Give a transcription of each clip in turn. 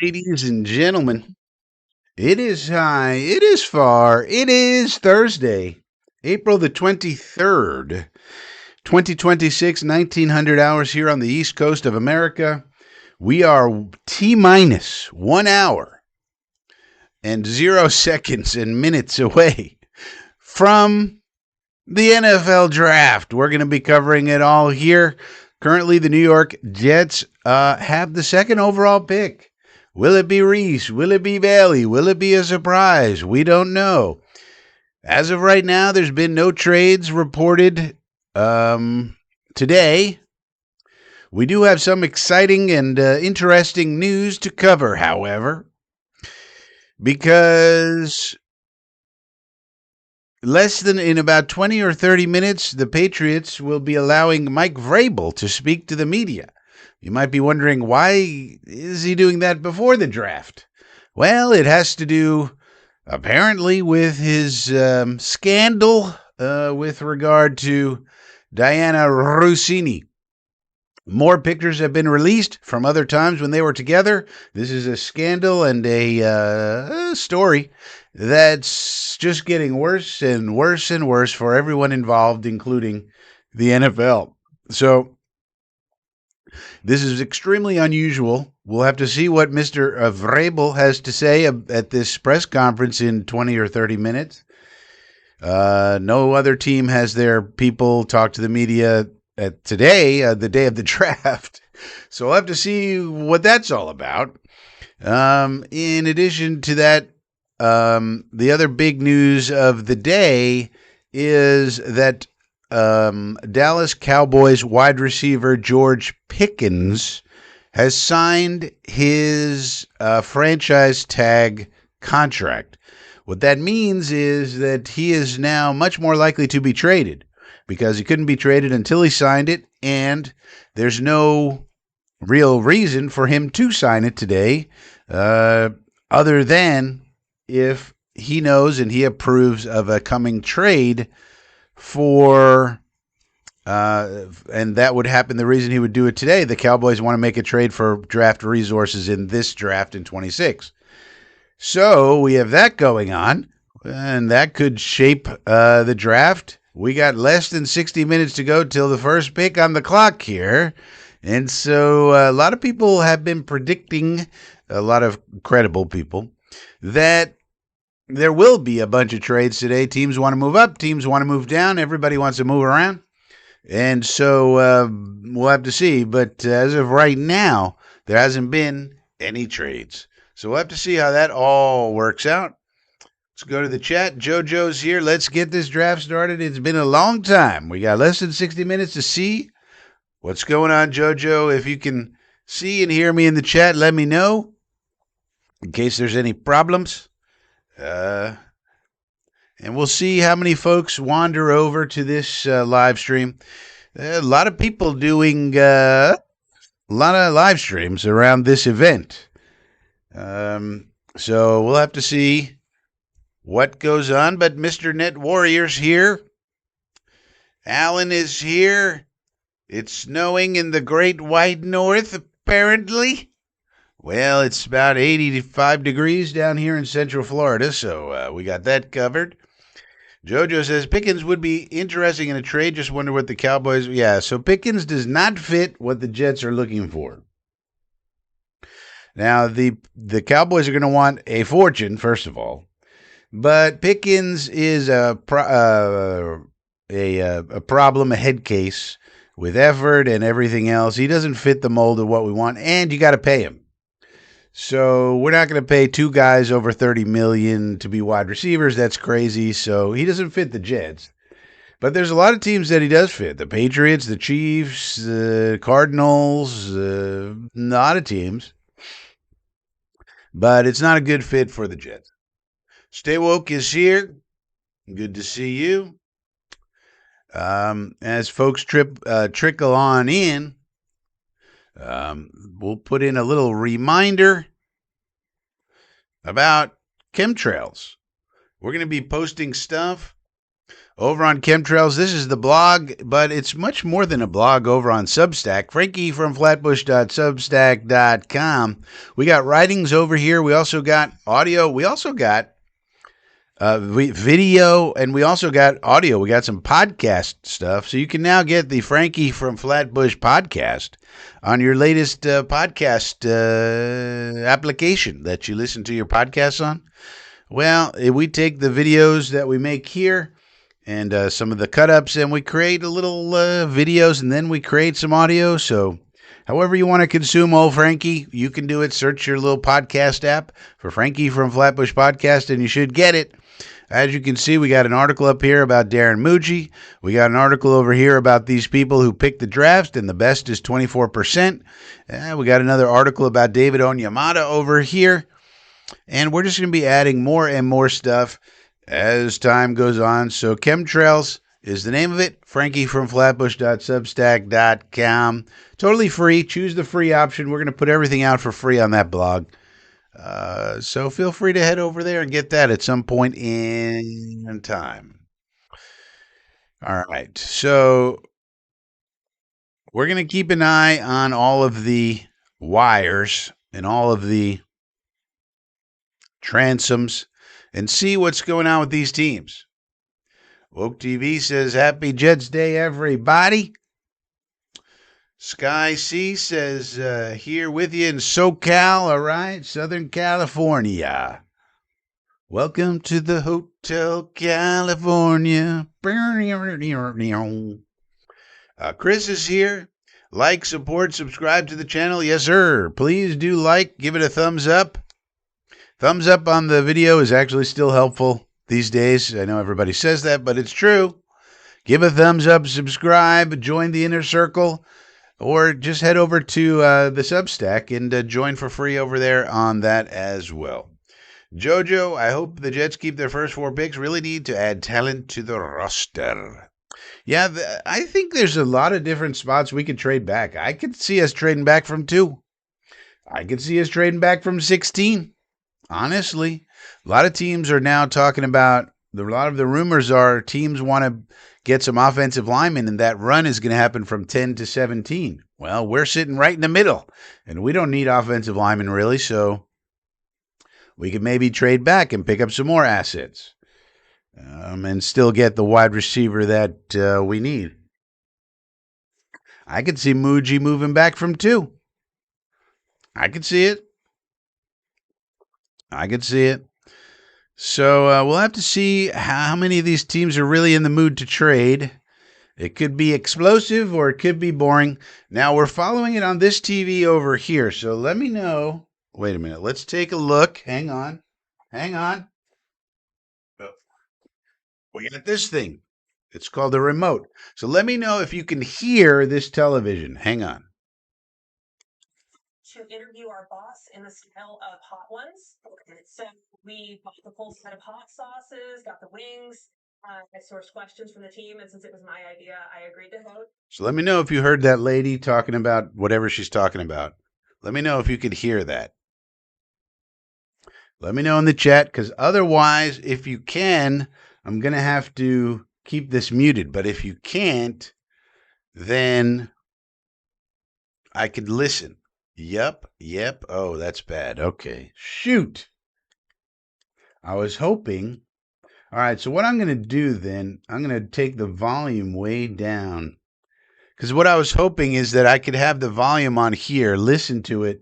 Ladies and gentlemen, it is high, it is far, it is Thursday, April the 23rd, 2026, 1900 hours here on the East Coast of America. We are T minus 1 hour and 0 seconds and minutes away from the NFL draft. We're going to be covering it all here. Currently, the New York Jets have the second overall pick. Will it be Reese? Will it be Bailey? Will it be a surprise? We don't know. As of right now, there's been no trades reported today. We do have some exciting and interesting news to cover, however, because less than in about 20 or 30 minutes, the Patriots will be allowing Mike Vrabel to speak to the media. You might be wondering, why is he doing that before the draft? Well, it has to do apparently with his scandal with regard to Diana Rossini. More pictures have been released from other times when they were together. This is a scandal and a story that's just getting worse and worse and worse for everyone involved, including the NFL. So this is extremely unusual. We'll have to see what Mr. Vrabel has to say at this press conference in 20 or 30 minutes. No other team has their people talk to the media today, the day of the draft. So we'll have to see what that's all about. In addition to that, the other big news of the day is that Dallas Cowboys wide receiver George Pickens has signed his franchise tag contract. What that means is that he is now much more likely to be traded because he couldn't be traded until he signed it, and there's no real reason for him to sign it today other than if he knows and he approves of a coming trade for and that would happen. The reason he would do it today, the Cowboys want to make a trade for draft resources in this draft in 26. So we have that going on, and that could shape the draft. We got less than 60 minutes to go till the first pick on the clock here. And so a lot of people have been predicting, a lot of credible people, that there will be a bunch of trades today. Teams want to move up, teams want to move down, everybody wants to move around. And so we'll have to see. But as of right now, there hasn't been any trades. So we'll have to see how that all works out. Let's go to the chat. JoJo's here. Let's get this draft started. It's been a long time. We got less than 60 minutes to see what's going on, JoJo. If you can see and hear me in the chat, let me know in case there's any problems. And we'll see how many folks wander over to this live stream. A lot of people doing a lot of live streams around this event. So we'll have to see what goes on. But Mr. Net Warrior's here. Alan is here. It's snowing in the Great White North, apparently. Well, it's about 85 degrees down here in Central Florida, so we got that covered. Jojo says Pickens would be interesting in a trade. Just wonder what the Cowboys. Yeah, so Pickens does not fit what the Jets are looking for. Now, the Cowboys are going to want a fortune, first of all. But Pickens is a problem, a head case with effort and everything else. He doesn't fit the mold of what we want, and you got to pay him. So we're not going to pay two guys over $30 million to be wide receivers. That's crazy. So he doesn't fit the Jets. But there's a lot of teams that he does fit. The Patriots, the Chiefs, the Cardinals, a lot of teams. But it's not a good fit for the Jets. Stay Woke is here. Good to see you. As folks trickle on in, we'll put in a little reminder about chemtrails. We're going to be posting stuff over on Chemtrails. This is the blog, but it's much more than a blog over on Substack. Frankie from flatbush.substack.com. We got writings over here. We also got audio. We also got video, and we also got audio. We got some podcast stuff. So you can now get the Frankie from Flatbush podcast on your latest podcast application that you listen to your podcasts on. Well, we take the videos that we make here and some of the cut-ups, and we create a little videos, and then we create some audio. So however you want to consume old Frankie, you can do it. Search your little podcast app for Frankie from Flatbush Podcast, and you should get it. As you can see, we got an article up here about Darren Muji. We got an article over here about these people who pick the draft, and the best is 24%. We got another article about David Onyemata over here. And we're just going to be adding more and more stuff as time goes on. So Chemtrails is the name of it. Frankie from flatbush.substack.com. Totally free. Choose the free option. We're going to put everything out for free on that blog. So feel free to head over there and get that at some point in time. All right. So we're going to keep an eye on all of the wires and all of the transoms and see what's going on with these teams. Woke TV says, Happy Jets Day, everybody. Sky C says, here with you in SoCal, all right, Southern California. Welcome to the Hotel California. Chris is here. Like, support, subscribe to the channel. Yes, sir. Please do like, give it a thumbs up. Thumbs up on the video is actually still helpful these days. I know everybody says that, but it's true. Give a thumbs up, subscribe, join the inner circle. Or just head over to the Substack and join for free over there on that as well. Jojo, I hope the Jets keep their first 4 picks. Really need to add talent to the roster. Yeah, I think there's a lot of different spots we could trade back. I could see us trading back from 2. I could see us trading back from 16. Honestly, a lot of teams are now talking about, a lot of the rumors are teams want to get some offensive linemen, and that run is going to happen from 10 to 17. Well, we're sitting right in the middle, and we don't need offensive linemen really, so we could maybe trade back and pick up some more assets and still get the wide receiver that we need. I could see Muji moving back from 2. I could see it. I could see it. So we'll have to see how many of these teams are really in the mood to trade. It could be explosive or it could be boring. Now, we're following it on this TV over here. So let me know. Wait a minute. Let's take a look. Hang on. Hang on. We got this thing. It's called a remote. So let me know if you can hear this television. Hang on. To interview our boss in the style of hot ones. So we bought the full set of hot sauces, got the wings. I sourced questions from the team, and since it was my idea, I agreed to vote. So let me know if you heard that lady talking about whatever she's talking about. Let me know if you could hear that. Let me know in the chat, because otherwise, if you can, I'm going to have to keep this muted. But if you can't, then I could listen. Yep. Oh, that's bad. Okay. Shoot. I was hoping. All right, so what I'm going to do then, I'm going to take the volume way down. Because what I was hoping is that I could have the volume on here, listen to it,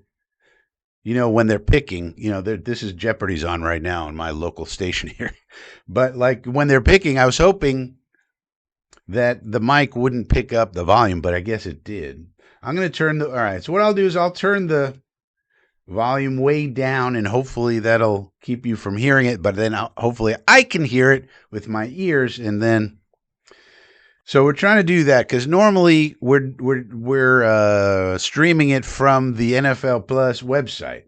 when they're picking. This is Jeopardy's on right now on my local station here. But like when they're picking, I was hoping that the mic wouldn't pick up the volume, but I guess it did. I'm going to turn all right, so what I'll do is I'll turn the volume way down, and hopefully that'll keep you from hearing it, but then hopefully I can hear it with my ears, and then, so we're trying to do that, because normally we're streaming it from the NFL Plus website.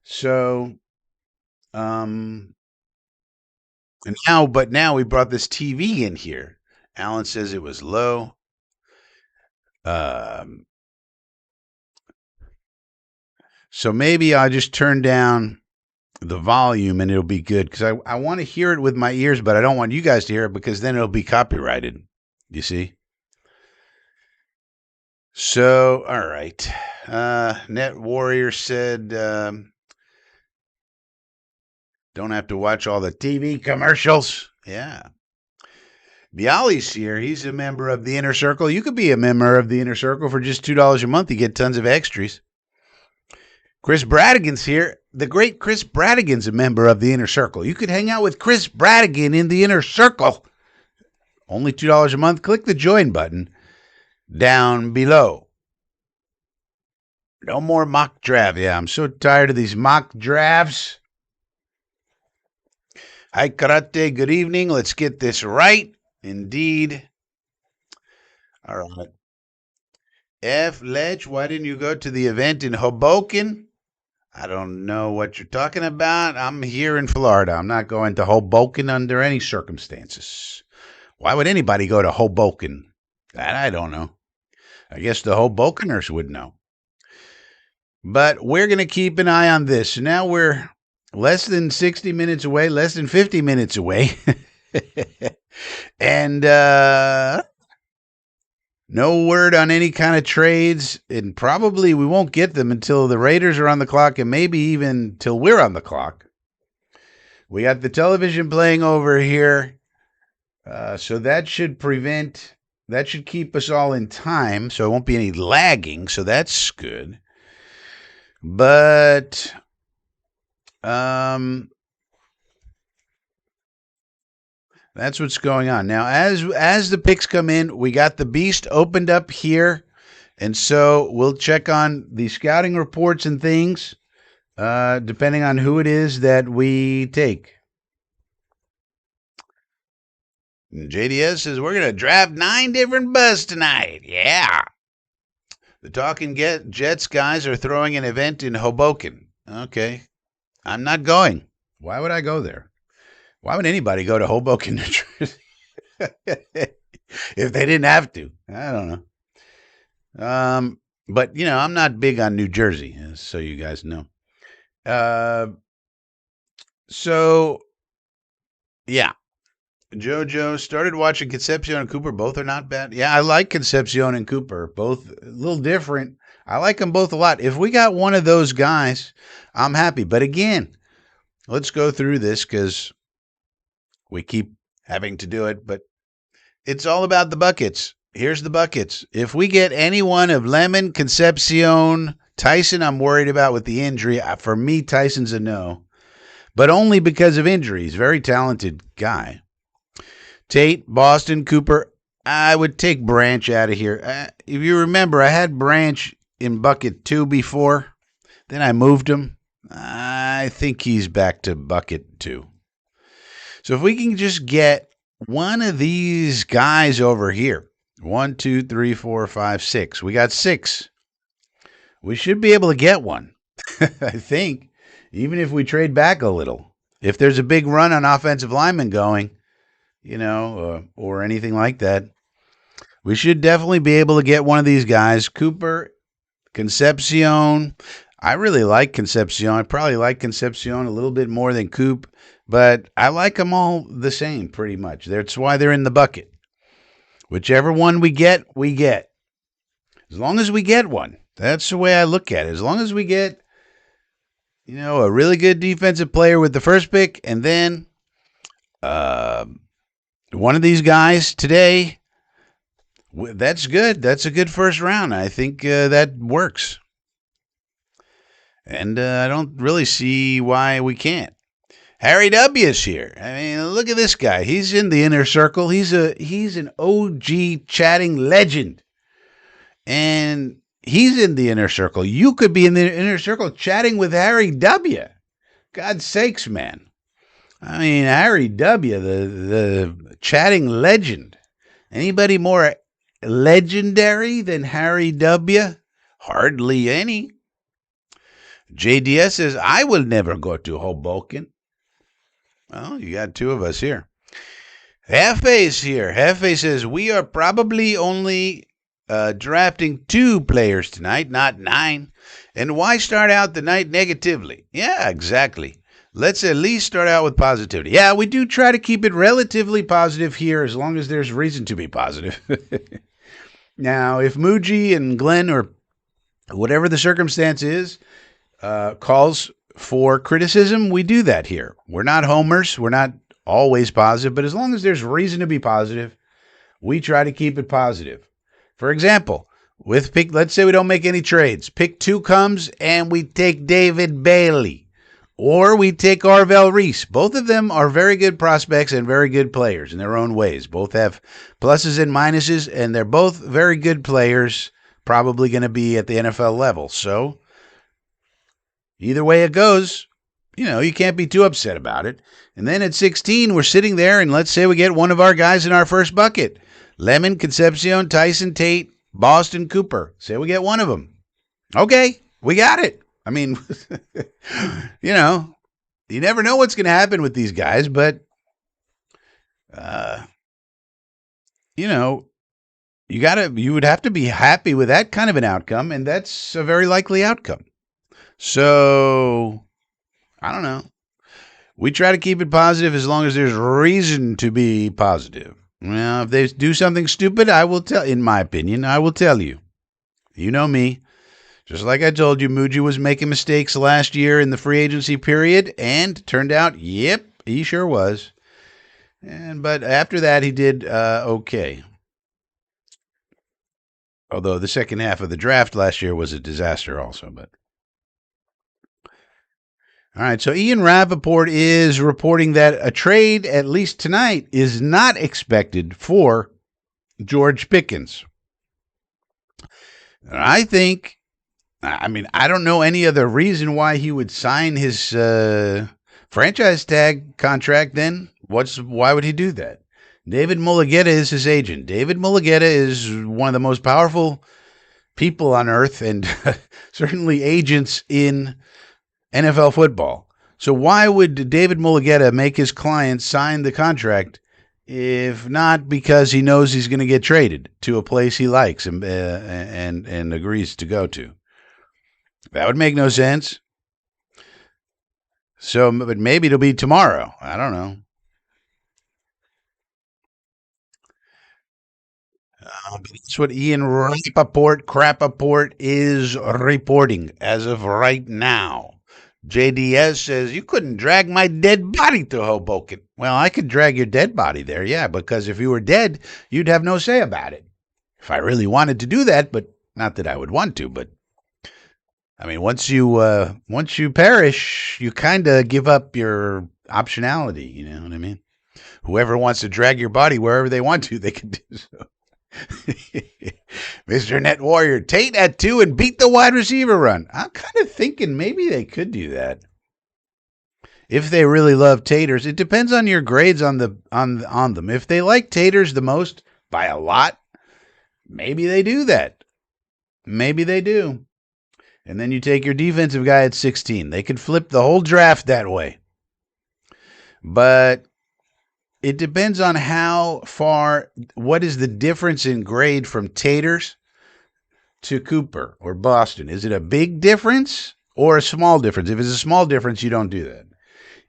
So, and now we brought this TV in here. Alan says it was low. So maybe I'll just turn down the volume and it'll be good because I want to hear it with my ears, but I don't want you guys to hear it because then it'll be copyrighted. You see? So, all right. Net Warrior said, don't have to watch all the TV commercials. Yeah. Bialy's here. He's a member of the Inner Circle. You could be a member of the Inner Circle for just $2 a month. You get tons of extras. Chris Bradigan's here. The great Chris Bradigan's a member of the Inner Circle. You could hang out with Chris Bradigan in the Inner Circle. Only $2 a month. Click the join button down below. No more mock draft. Yeah, I'm so tired of these mock drafts. Hi, Karate. Good evening. Let's get this right. Indeed. All right. F. Ledge, why didn't you go to the event in Hoboken? I don't know what you're talking about. I'm here in Florida. I'm not going to Hoboken under any circumstances. Why would anybody go to Hoboken? That I don't know. I guess the Hobokeners would know. But we're going to keep an eye on this. Now we're less than 60 minutes away, less than 50 minutes away. And no word on any kind of trades. And probably we won't get them until the Raiders are on the clock and maybe even till we're on the clock. We got the television playing over here. So that should keep us all in time. So it won't be any lagging. So that's good. But that's what's going on. Now, as the picks come in, we got the Beast opened up here. And so we'll check on the scouting reports and things, depending on who it is that we take. And JDS says, we're going to draft 9 different busts tonight. Yeah. The Talking Jets guys are throwing an event in Hoboken. Okay. I'm not going. Why would I go there? Why would anybody go to Hoboken, New Jersey? If they didn't have to? I don't know. But, I'm not big on New Jersey, so you guys know. So, yeah. JoJo started watching Concepcion and Cooper. Both are not bad. Yeah, I like Concepcion and Cooper. Both a little different. I like them both a lot. If we got one of those guys, I'm happy. But again, let's go through this because we keep having to do it. But it's all about the buckets. Here's the buckets. If we get any one of Lemon, Concepcion, Tyson, I'm worried about with the injury. For me, Tyson's a no. But only because of injuries. Very talented guy. Tate, Boston, Cooper, I would take Branch out of here. If you remember, I had Branch in bucket 2 before. Then I moved him. I think he's back to bucket 2. So if we can just get one of these guys over here. 1, 2, 3, 4, 5, 6. We got 6. We should be able to get one. I think. Even if we trade back a little. If there's a big run on offensive linemen going, or anything like that, we should definitely be able to get one of these guys. Cooper, Concepcion. I really like Concepcion. I probably like Concepcion a little bit more than Coop, but I like them all the same pretty much. That's why they're in the bucket. Whichever one we get, we get. As long as we get one. That's the way I look at it. As long as we get, a really good defensive player with the first pick, and then one of these guys today, that's good. That's a good first round. I think that works. And I don't really see why we can't. Harry W. is here. I mean, look at this guy. He's in the Inner Circle. He's an OG chatting legend. And he's in the Inner Circle. You could be in the Inner Circle chatting with Harry W. God's sakes, man. I mean, Harry W., the chatting legend. Anybody more legendary than Harry W.? Hardly any. JDS says, I will never go to Hoboken. Well, you got 2 of us here. Hefe's here. Hefe says, we are probably only drafting 2 players tonight, not 9. And why start out the night negatively? Yeah, exactly. Let's at least start out with positivity. Yeah, we do try to keep it relatively positive here as long as there's reason to be positive. Now, if Muji and Glenn or whatever the circumstance is calls for criticism, we do that here. We're not homers. We're not always positive, but as long as there's reason to be positive, we try to keep it positive. For example, with pick, let's say we don't make any trades. Pick 2 comes and we take David Bailey. Or we take Arvell Reese. Both of them are very good prospects and very good players in their own ways. Both have pluses and minuses, and they're both very good players, probably going to be at the NFL level. So, either way it goes, you can't be too upset about it. And then at 16, we're sitting there, and let's say we get one of our guys in our first bucket. Lemon, Concepcion, Tyson, Tate, Boston, Cooper. Say we get one of them. Okay, we got it. I mean, you never know what's going to happen with these guys, but, you would have to be happy with that kind of an outcome, and that's a very likely outcome. So, I don't know. We try to keep it positive as long as there's reason to be positive. Well, if they do something stupid, in my opinion, I will tell you. You know me. Just like I told you, Muji was making mistakes last year in the free agency period, and turned out, yep, he sure was. But after that, he did okay. Although the second half of the draft last year was a disaster also. But all right, so Ian Rappaport is reporting that a trade, at least tonight, is not expected for George Pickens. I don't know any other reason why he would sign his franchise tag contract then. Why would he do that? David Mulugheta is his agent. David Mulugheta is one of the most powerful people on earth and certainly agents in NFL football. So why would David Mulugheta make his client sign the contract if not because he knows he's going to get traded to a place he likes and agrees to go to? That would make no sense. So, but maybe it'll be tomorrow. I don't know. That's what Ian Rappaport is reporting as of right now. JDS says, you couldn't drag my dead body to Hoboken. Well, I could drag your dead body there, yeah, because if you were dead, you'd have no say about it. If I really wanted to do that, but not that I would want to, but I mean, once you perish, you kind of give up your optionality. You know what I mean? Whoever wants to drag your body wherever they want to, they can do so. Mr. Net Warrior, Tate at 2 and beat the wide receiver run. I'm kind of thinking maybe they could do that if they really love taters. It depends on your grades on them. If they like taters the most by a lot, maybe they do that. Maybe they do. And then you take your defensive guy at 16. They could flip the whole draft that way. But it depends on what is the difference in grade from taters to Cooper or Boston. Is it a big difference or a small difference? If it's a small difference, you don't do that.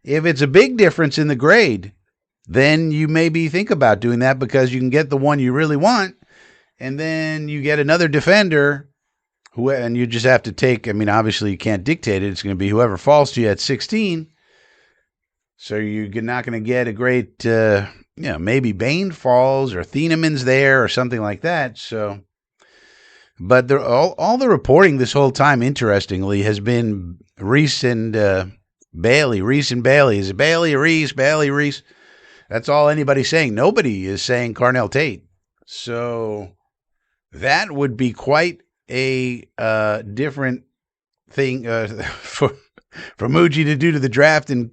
If it's a big difference in the grade, then you maybe think about doing that because you can get the one you really want, and then you get another defender and you just have to take, obviously you can't dictate it. It's going to be whoever falls to you at 16. So you're not going to get a great, maybe Bain falls or Thieneman's there or something like that. So, but all the reporting this whole time, interestingly, has been Reese and Bailey. Reese and Bailey. Is it Bailey, Reese, Bailey, Reese? That's all anybody's saying. Nobody is saying Carnell Tate. So that would be quite a different thing for Muji to do to the draft and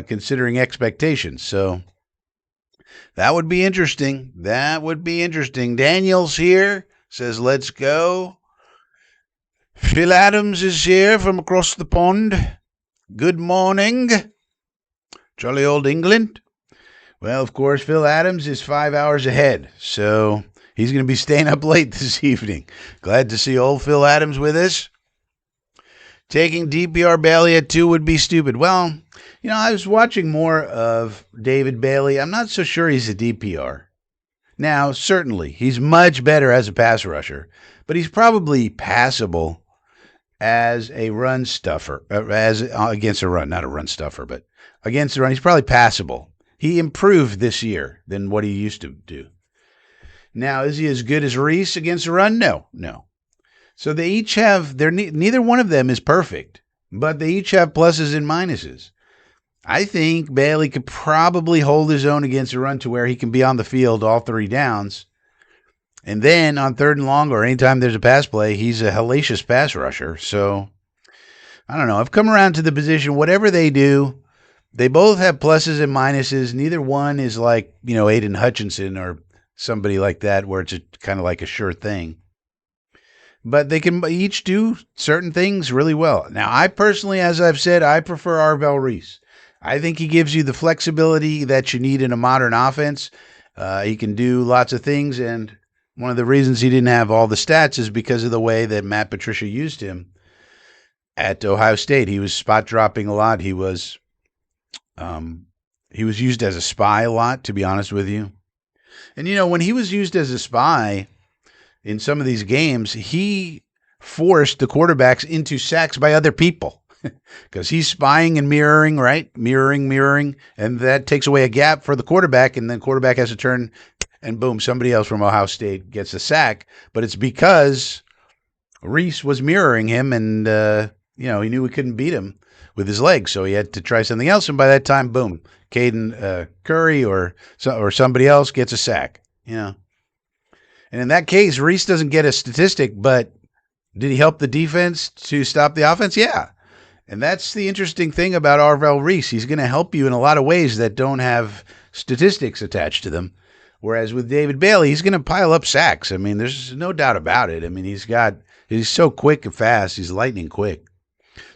considering expectations. So that would be interesting. Daniel's here, says, let's go. Phil Adams is here from across the pond. Good morning. Jolly old England. Well, of course, Phil Adams is 5 hours ahead, so he's going to be staying up late this evening. Glad to see old Phil Adams with us. Taking DPR Bailey at 2 would be stupid. Well, I was watching more of David Bailey. I'm not so sure he's a DPR. Now, certainly, he's much better as a pass rusher, but he's probably passable as a run stuffer, as against a run, not a run stuffer, but against the run. He's probably passable. He improved this year than what he used to do. Now, is he as good as Reese against the run? No. So they each have, neither one of them is perfect, but they each have pluses and minuses. I think Bailey could probably hold his own against a run to where he can be on the field all 3 downs. And then on 3rd and long or anytime there's a pass play, he's a hellacious pass rusher. So, I don't know. I've come around to the position, whatever they do, they both have pluses and minuses. Neither one is like, Aiden Hutchinson or somebody like that where it's kind of like a sure thing. But they can each do certain things really well. Now, I personally, as I've said, I prefer Arvell Reese. I think he gives you the flexibility that you need in a modern offense. He can do lots of things, and one of the reasons he didn't have all the stats is because of the way that Matt Patricia used him at Ohio State. He was spot dropping a lot. He was used as a spy a lot, to be honest with you. And, when he was used as a spy in some of these games, he forced the quarterbacks into sacks by other people because he's spying and mirroring, right? Mirroring. And that takes away a gap for the quarterback. And then quarterback has to turn and boom, somebody else from Ohio State gets a sack. But it's because Reese was mirroring him and, he knew he couldn't beat him with his legs. So he had to try something else. And by that time, boom, Caden Curry or somebody else gets a sack, And in that case, Reese doesn't get a statistic, but did he help the defense to stop the offense? Yeah. And that's the interesting thing about Arvell Reese. He's going to help you in a lot of ways that don't have statistics attached to them. Whereas with David Bailey, he's going to pile up sacks. I mean, there's no doubt about it. I mean, he's so quick and fast. He's lightning quick.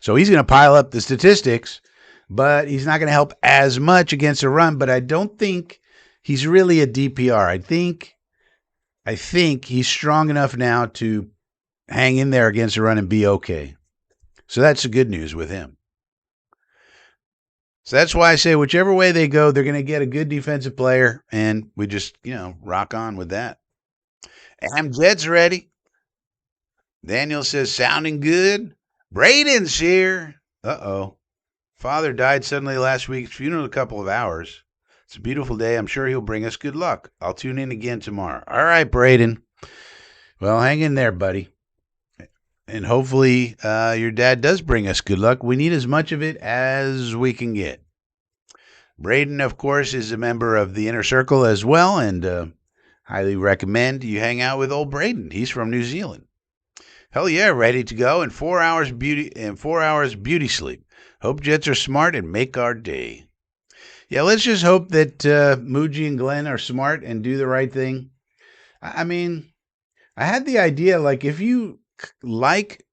So he's going to pile up the statistics, but he's not going to help as much against a run. But I don't think he's really a DPR. I think he's strong enough now to hang in there against the run and be okay. So that's the good news with him. So that's why I say whichever way they go, they're going to get a good defensive player, and we just, rock on with that. Amjet's ready. Daniel says, sounding good. Braden's here. Uh-oh. Father died suddenly last week. Funeral a couple of hours. It's a beautiful day. I'm sure he'll bring us good luck. I'll tune in again tomorrow. All right, Braden. Well, hang in there, buddy. And hopefully your dad does bring us good luck. We need as much of it as we can get. Braden, of course, is a member of the Inner Circle as well, and highly recommend you hang out with old Braden. He's from New Zealand. Hell yeah, ready to go in 4 hours beauty sleep. Hope Jets are smart and make our day. Yeah, let's just hope that Muji and Glenn are smart and do the right thing. I mean, I had the idea, like, if you like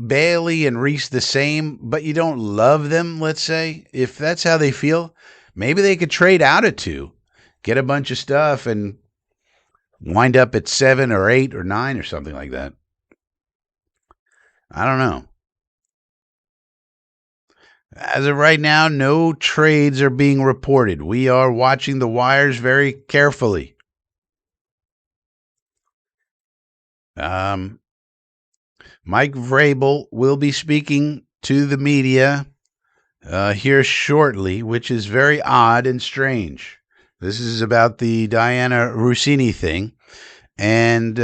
Bailey and Reese the same, but you don't love them, let's say, if that's how they feel, maybe they could trade out of 2, get a bunch of stuff, and wind up at 7 or 8 or 9 or something like that. I don't know. As of right now, no trades are being reported. We are watching the wires very carefully. Mike Vrabel will be speaking to the media here shortly, which is very odd and strange. This is about the Diana Rossini thing, and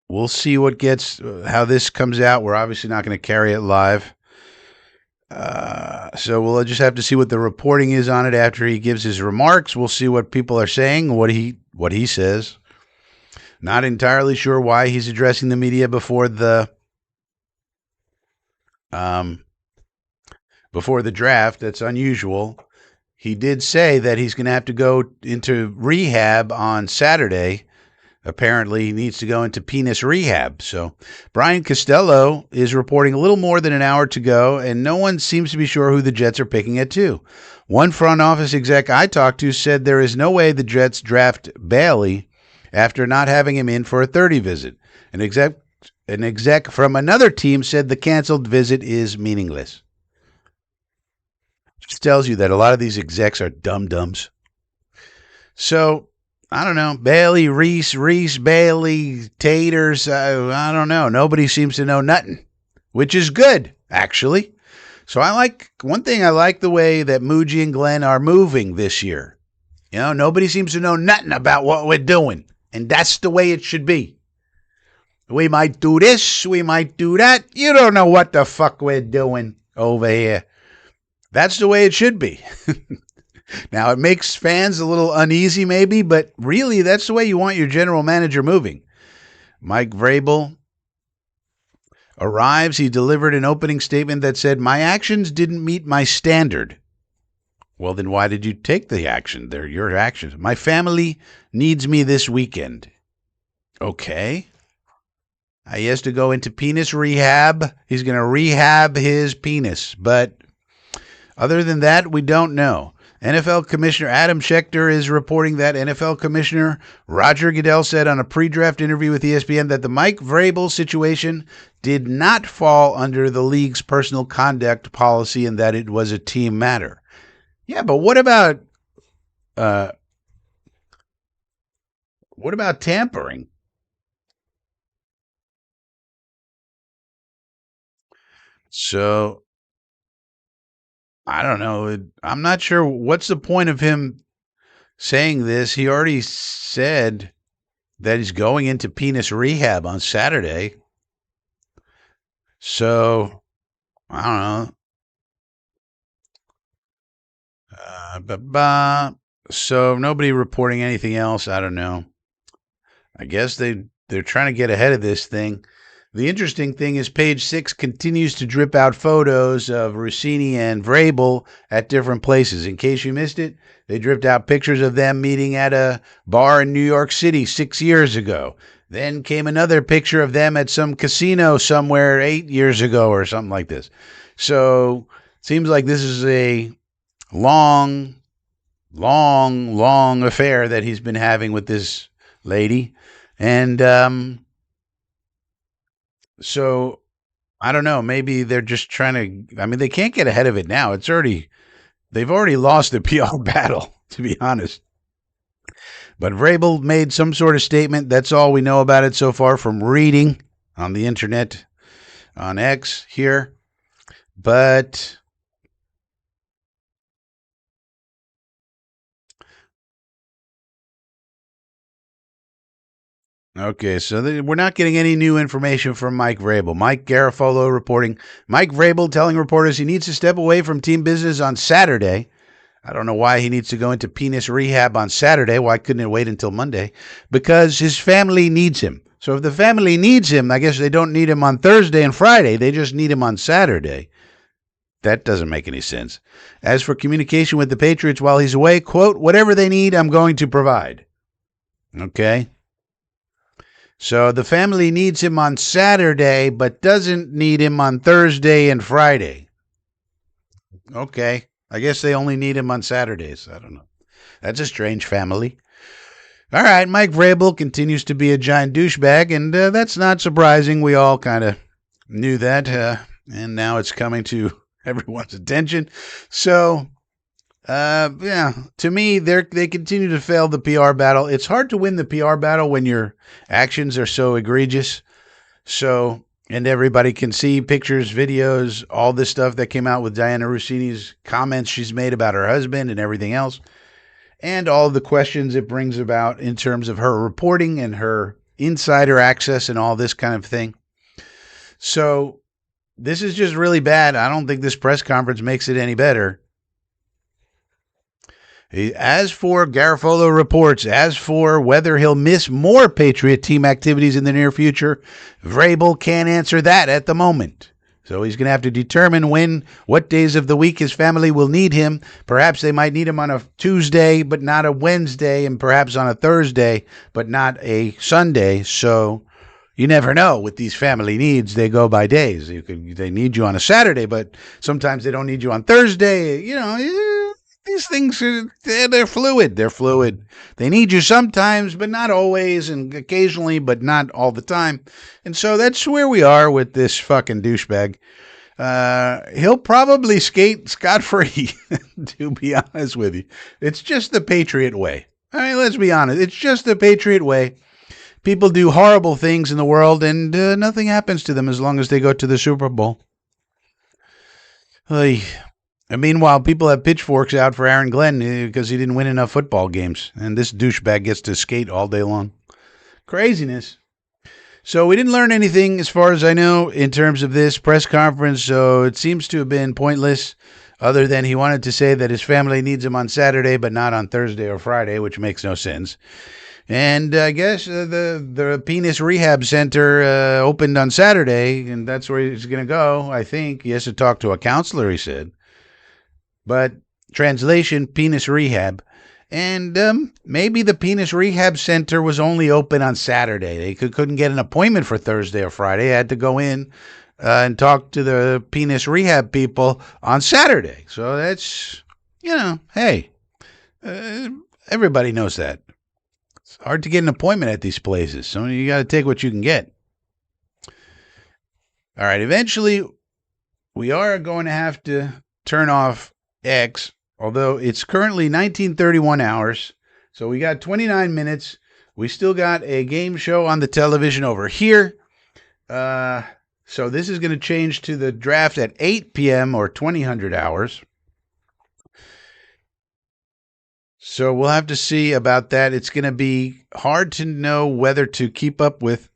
we'll see how this comes out. We're obviously not going to carry it live. So we'll just have to see what the reporting is on it after he gives his remarks. We'll see what people are saying, what he says. Not entirely sure why he's addressing the media before the draft. That's unusual. He did say that he's going to have to go into rehab on Saturday. Apparently, he needs to go into penis rehab. So Brian Costello is reporting a little more than an hour to go, and no one seems to be sure who the Jets are picking at 2. One front office exec I talked to said there is no way the Jets draft Bailey after not having him in for a 30 visit. An an exec from another team said the canceled visit is meaningless. Just tells you that a lot of these execs are dum-dums. So, I don't know. Bailey, Reese, Bailey, Taters. I don't know. Nobody seems to know nothing, which is good, actually. So one thing I like the way that Muji and Glenn are moving this year. Nobody seems to know nothing about what we're doing. And that's the way it should be. We might do this, we might do that. You don't know what the fuck we're doing over here. That's the way it should be. Now, it makes fans a little uneasy maybe, but really that's the way you want your general manager moving. Mike Vrabel arrives. He delivered an opening statement that said, "My actions didn't meet my standard." Well, then why did you take the action? They're your actions. "My family needs me this weekend." Okay. He has to go into penis rehab. He's going to rehab his penis. But other than that, we don't know. NFL Commissioner Adam Schefter is reporting that NFL Commissioner Roger Goodell said on a pre-draft interview with ESPN that the Mike Vrabel situation did not fall under the league's personal conduct policy and that it was a team matter. Yeah, but what about tampering? So I don't know. I'm not sure what's the point of him saying this. He already said that he's going into penis rehab on Saturday. So I don't know. So nobody reporting anything else. I don't know. I guess they're trying to get ahead of this thing. The interesting thing is page 6 continues to drip out photos of Rossini and Vrabel at different places. In case you missed it, they dripped out pictures of them meeting at a bar in New York City 6 years ago. Then came another picture of them at some casino somewhere 8 years ago or something like this. So it seems like this is a long affair that he's been having with this lady. And so I don't know. Maybe they're just trying to. I mean, they can't get ahead of it now. They've already lost the PR battle, to be honest. But Vrabel made some sort of statement. That's all we know about it so far from reading on the internet, on X here. But okay, so we're not getting any new information from Mike Vrabel. Mike Garafolo reporting. Mike Vrabel telling reporters he needs to step away from team business on Saturday. I don't know why he needs to go into penis rehab on Saturday. Why couldn't it wait until Monday? Because his family needs him. So if the family needs him, I guess they don't need him on Thursday and Friday. They just need him on Saturday. That doesn't make any sense. As for communication with the Patriots while he's away, quote, "Whatever they need, I'm going to provide." Okay. So the family needs him on Saturday, but doesn't need him on Thursday and Friday. Okay. I guess they only need him on Saturdays. I don't know. That's a strange family. All right. Mike Vrabel continues to be a giant douchebag, and that's not surprising. We all kind of knew that, and now it's coming to everyone's attention. So, yeah, to me, they continue to fail the PR battle. It's hard to win the PR battle when your actions are so egregious. So, and everybody can see pictures, videos, all this stuff that came out with Diana Rossini's comments she's made about her husband and everything else, and all the questions it brings about in terms of her reporting and her insider access and all this kind of thing. So, this is just really bad. I don't think this press conference makes it any better. As for Garafolo reports, as for whether he'll miss more Patriot team activities in the near future, Vrabel can't answer that at the moment. So he's going to have to determine what days of the week his family will need him. Perhaps they might need him on a Tuesday, but not a Wednesday, and perhaps on a Thursday, but not a Sunday. So you never know with these family needs. They go by days. They need you on a Saturday, but sometimes they don't need you on Thursday. These things they're fluid. They're fluid. They need you sometimes, but not always, and occasionally, but not all the time. And so that's where we are with this fucking douchebag. He'll probably skate scot free, to be honest with you. It's just the Patriot way. I mean, let's be honest. It's just the Patriot way. People do horrible things in the world, and nothing happens to them as long as they go to the Super Bowl. Oy. And meanwhile, people have pitchforks out for Aaron Glenn because he didn't win enough football games, and this douchebag gets to skate all day long. Craziness. So we didn't learn anything, as far as I know, in terms of this press conference, so it seems to have been pointless, other than he wanted to say that his family needs him on Saturday, but not on Thursday or Friday, which makes no sense. And I guess the penis rehab center opened on Saturday, and that's where he's going to go, I think. He has to talk to a counselor, he said. But translation, penis rehab. And maybe the penis rehab center was only open on Saturday. They couldn't get an appointment for Thursday or Friday. They had to go in and talk to the penis rehab people on Saturday. So that's, hey, everybody knows that. It's hard to get an appointment at these places. So you got to take what you can get. All right, eventually we are going to have to turn off X, although it's currently 1931 hours. So we got 29 minutes. We still got a game show on the television over here. So this is going to change to the draft at 8 p.m. or 2000 hours. So we'll have to see about that. It's going to be hard to know whether to keep up with.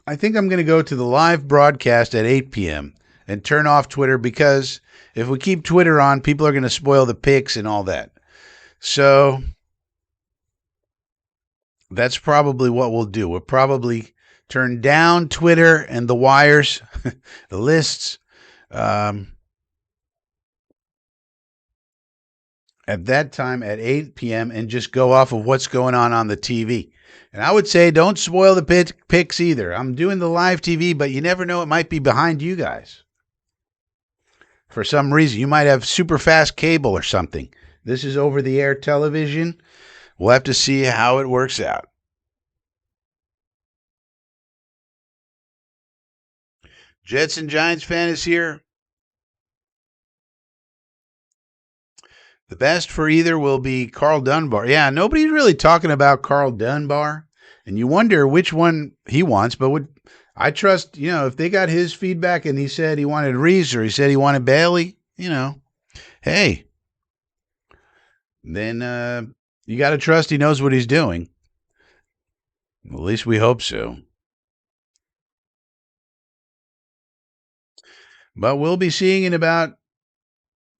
I think I'm going to go to the live broadcast at 8 p.m. and turn off Twitter, because if we keep Twitter on, people are going to spoil the pics and all that. So that's probably what we'll do. We'll probably turn down Twitter and the wires, the lists, at that time at 8 p.m. and just go off of what's going on the TV. And I would say don't spoil the pics either. I'm doing the live TV, but you never know. It might be behind you guys. For some reason, you might have super fast cable or something. This is over-the-air television. We'll have to see how it works out. Jets and Giants fan is here. The best for either will be Carl Dunbar. Yeah, nobody's really talking about Carl Dunbar. And you wonder which one he wants, but I trust, if they got his feedback and he said he wanted Reese or he said he wanted Bailey, hey, then you got to trust he knows what he's doing. At least we hope so. But we'll be seeing in about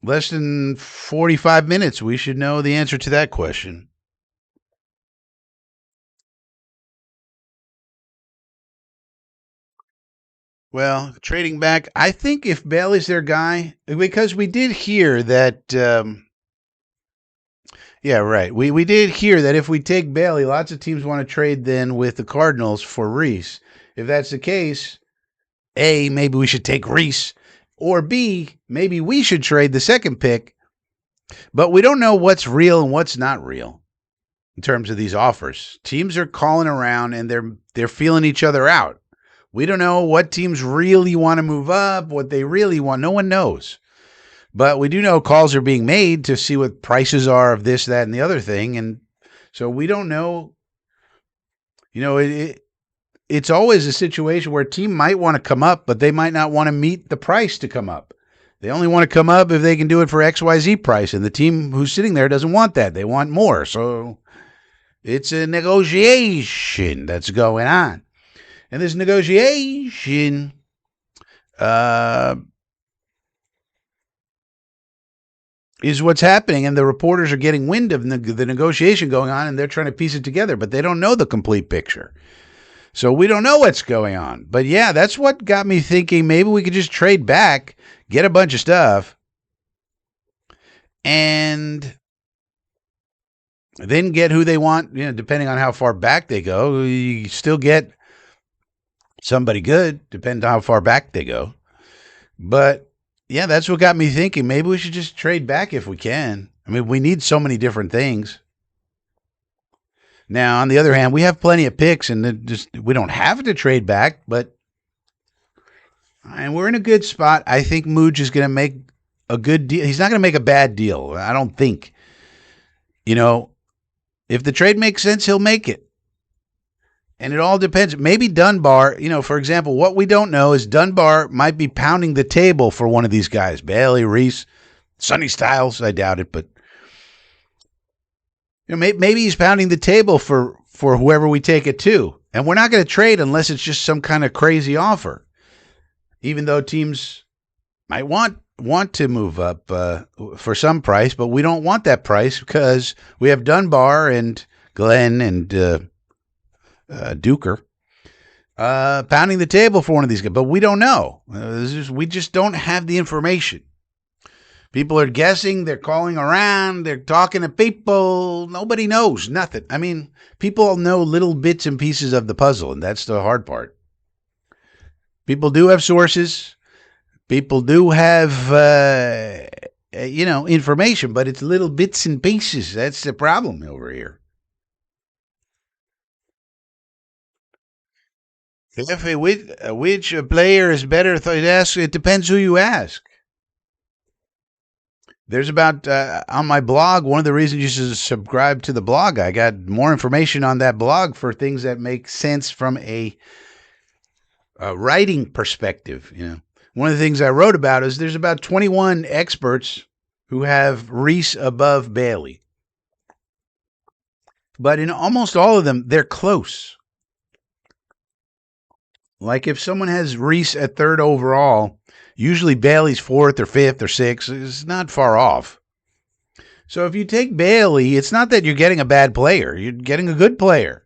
less than 45 minutes. We should know the answer to that question. Well, trading back, I think if Bailey's their guy, because we did hear that, yeah, right. We did hear that if we take Bailey, lots of teams want to trade then with the Cardinals for Reese. If that's the case, A, maybe we should take Reese, or B, maybe we should trade the second pick. But we don't know what's real and what's not real in terms of these offers. Teams are calling around and they're feeling each other out. We don't know what teams really want to move up, what they really want. No one knows. But we do know calls are being made to see what prices are of this, that, and the other thing. And so we don't know. It's always a situation where a team might want to come up, but they might not want to meet the price to come up. They only want to come up if they can do it for XYZ price. And the team who's sitting there doesn't want that. They want more. So it's a negotiation that's going on. And this negotiation is what's happening. And the reporters are getting wind of the negotiation going on, and they're trying to piece it together, but they don't know the complete picture. So we don't know what's going on. But yeah, that's what got me thinking maybe we could just trade back, get a bunch of stuff, and then get who they want, depending on how far back they go. You still get somebody good, depending on how far back they go. But yeah, that's what got me thinking. Maybe we should just trade back if we can. I mean, we need so many different things. Now, on the other hand, we have plenty of picks, and we don't have to trade back, but and we're in a good spot. I think Mooj is going to make a good deal. He's not going to make a bad deal. I don't think. You know, if the trade makes sense, he'll make it. And it all depends. Maybe Dunbar, for example, what we don't know is Dunbar might be pounding the table for one of these guys. Bailey, Reese, Sonny Styles, I doubt it, but maybe he's pounding the table for whoever we take it to. And we're not going to trade unless it's just some kind of crazy offer. Even though teams might want to move up for some price, but we don't want that price because we have Dunbar and Glenn and Duker pounding the table for one of these guys. But we don't know. We just don't have the information. People are guessing. They're calling around. They're talking to people. Nobody knows nothing. I mean, people know little bits and pieces of the puzzle, and that's the hard part. People do have sources. People do have, information, but it's little bits and pieces. That's the problem over here. Which player is better? It depends who you ask. There's about, on my blog, one of the reasons you should subscribe to the blog, I got more information on that blog for things that make sense from a writing perspective. One of the things I wrote about is there's about 21 experts who have Reese above Bailey. But in almost all of them, they're close. Like if someone has Reese at third overall, usually Bailey's fourth or fifth or sixth. It's not far off. So if you take Bailey, it's not that you're getting a bad player. You're getting a good player.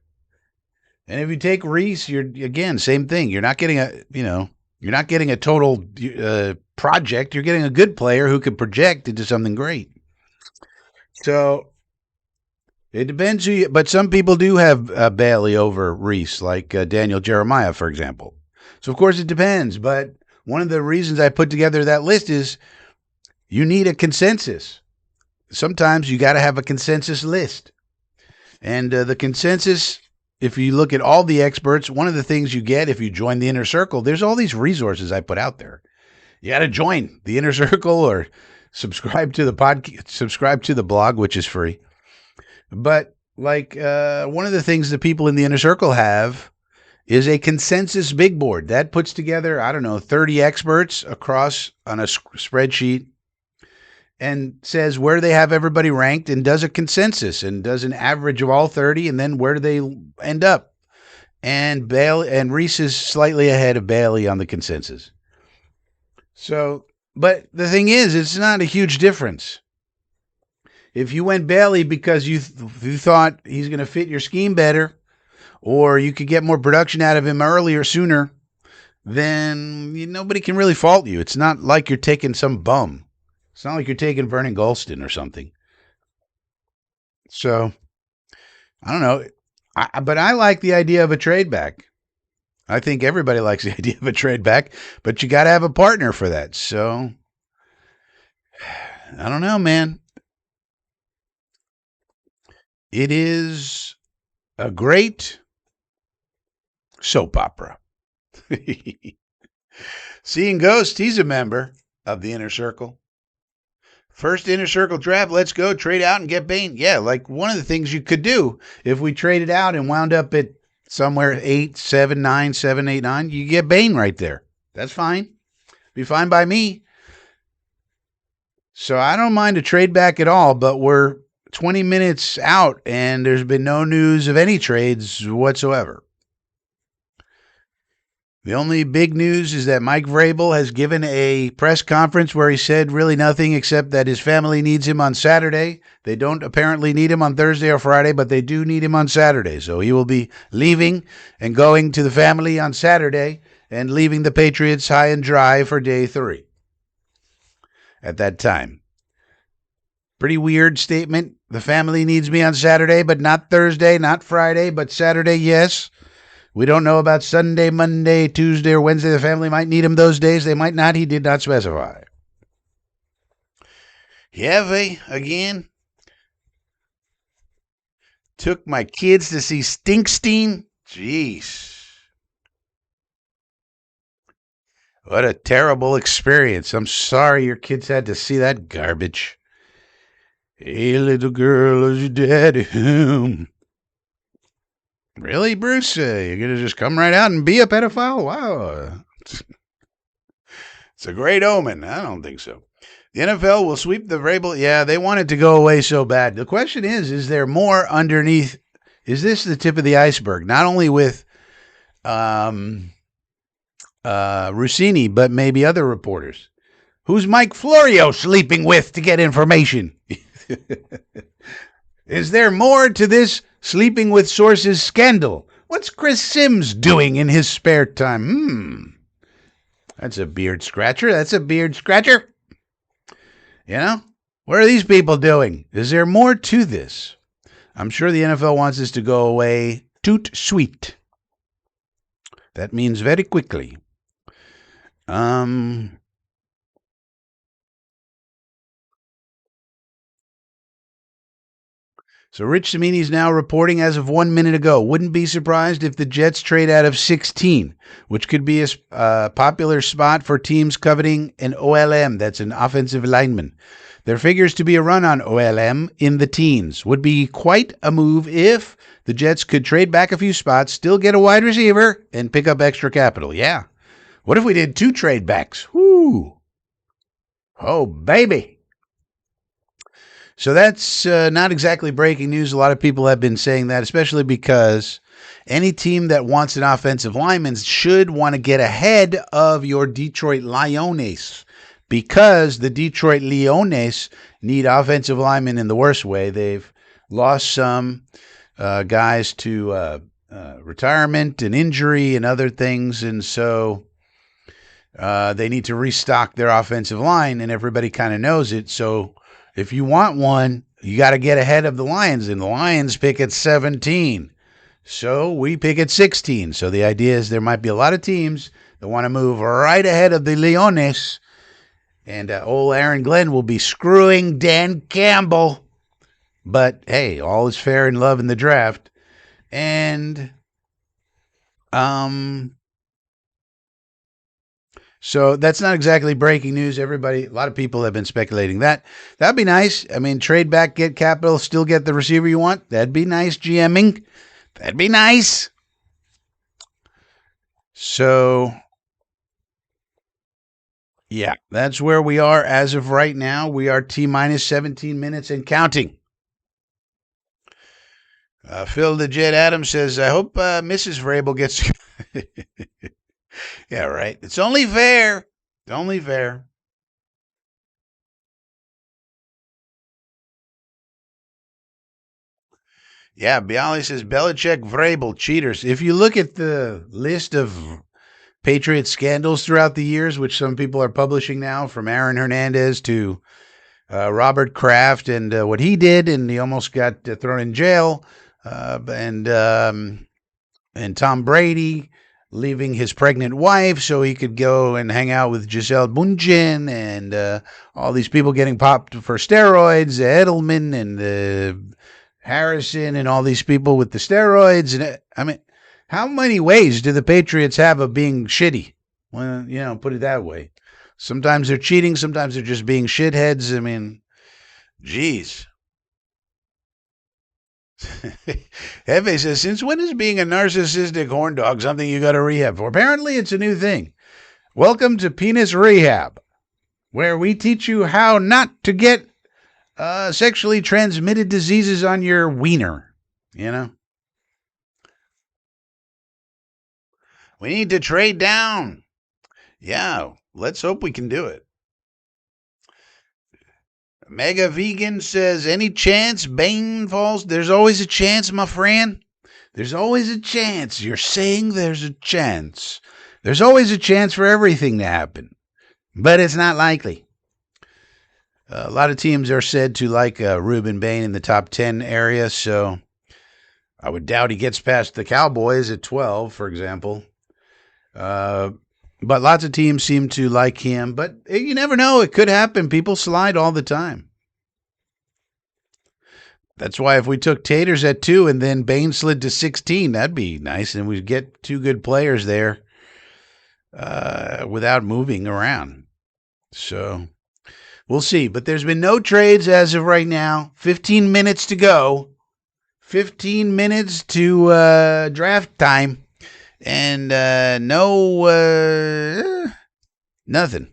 And if you take Reese, you're, again, same thing. You're not getting you're not getting a total project. You're getting a good player who can project into something great. So it depends who you, but some people do have Bailey over Reese, like Daniel Jeremiah, for example. So, of course, it depends. But one of the reasons I put together that list is you need a consensus. Sometimes you got to have a consensus list. And the consensus, if you look at all the experts, one of the things you get if you join the inner circle, there's all these resources I put out there. You got to join the inner circle or subscribe to the podcast, subscribe to the blog, which is free. But like one of the things the people in the inner circle have is a consensus big board that puts together, 30 experts across on a spreadsheet and says where they have everybody ranked and does a consensus and does an average of all 30 and then where do they end up. And Bailey and Reese is slightly ahead of Bailey on the consensus. So, but the thing is, it's not a huge difference. If you went Bailey because you thought he's going to fit your scheme better, or you could get more production out of him earlier, sooner, then nobody can really fault you. It's not like you're taking some bum. It's not like you're taking Vernon Gholston or something. So, I don't know. But I like the idea of a trade back. I think everybody likes the idea of a trade back, but you got to have a partner for that. So, I don't know, man. It is a great soap opera. Seeing Ghost, he's a member of the Inner Circle. First Inner Circle draft, let's go, trade out and get Bane. Yeah, like one of the things you could do if we traded out and wound up at somewhere 8, 7, 9, 7, 8, 9, you get Bane right there. That's fine. Be fine by me. So I don't mind a trade back at all, but we're 20 minutes out and there's been no news of any trades whatsoever. The only big news is that Mike Vrabel has given a press conference where he said really nothing except that his family needs him on Saturday. They don't apparently need him on Thursday or Friday, but they do need him on Saturday. So he will be leaving and going to the family on Saturday and leaving the Patriots high and dry for day 3 at that time. Pretty weird statement. The family needs me on Saturday, but not Thursday, not Friday, but Saturday, yes. We don't know about Sunday, Monday, Tuesday, or Wednesday. The family might need him those days. They might not. He did not specify. Have they again? Took my kids to see Stinkstein? Jeez. What a terrible experience. I'm sorry your kids had to see that garbage. Hey, little girl, is your daddy home? Really, Bruce? You're going to just come right out and be a pedophile? Wow. It's a great omen. I don't think so. The NFL will sweep the Vrabel. Yeah, they want it to go away so bad. The question is there more underneath? Is this the tip of the iceberg? Not only with Rossini, but maybe other reporters. Who's Mike Florio sleeping with to get information? Is there more to this sleeping with sources scandal? What's Chris Sims doing in his spare time? That's a beard scratcher. That's a beard scratcher. You know? What are these people doing? Is there more to this? I'm sure the NFL wants this to go away toot sweet. That means very quickly. So Rich Cimini's now reporting as of 1 minute ago. Wouldn't be surprised if the Jets trade out of 16, which could be a popular spot for teams coveting an OLM, that's an offensive lineman. There figures to be a run on OLM in the teens. Would be quite a move if the Jets could trade back a few spots, still get a wide receiver, and pick up extra capital. Yeah. What if we did 2 trade backs? Whoo. Oh, baby. So that's not exactly breaking news. A lot of people have been saying that, especially because any team that wants an offensive lineman should want to get ahead of your Detroit Lions, because the Detroit Lions need offensive linemen in the worst way. They've lost some guys to retirement and injury and other things, and so they need to restock their offensive line, and everybody kind of knows it. So if you want one, you got to get ahead of the Lions, and the Lions pick at 17. So we pick at 16. So the idea is there might be a lot of teams that want to move right ahead of the Leones, and old Aaron Glenn will be screwing Dan Campbell. But hey, all is fair in love in the draft. And so that's not exactly breaking news. A lot of people have been speculating that. That'd be nice. I mean, trade back, get capital, still get the receiver you want. That'd be nice, GMing. That'd be nice. So, yeah, that's where we are as of right now. We are T-minus 17 minutes and counting. Phil the Jet Adams says, I hope Mrs. Vrabel gets... Yeah, right. It's only fair. It's only fair. Yeah, Bialy says Belichick, Vrabel, cheaters. If you look at the list of Patriot scandals throughout the years, which some people are publishing now, from Aaron Hernandez to Robert Kraft and what he did, and he almost got thrown in jail, and Tom Brady leaving his pregnant wife so he could go and hang out with Gisele Bundchen, and all these people getting popped for steroids, Edelman and Harrison and all these people with the steroids. And I mean, how many ways do the Patriots have of being shitty? Well, put it that way. Sometimes they're cheating, sometimes they're just being shitheads. I mean, geez. Hefe says, since when is being a narcissistic horn dog something you got to rehab for? Apparently it's a new thing. Welcome to Penis Rehab, where we teach you how not to get sexually transmitted diseases on your wiener. We need to trade down. Yeah, let's hope we can do it. Mega Vegan says, any chance Bane falls? There's always a chance, my friend. There's always a chance. You're saying there's a chance. There's always a chance for everything to happen, but it's not likely. A lot of teams are said to like Ruben Bain in the top 10 area, so I would doubt he gets past the Cowboys at 12, for example. But lots of teams seem to like him. But you never know. It could happen. People slide all the time. That's why if we took Taters at 2 and then Bain slid to 16, that'd be nice, and we'd get two good players there without moving around. So we'll see. But there's been no trades as of right now. 15 minutes to go. 15 minutes to draft time. And nothing.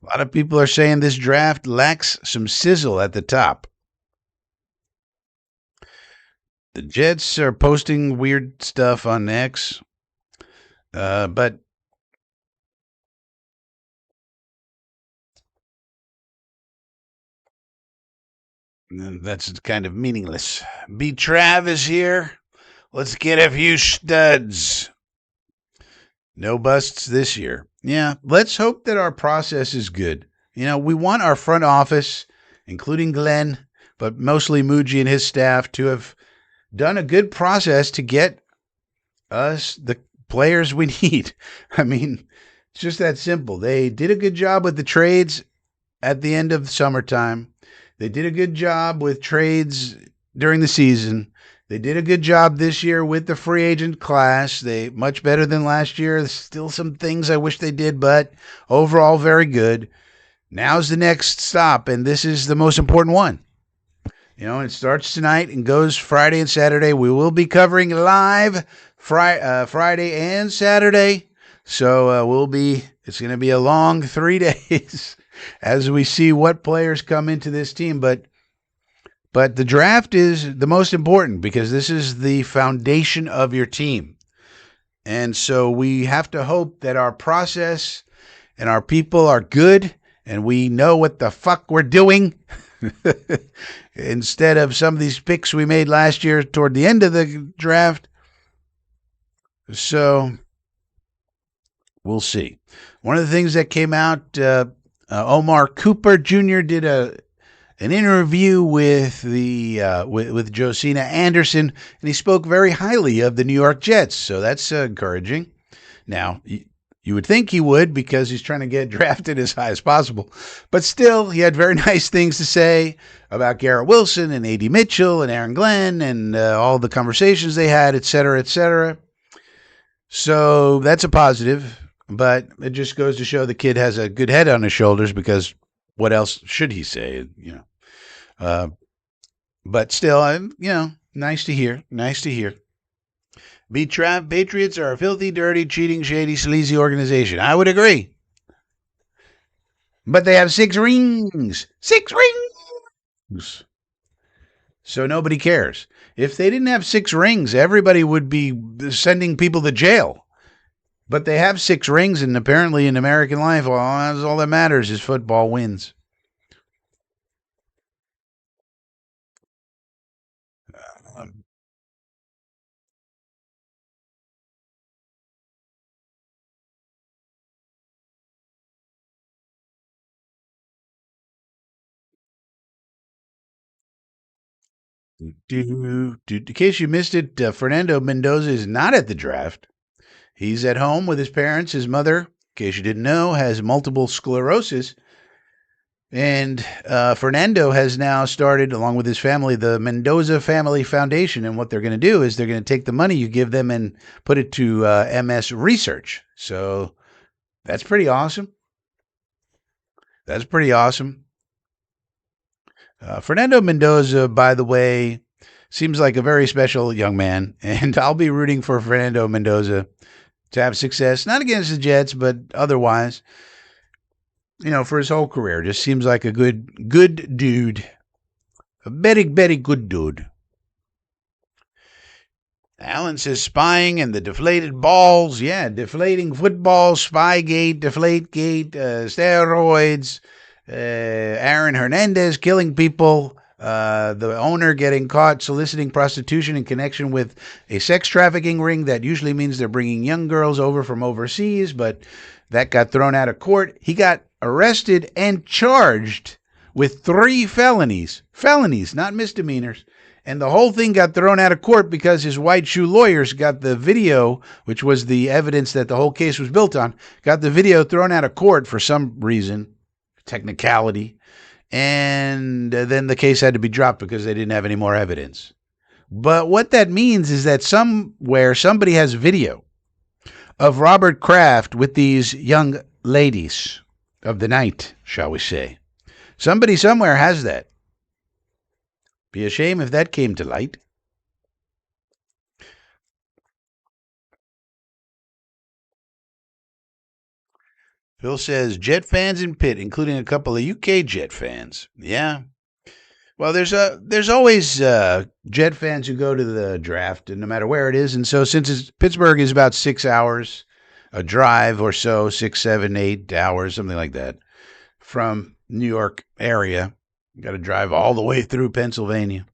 A lot of people are saying this draft lacks some sizzle at the top. The Jets are posting weird stuff on X, but that's kind of meaningless. B. Trav is here. Let's get a few studs. No busts this year. Yeah, let's hope that our process is good. We want our front office, including Glenn, but mostly Muji and his staff, to have done a good process to get us the players we need. I mean, it's just that simple. They did a good job with the trades at the end of the summertime. They did a good job with trades during the season. They did a good job this year with the free agent class. They much better than last year. There's still some things I wish they did, but overall very good. Now's the next stop, and this is the most important one. It starts tonight and goes Friday and Saturday. We will be covering live Friday and Saturday. So it's going to be a long 3 days as we see what players come into this team. But the draft is the most important because this is the foundation of your team. And so we have to hope that our process and our people are good and we know what the fuck we're doing. Instead of some of these picks we made last year toward the end of the draft. So we'll see. One of the things that came out, Omar Cooper Jr. did an interview with with Josina Anderson, and he spoke very highly of the New York Jets. So that's encouraging. Now, you would think he would because he's trying to get drafted as high as possible. But still, he had very nice things to say about Garrett Wilson and A.D. Mitchell and Aaron Glenn and all the conversations they had, et cetera, et cetera. So that's a positive. But it just goes to show the kid has a good head on his shoulders because what else should he say? But still, nice to hear. Nice to hear. B-Trap, Patriots are a filthy, dirty, cheating, shady, sleazy organization. I would agree. But they have 6 rings. 6 rings! So nobody cares. If they didn't have 6 rings, everybody would be sending people to jail. But they have 6 rings, and apparently in American life, well, that's all that matters is football wins. In case you missed it, Fernando Mendoza is not at the draft. He's at home with his parents. His mother, in case you didn't know, has multiple sclerosis. And Fernando has now started, along with his family, the Mendoza Family Foundation. And what they're going to do is they're going to take the money you give them and put it to MS research. So that's pretty awesome. That's pretty awesome. Fernando Mendoza, by the way, seems like a very special young man. And I'll be rooting for Fernando Mendoza to have success, not against the Jets, but otherwise, for his whole career. Just seems like a good dude. A very, very good dude. Alan says spying and the deflated balls. Yeah, deflating football, Spygate, Deflategate, steroids, Aaron Hernandez killing people, the owner getting caught soliciting prostitution in connection with a sex trafficking ring. That usually means they're bringing young girls over from overseas, but that got thrown out of court. He got arrested and charged with 3 felonies, not misdemeanors. And the whole thing got thrown out of court because his white shoe lawyers got the video, which was the evidence that the whole case was built on, got the video thrown out of court for some reason, technicality. and then the case had to be dropped because they didn't have any more evidence. But what that means is that somewhere somebody has video of Robert Kraft with these young ladies of the night, shall we say. Somebody somewhere has that. Be a shame if that came to light. Phil says Jet fans in pit, including a couple of UK Jet fans. Yeah. Well, there's always Jet fans who go to the draft, and no matter where it is. And so since Pittsburgh is about 6 hours, a drive or so, 6, 7, 8 hours, something like that, from New York area, you got to drive all the way through Pennsylvania.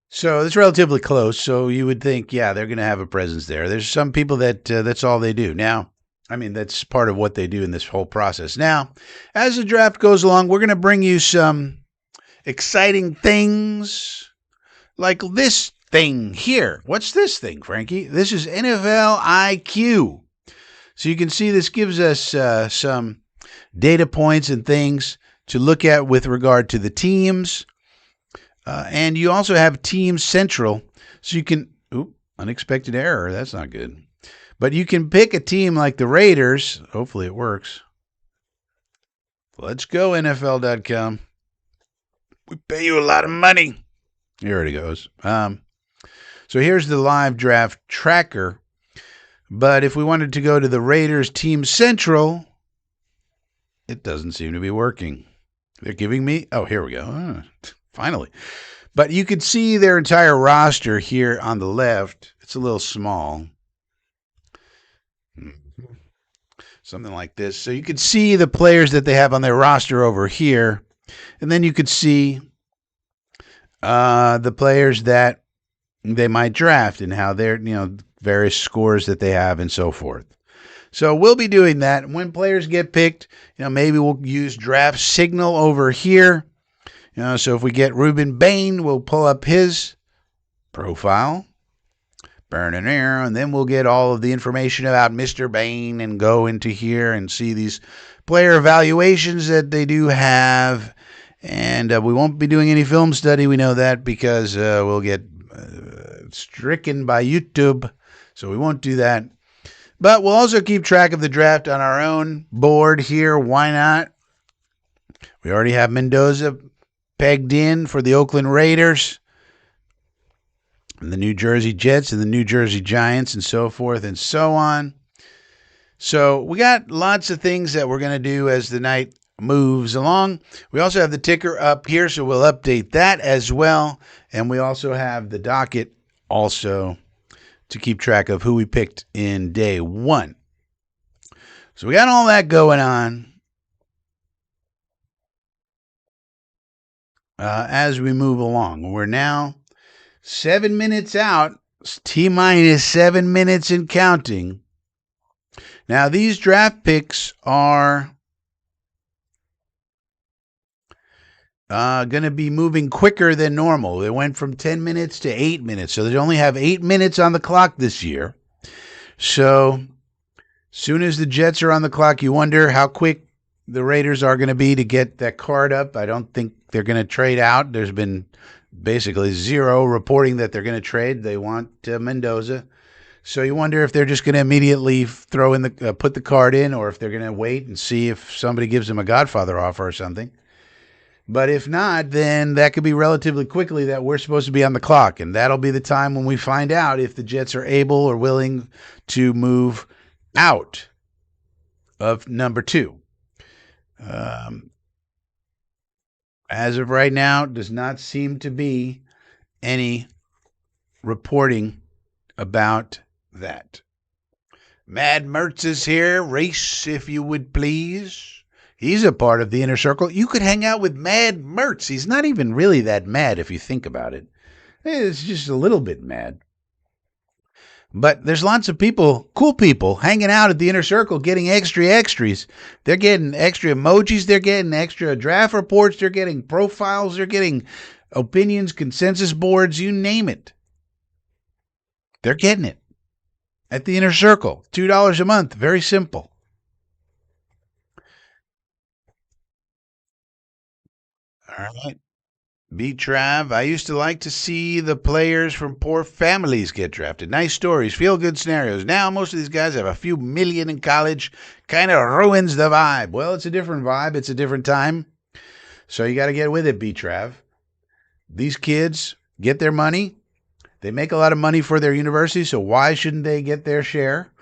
So it's relatively close. So you would think, yeah, they're going to have a presence there. There's some people that that's all they do. Now, I mean, that's part of what they do in this whole process. Now, as the draft goes along, we're going to bring you some exciting things like this thing here. What's this thing, Frankie? This is NFL IQ. So you can see this gives us some data points and things to look at with regard to the teams. And you also have Team Central. So you can, unexpected error. That's not good. But you can pick a team like the Raiders. Hopefully it works. Let's go, NFL.com. We pay you a lot of money. Here it goes. So here's the live draft tracker. But if we wanted to go to the Raiders Team Central, it doesn't seem to be working. They're giving me, here we go. Finally. But you can see their entire roster here on the left. It's a little small. Something like this. So you could see the players that they have on their roster over here. And then you could see the players that they might draft and how they're, various scores that they have and so forth. So we'll be doing that. When players get picked, maybe we'll use Draft Signal over here. So if we get Ruben Bain, we'll pull up his profile. And then we'll get all of the information about Mr. Bain and go into here and see these player evaluations that they do have. And we won't be doing any film study. We know that because we'll get stricken by YouTube. So we won't do that. But we'll also keep track of the draft on our own board here. Why not? We already have Mendoza pegged in for the Oakland Raiders, and the New Jersey Jets, and the New Jersey Giants, and so forth and so on. So we got lots of things that we're going to do as the night moves along. We also have the ticker up here, so we'll update that as well. And we also have the docket also to keep track of who we picked in day one. So we got all that going on. As we move along, we're now 7 minutes out, T-minus 7 minutes and counting. Now, these draft picks are going to be moving quicker than normal. They went from 10 minutes to 8 minutes, so they only have 8 minutes on the clock this year. So, soon as the Jets are on the clock, you wonder how quick the Raiders are going to be to get that card up. I don't think they're going to trade out. There's been basically zero reporting that they're going to trade. They want Mendoza. So you wonder if they're just going to immediately throw in put the card in, or if they're going to wait and see if somebody gives them a Godfather offer or something. But if not, then that could be relatively quickly that we're supposed to be on the clock, and that'll be the time when we find out if the Jets are able or willing to move out of number 2. As of right now, does not seem to be any reporting about that. Mad Mertz is here. Race, if you would please. He's a part of the inner circle. You could hang out with Mad Mertz. He's not even really that mad if you think about it. It's just a little bit mad. But there's lots of people, cool people, hanging out at the inner circle, getting extra extras. They're getting extra emojis. They're getting extra draft reports. They're getting profiles. They're getting opinions, consensus boards, you name it. They're getting it at the inner circle. $2 a month. Very simple. All right. Beat Trav. I used to like to see the players from poor families get drafted. Nice stories, feel good scenarios. Now, most of these guys have a few million in college. Kind of ruins the vibe. Well, it's a different vibe, it's a different time. So you got to get with it, Beat Trav. These kids get their money. They make a lot of money for their university, so why shouldn't they get their share?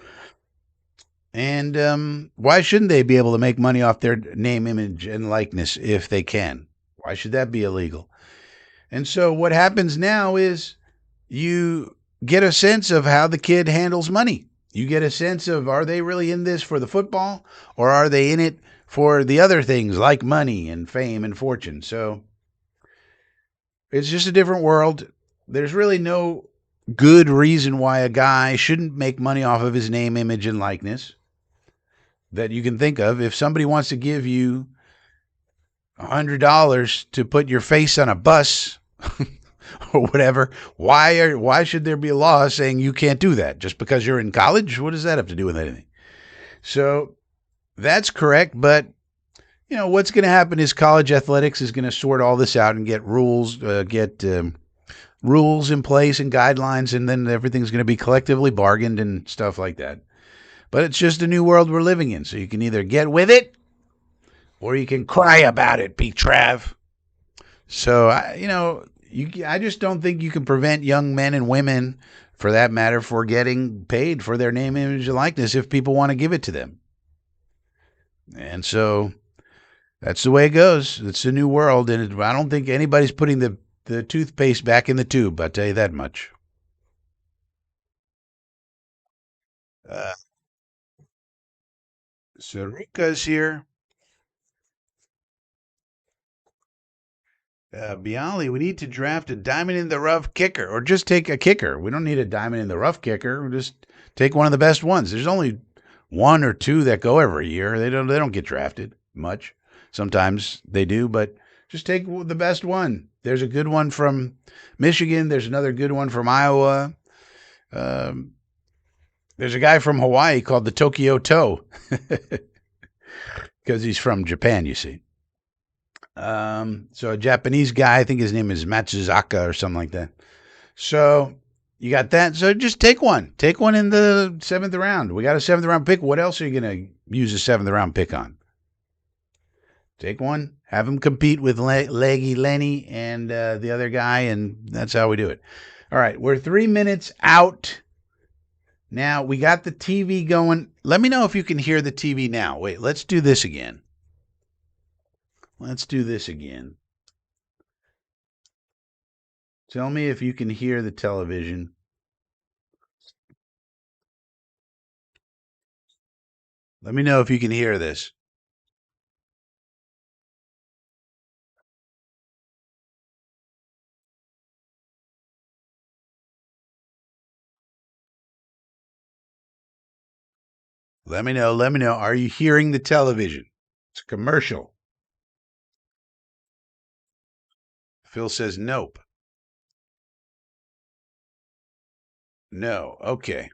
And why shouldn't they be able to make money off their name, image, and likeness if they can? Why should that be illegal? And so what happens now is you get a sense of how the kid handles money. You get a sense of, are they really in this for the football, or are they in it for the other things like money and fame and fortune? So it's just a different world. There's really no good reason why a guy shouldn't make money off of his name, image, and likeness that you can think of. If somebody wants to give you $100 to put your face on a bus or whatever, why should there be a law saying you can't do that just because you're in college? What does that have to do with anything? So that's correct, but what's going to happen is college athletics is going to sort all this out and get rules in place and guidelines, and then everything's going to be collectively bargained and stuff like that. But it's just a new world we're living in, so you can either get with it or you can cry about it, Pete Trav. So I just don't think you can prevent young men and women, for that matter, for getting paid for their name, image, and likeness if people want to give it to them. And so that's the way it goes. It's a new world, and I don't think anybody's putting the toothpaste back in the tube. I'll tell you that much. Uh, Saruka's here. Bialy, we need to draft a diamond in the rough kicker, or just take a kicker. We don't need a diamond in the rough kicker. We'll just take one of the best ones. There's only one or two that go every year. They don't get drafted much. Sometimes they do, but just take the best one. There's a good one from Michigan. There's another good one from Iowa. Um, there's a guy from Hawaii called the Tokyo Toe because he's from Japan, you see. So a Japanese guy, I think his name is Matsuzaka or something like that. So you got that. So just take one. Take one in the 7th round. We got a 7th round pick. What else are you going to use a 7th round pick on? Take one. Have him compete with Leggy Lenny and the other guy, and that's how we do it. All right, we're 3 minutes out. Now, we got the TV going. Let me know if you can hear the TV now. Wait, let's do this again. Let's do this again. Tell me if you can hear the television. Let me know if you can hear this. Let me know. Let me know. Are you hearing the television? It's a commercial. Phil says nope. No. Okay.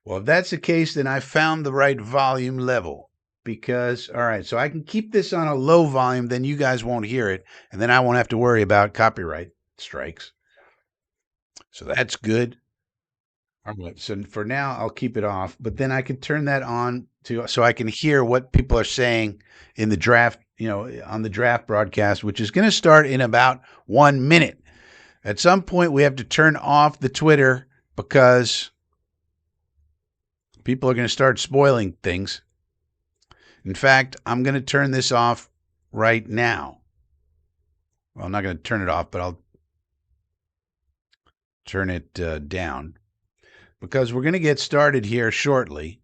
Well, if that's the case, then I found the right volume level. Because, all right, so I can keep this on a low volume, then you guys won't hear it, and then I won't have to worry about copyright strikes. So that's good. All right, so for now, I'll keep it off, but then I can turn that on so I can hear what people are saying in the draft, on the draft broadcast, which is going to start in about 1 minute. At some point, we have to turn off the Twitter because people are going to start spoiling things. In fact, I'm going to turn this off right now. Well, I'm not going to turn it off, but I'll turn it down because we're going to get started here shortly.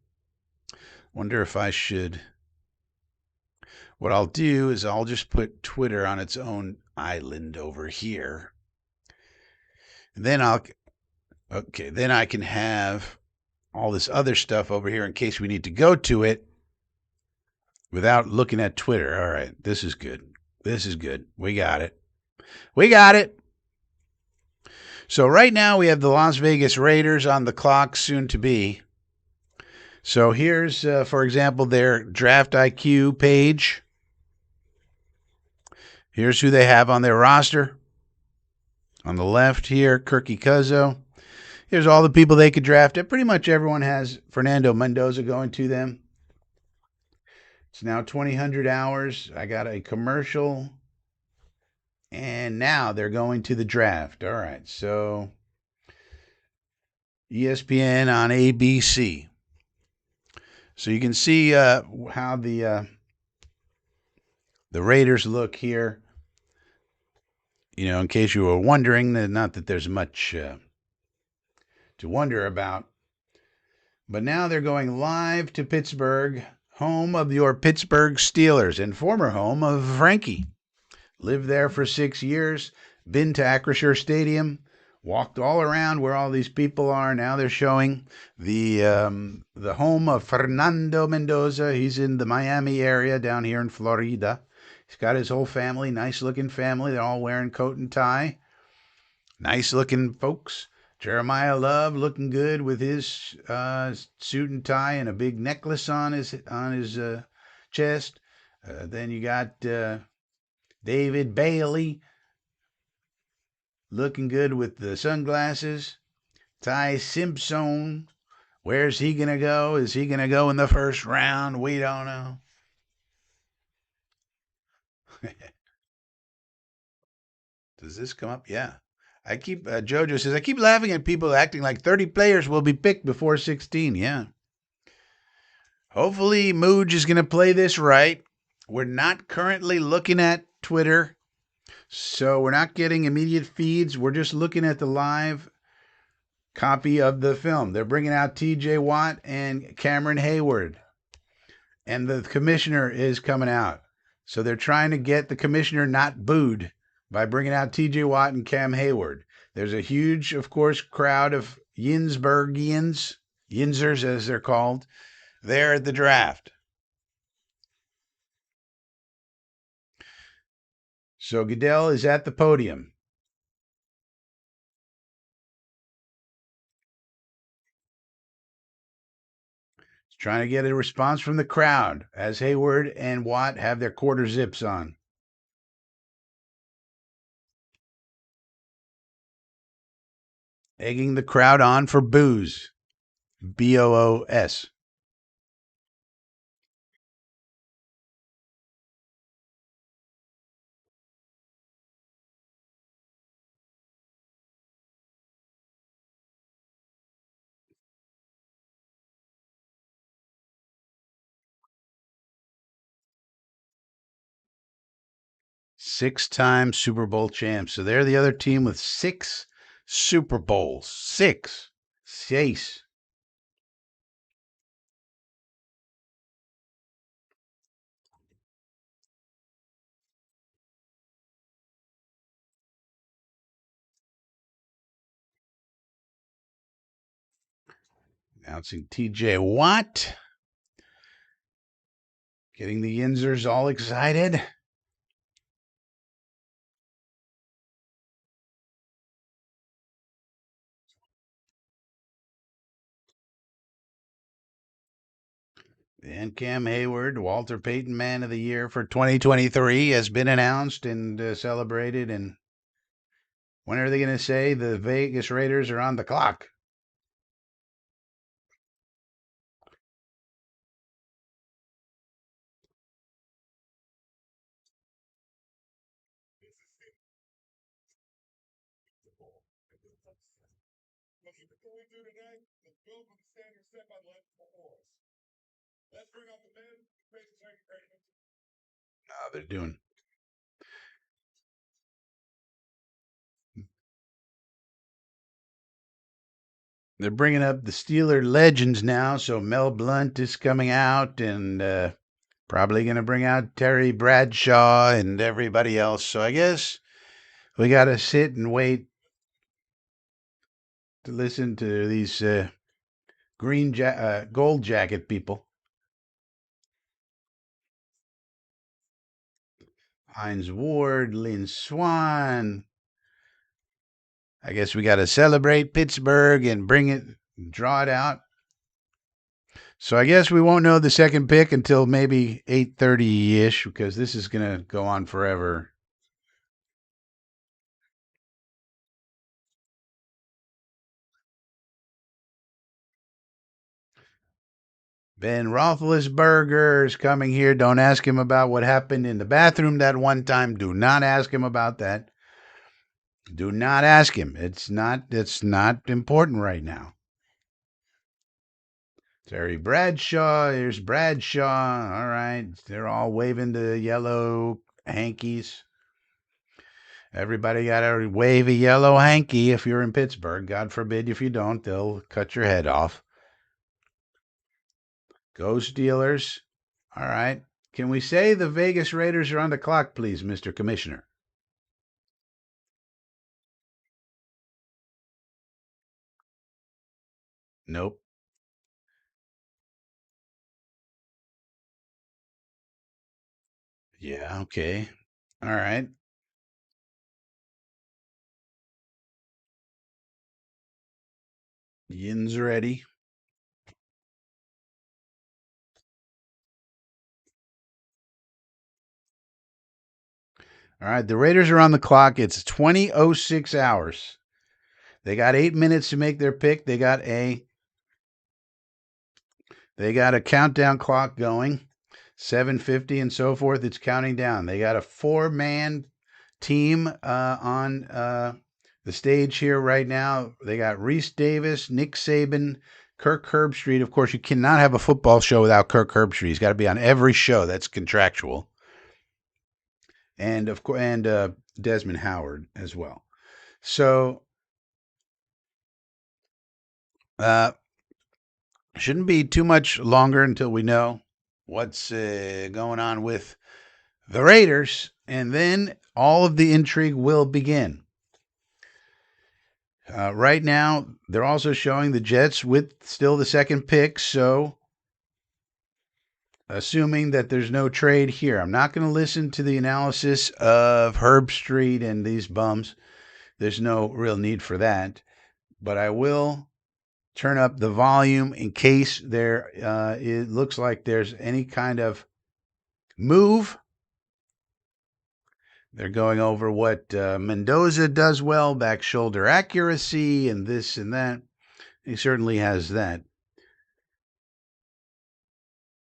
Wonder if I should. What I'll do is I'll just put Twitter on its own island over here. And then then I can have all this other stuff over here in case we need to go to it without looking at Twitter. All right, this is good. This is good. We got it. We got it. So right now we have the Las Vegas Raiders on the clock, soon to be. So here's, for example, their Draft IQ page. Here's who they have on their roster. On the left here, Kirky Cuzzo. Here's all the people they could draft. Pretty much everyone has Fernando Mendoza going to them. It's now 2000 hours. I got a commercial. And now they're going to the draft. All right. So ESPN on ABC. So you can see how the Raiders look here. You know, in case you were wondering, not that there's much to wonder about. But now they're going live to Pittsburgh, home of your Pittsburgh Steelers and former home of Frankie. Lived there for 6 years, been to Acrisure Stadium, walked all around where all these people are. Now they're showing the home of Fernando Mendoza. He's in the Miami area down here in Florida. He's got his whole family, nice looking family. They're all wearing coat and tie. Nice looking folks. Jeremiah Love looking good with his suit and tie and a big necklace on his chest. Then you got David Bailey looking good with the sunglasses. Ty Simpson, where's he going to go? Is he going to go in the first round? We don't know. Does this come up? Yeah. Jojo says, I keep laughing at people acting like 30 players will be picked before 16. Yeah. Hopefully, Mooj is going to play this right. We're not currently looking at Twitter, so we're not getting immediate feeds. We're just looking at the live copy of the film. They're bringing out TJ Watt and Cameron Hayward, and the commissioner is coming out. So they're trying to get the commissioner not booed by bringing out TJ Watt and Cam Hayward. There's a huge, of course, crowd of Yinsburgians, Yinzers as they're called, there at the draft. So Goodell is at the podium. He's trying to get a response from the crowd as Hayward and Watt have their quarter zips on. Egging the crowd on for boos. BOOS. Six-time Super Bowl champs. So they're the other team with 6 Super Bowls. 6. 6. Announcing TJ Watt. Getting the Yinzers all excited. And Cam Hayward, Walter Payton Man of the Year for 2023, has been announced and celebrated. And when are they going to say the Vegas Raiders are on the clock? No, they're doing. They're bringing up the Steeler legends now. So Mel Blount is coming out and probably going to bring out Terry Bradshaw and everybody else. So I guess we got to sit and wait to listen to these gold jacket people. Hines Ward, Lynn Swan. I guess we got to celebrate Pittsburgh and draw it out. So I guess we won't know the second pick until maybe 8:30-ish because this is going to go on forever. Ben Roethlisberger is coming here. Don't ask him about what happened in the bathroom that one time. Do not ask him about that. Do not ask him. It's not important right now. Terry Bradshaw. Here's Bradshaw. All right. They're all waving the yellow hankies. Everybody got to wave a yellow hanky if you're in Pittsburgh. God forbid if you don't, they'll cut your head off. Go Steelers. All right. Can we say the Vegas Raiders are on the clock, please, Mr. Commissioner? Nope. Yeah, okay. All right. Yin's ready. All right. The Raiders are on the clock. It's 20:06 hours. They got 8 minutes to make their pick. They got a countdown clock going. 7:50 and so forth. It's counting down. They got a 4-man team on the stage here right now. They got Reese Davis, Nick Saban, Kirk Herbstreit. Of course, you cannot have a football show without Kirk Herbstreit. He's got to be on every show. That's contractual. And of course, and Desmond Howard as well. So uh, shouldn't be too much longer until we know what's going on with the Raiders, and then all of the intrigue will begin. Right now, they're also showing the Jets with still the second pick, so assuming that there's no trade here, I'm not going to listen to the analysis of Herbstreit and these bums. There's no real need for that, but I will turn up the volume in case it looks like there's any kind of move. They're going over what Mendoza does well, back shoulder accuracy, and this and that. He certainly has that.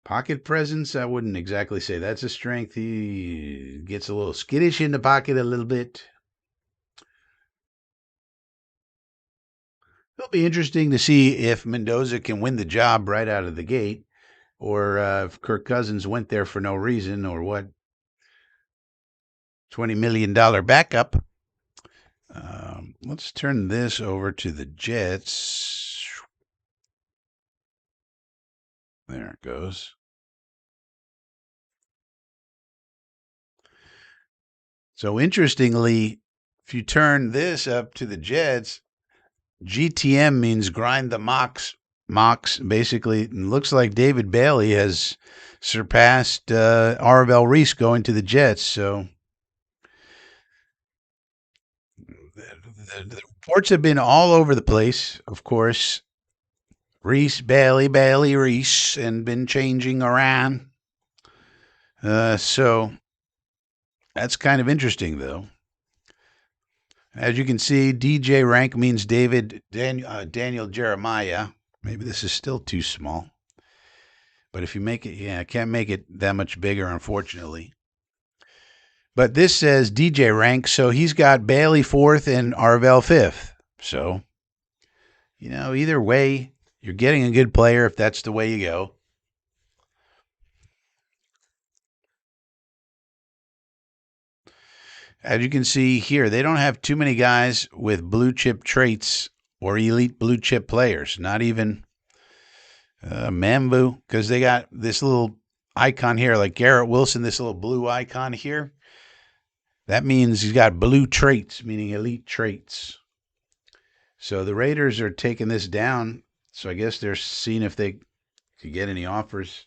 Pocket presence, I wouldn't exactly say that's a strength. He gets a little skittish in the pocket a little bit. It'll be interesting to see if Mendoza can win the job right out of the gate, or if Kirk Cousins went there for no reason, or what. $20 million backup. Let's turn this over to the Jets. There it goes. So interestingly, if you turn this up to the Jets, GTM means grind the mocks. Mocks basically, it looks like David Bailey has surpassed Arvell Reese going to the Jets. So the reports have been all over the place, of course. Reese, Bailey, Reese, and been changing around. So that's kind of interesting, though. As you can see, DJ rank means Daniel Jeremiah. Maybe this is still too small. But if you make it, I can't make it that much bigger, unfortunately. But this says DJ rank, so he's got Bailey 4th and Arvell 5th. So, either way, you're getting a good player if that's the way you go. As you can see here, they don't have too many guys with blue chip traits or elite blue chip players. Not even Mambu, because they got this little icon here, like Garrett Wilson, this little blue icon here. That means he's got blue traits, meaning elite traits. So the Raiders are taking this down. So I guess they're seeing if they could get any offers.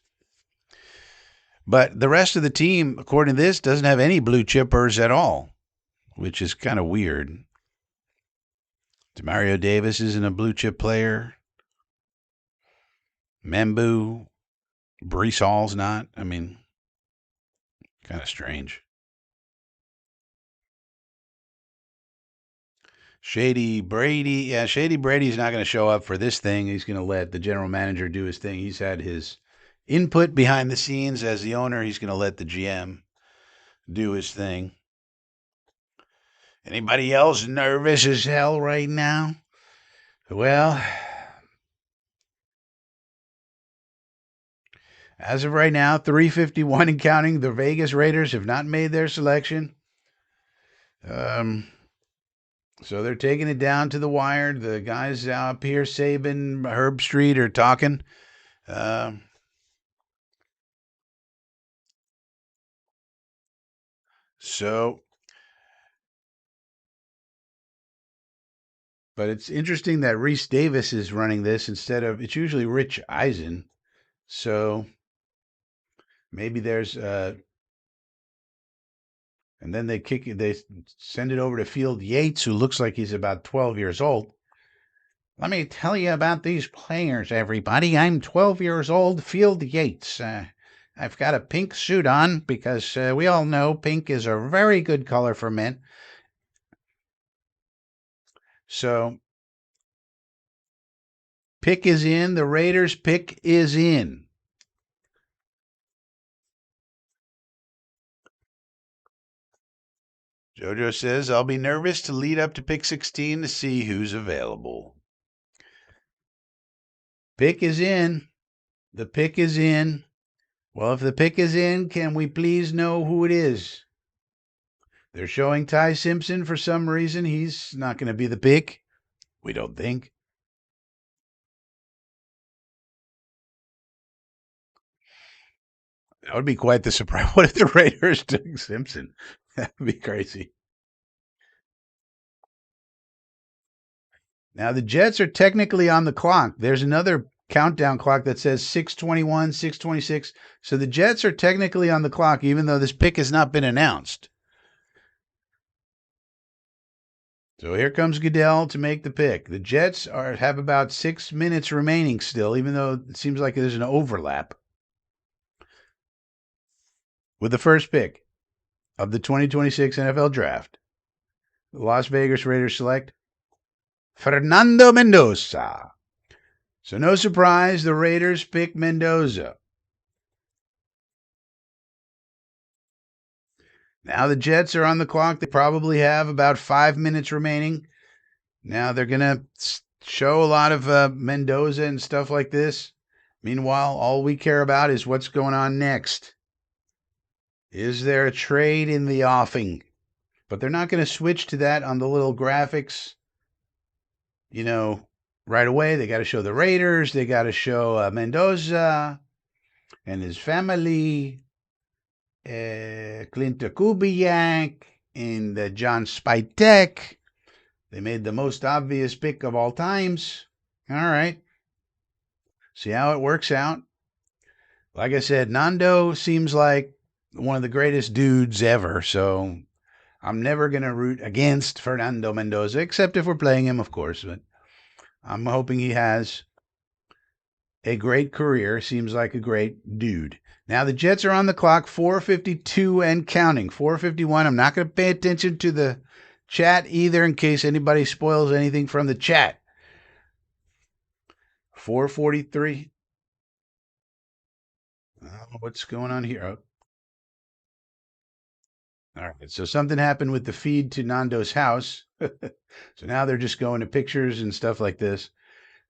But the rest of the team, according to this, doesn't have any blue chippers at all, which is kind of weird. Demario Davis isn't a blue chip player. Membu, Brees Hall's not. I mean, kind of strange. Shady Brady's not going to show up for this thing. He's going to let the general manager do his thing. He's had his input behind the scenes. As the owner, he's going to let the GM do his thing. Anybody else nervous as hell right now? Well, as of right now, 3:51 and counting. The Vegas Raiders have not made their selection. So they're taking it down to the wire. The guys up here, Saban, Herb Street, are talking. So, but it's interesting that Reese Davis is running this instead of, it's usually Rich Eisen. So maybe there's and then they send it over to Field Yates, who looks like he's about 12 years old. Let me tell you about these players, everybody. I'm 12 years old, Field Yates. I've got a pink suit on because we all know pink is a very good color for men. So, pick is in. The Raiders' pick is in. JoJo says, I'll be nervous to lead up to pick 16 to see who's available. Pick is in. The pick is in. Well, if the pick is in, can we please know who it is? They're showing Ty Simpson for some reason. He's not going to be the pick. We don't think. That would be quite the surprise. What if the Raiders took Simpson? That would be crazy. Now, the Jets are technically on the clock. There's another countdown clock that says 6:21, 6:26. So the Jets are technically on the clock, even though this pick has not been announced. So here comes Goodell to make the pick. The Jets have about 6 minutes remaining still, even though it seems like there's an overlap. With the first pick of the 2026 NFL Draft, the Las Vegas Raiders select Fernando Mendoza. So no surprise, the Raiders pick Mendoza. Now the Jets are on the clock. They probably have about 5 minutes remaining. Now they're going to show a lot of Mendoza and stuff like this. Meanwhile, all we care about is what's going on next. Is there a trade in the offing? But they're not going to switch to that on the little graphics, right away. They got to show the Raiders. They got to show Mendoza and his family, Clint Kubiak and John Spytek. They made the most obvious pick of all times. All right. See how it works out. Like I said, Nando seems like one of the greatest dudes ever. So I'm never going to root against Fernando Mendoza, except if we're playing him, of course. But I'm hoping he has a great career. Seems like a great dude. Now the Jets are on the clock, 4:52 and counting. 4:51. I'm not going to pay attention to the chat either in case anybody spoils anything from the chat. 4:43. What's going on here? Oh. All right. So something happened with the feed to Nando's house. So now they're just going to pictures and stuff like this.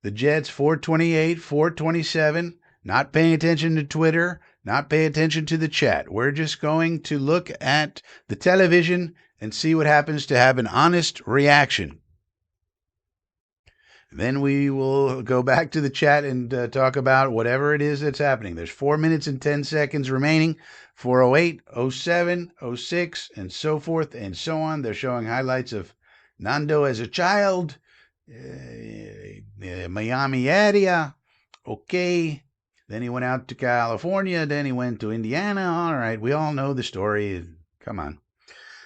The Jets, 4:28, 4:27. Not paying attention to Twitter, not paying attention to the chat. We're just going to look at the television and see what happens to have an honest reaction. Then we will go back to the chat and talk about whatever it is that's happening. There's 4 minutes and 10 seconds remaining. 4:08, 07, 06, and so forth and so on. They're showing highlights of Nando as a child, Miami area. Okay. Then he went out to California. Then he went to Indiana. All right. We all know the story. Come on.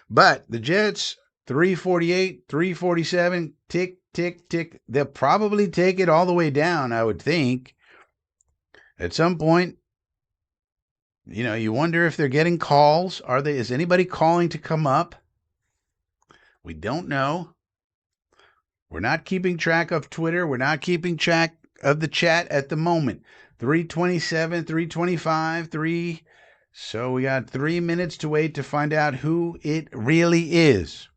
But the Jets, 3:48, 3:47, tick, tick, tick. They'll probably take it all the way down, I would think. At some point, you wonder if they're getting calls. Is anybody calling to come up? We don't know. We're not keeping track of Twitter. We're not keeping track of the chat at the moment. 327, 325, 3. So we got 3 minutes to wait to find out who it really is.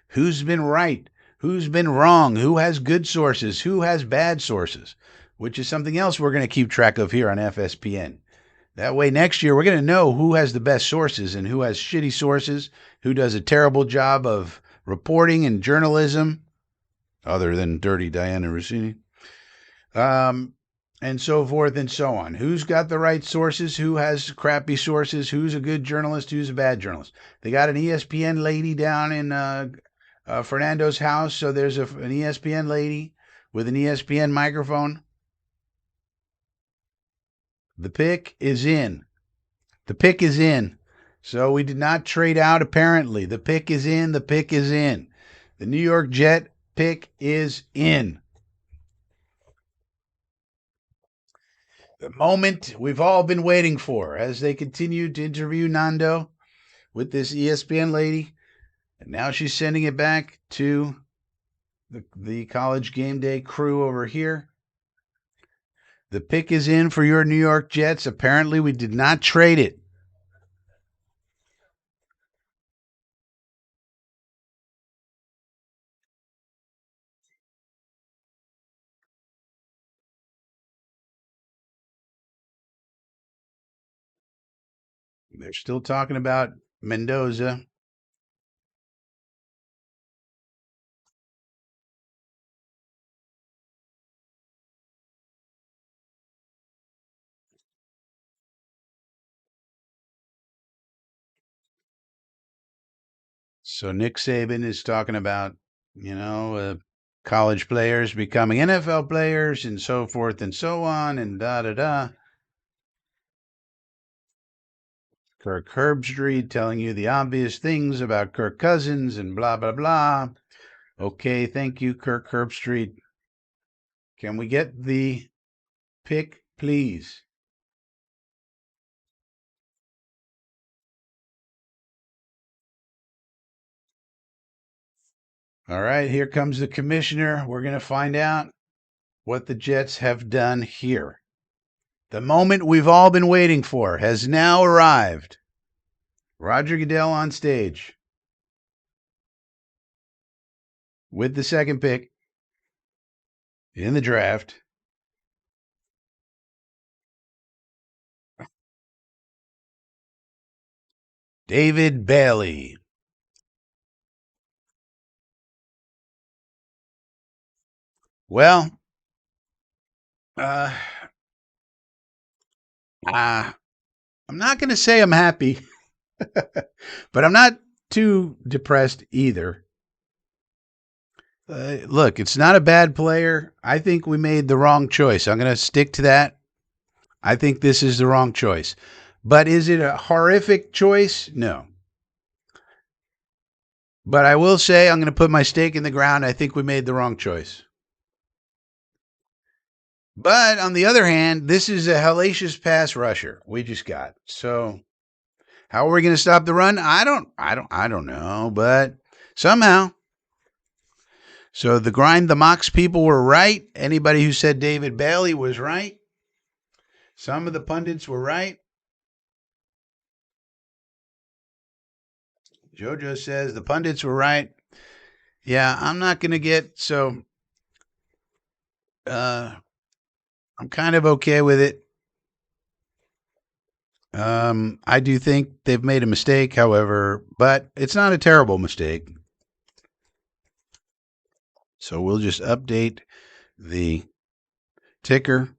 Who's been right? Who's been wrong? Who has good sources? Who has bad sources? Which is something else we're going to keep track of here on FSPN. That way, next year, we're going to know who has the best sources and who has shitty sources, who does a terrible job of reporting and journalism, other than Dirty Diana Rossini, and so forth and so on. Who's got the right sources? Who has crappy sources? Who's a good journalist? Who's a bad journalist? They got an ESPN lady down in Fernando's house, so there's an ESPN lady with an ESPN microphone. The pick is in. The pick is in. So we did not trade out, apparently. The pick is in. The pick is in. The New York Jet pick is in. The moment we've all been waiting for as they continue to interview Nando with this ESPN lady. And now she's sending it back to the College Game Day crew over here. The pick is in for your New York Jets. Apparently, we did not trade it. They're still talking about Mendoza. So Nick Saban is talking about, college players becoming NFL players and so forth and so on and da da da. Kirk Herbstreit telling you the obvious things about Kirk Cousins and blah blah blah. Okay, thank you, Kirk Herbstreit. Can we get the pick, please? All right, here comes the commissioner. We're going to find out what the Jets have done here. The moment we've all been waiting for has now arrived. Roger Goodell on stage with the second pick in the draft. David Bailey. Well, I'm not going to say I'm happy, but I'm not too depressed either. Look, it's not a bad player. I think we made the wrong choice. I'm going to stick to that. I think this is the wrong choice. But is it a horrific choice? No. But I will say I'm going to put my stake in the ground. I think we made the wrong choice. But on the other hand, this is a hellacious pass rusher we just got. So how are we going to stop the run? I don't know, but somehow. So the grind the mocks people were right. Anybody who said David Bailey was right. Some of the pundits were right. JoJo says the pundits were right. Yeah, I'm not going to get so I'm kind of okay with it. I do think they've made a mistake, however, but it's not a terrible mistake. So we'll just update the ticker.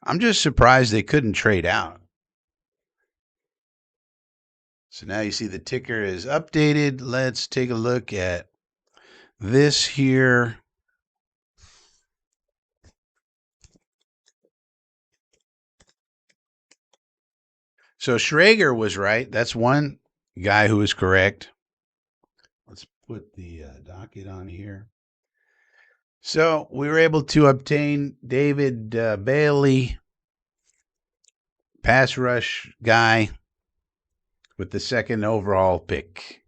I'm just surprised they couldn't trade out. So now you see the ticker is updated. Let's take a look at this here. So Schrager was right. That's one guy who was correct. Let's put the docket on here. So we were able to obtain David Bailey, pass rush guy, with the second overall pick.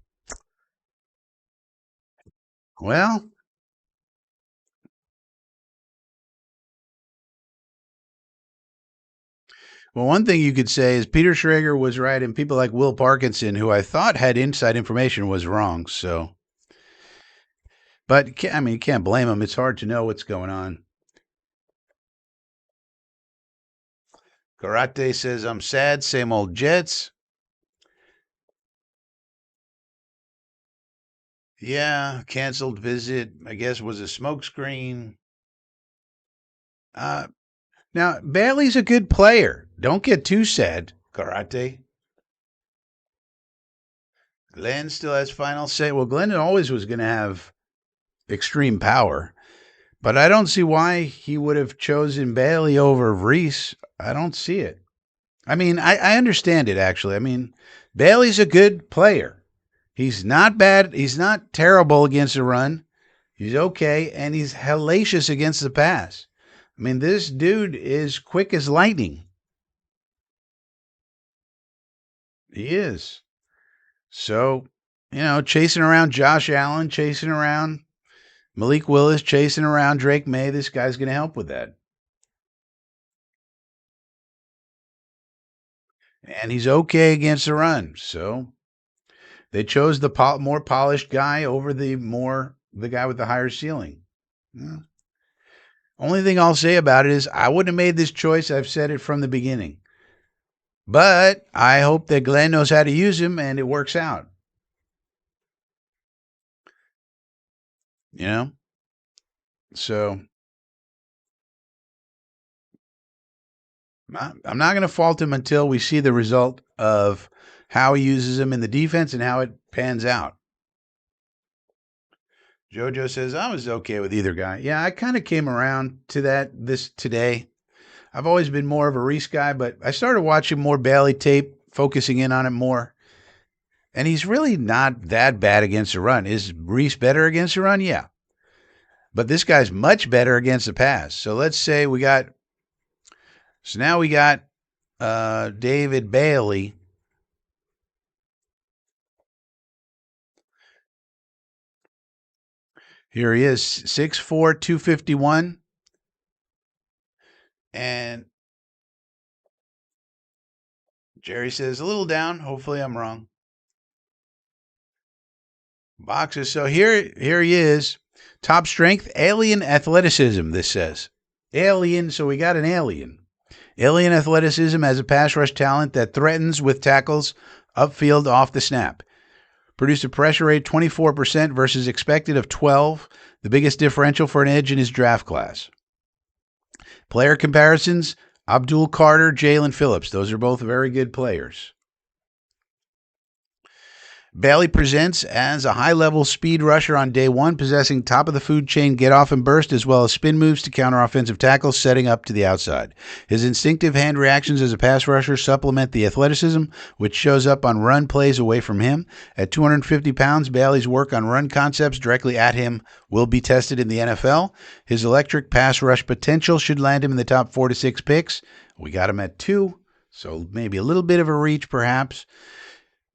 Well, one thing you could say is Peter Schrager was right, and people like Will Parkinson, who I thought had inside information, was wrong. So, but I mean, you can't blame him. It's hard to know what's going on. Karate says, I'm sad. Same old Jets. Yeah, canceled visit, I guess, was a smokescreen. Uh, Now, Bailey's a good player. Don't get too sad, Karate. Glenn still has final say. Well, Glenn always was going to have extreme power, but I don't see why he would have chosen Bailey over Reese. I don't see it. I mean, I understand it, actually. I mean, Bailey's a good player. He's not bad. He's not terrible against the run. He's okay, and he's hellacious against the pass. I mean, this dude is quick as lightning. He is. So, chasing around Josh Allen, chasing around Malik Willis, chasing around Drake May, this guy's going to help with that. And he's okay against the run. So they chose the more polished guy over the guy with the higher ceiling. Yeah. Only thing I'll say about it is I wouldn't have made this choice. I've said it from the beginning. But I hope that Glenn knows how to use him and it works out. You know? So I'm not going to fault him until we see the result of how he uses him in the defense and how it pans out. JoJo says, I was okay with either guy. Yeah, I kind of came around to this today. I've always been more of a Reese guy, but I started watching more Bailey tape, focusing in on it more. And he's really not that bad against the run. Is Reese better against the run? Yeah. But this guy's much better against the pass. So let's say now we got David Bailey. Here he is, 6'4", 251. And Jerry says, a little down. Hopefully I'm wrong. Boxes. So here he is. Top strength, alien athleticism, this says. Alien, so we got an alien. Alien athleticism as a pass rush talent that threatens with tackles upfield off the snap. Produced a pressure rate 24% versus expected of 12, the biggest differential for an edge in his draft class. Player comparisons, Abdul Carter, Jalen Phillips. Those are both very good players. Bailey presents as a high-level speed rusher on day one, possessing top-of-the-food chain get-off and burst, as well as spin moves to counter offensive tackles, setting up to the outside. His instinctive hand reactions as a pass rusher supplement the athleticism, which shows up on run plays away from him. At 250 pounds, Bailey's work on run concepts directly at him will be tested in the NFL. His electric pass rush potential should land him in the top 4 to 6 picks. We got him at 2, so maybe a little bit of a reach, perhaps.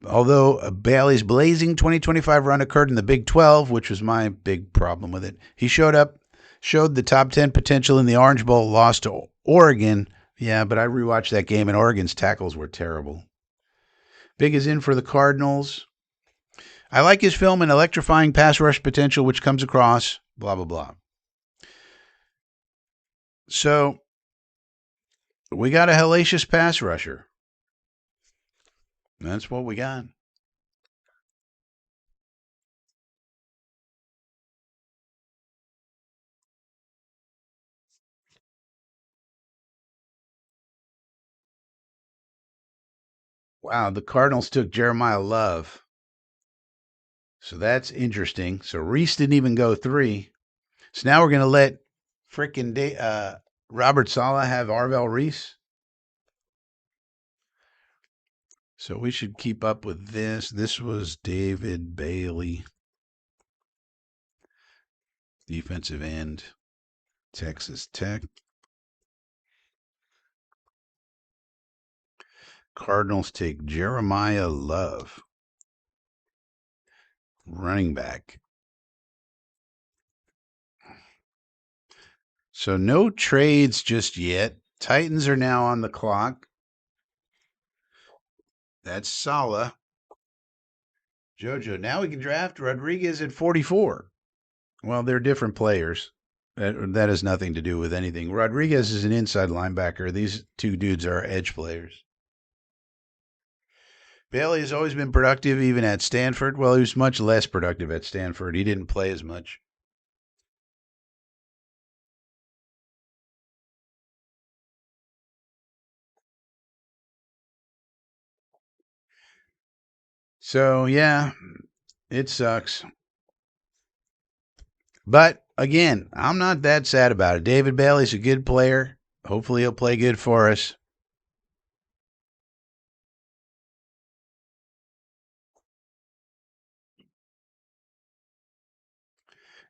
Although Bailey's blazing 2025 run occurred in the Big 12, which was my big problem with it, he showed the top 10 potential in the Orange Bowl, lost to Oregon. Yeah, but I rewatched that game, and Oregon's tackles were terrible. Big is in for the Cardinals. I like his film and electrifying pass rush potential, which comes across, blah, blah, blah. So we got a hellacious pass rusher. That's what we got. Wow, the Cardinals took Jeremiah Love. So that's interesting. So Reese didn't even go 3. So now we're going to let frickin' Robert Saleh have Arvell Reese. So we should keep up with this. This was David Bailey, defensive end, Texas Tech. Cardinals take Jeremiah Love, running back. So no trades just yet. Titans are now on the clock. That's Sala. Jojo, now we can draft Rodriguez at 44. Well, they're different players. That has nothing to do with anything. Rodriguez is an inside linebacker. These two dudes are edge players. Bailey has always been productive, even at Stanford. Well, he was much less productive at Stanford. He didn't play as much. So, yeah, it sucks. But again, I'm not that sad about it. David Bailey's a good player. Hopefully, he'll play good for us.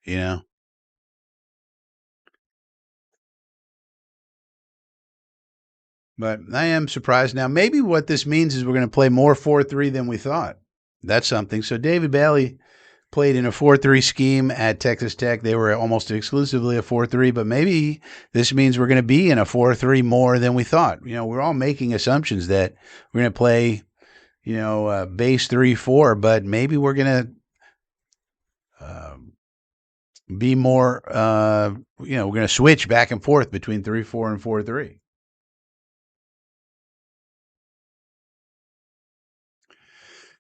You know, but I am surprised now. Maybe what this means is we're going to play more 4-3 than we thought. That's something. So David Bailey played in a 4-3 scheme at Texas Tech. They were almost exclusively a 4-3, but maybe this means we're going to be in a 4-3 more than we thought. We're all making assumptions that we're going to play, base 3-4, but maybe we're going to be more, we're going to switch back and forth between 3-4 and 4-3.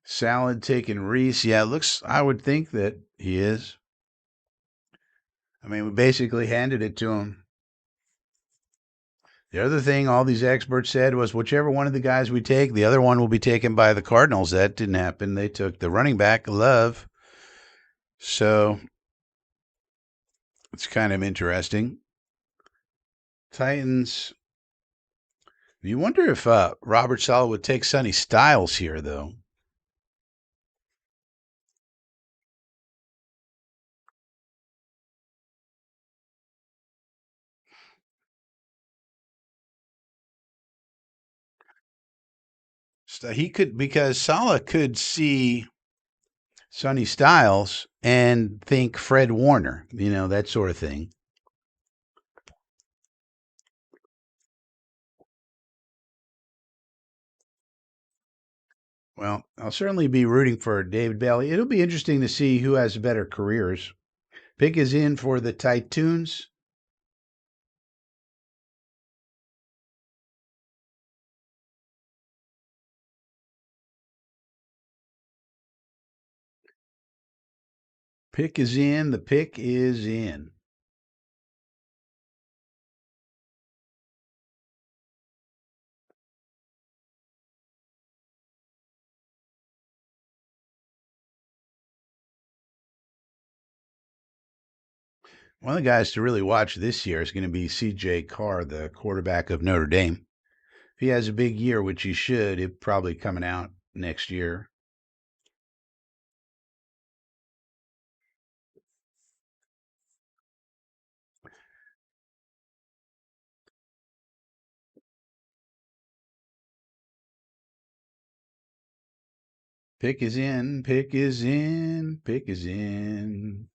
Salad taking Reese. Yeah, I would think that he is. I mean, we basically handed it to him. The other thing all these experts said was whichever one of the guys we take, the other one will be taken by the Cardinals. That didn't happen. They took the running back, Love. So it's kind of interesting. Titans. You wonder if Robert Saleh would take Sonny Styles here, though. So he could, because Saleh could see Sonny Styles and think Fred Warner, that sort of thing. Well, I'll certainly be rooting for David Bailey. It'll be interesting to see who has better careers. Pick is in for the Titans. Pick is in. The pick is in. One of the guys to really watch this year is going to be C.J. Carr, the quarterback of Notre Dame. If he has a big year, which he should, he'll probably coming out next year. Pick is in. Pick is in. Pick is in.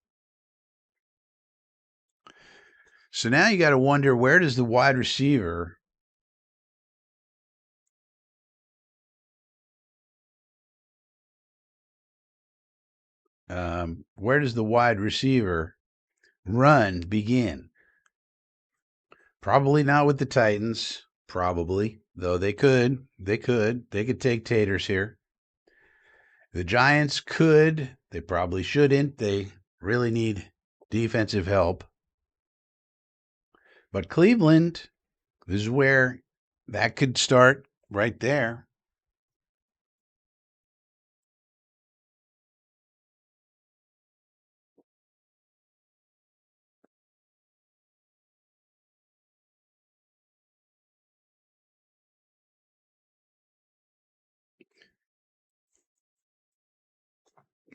So now you got to wonder, where does the wide receiver where does the wide receiver run begin? Probably not with the Titans. Probably, though they could. They could. They could take Taters here. The Giants could. They probably shouldn't. They really need defensive help. But Cleveland, this is where that could start right there.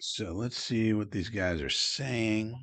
So let's see what these guys are saying.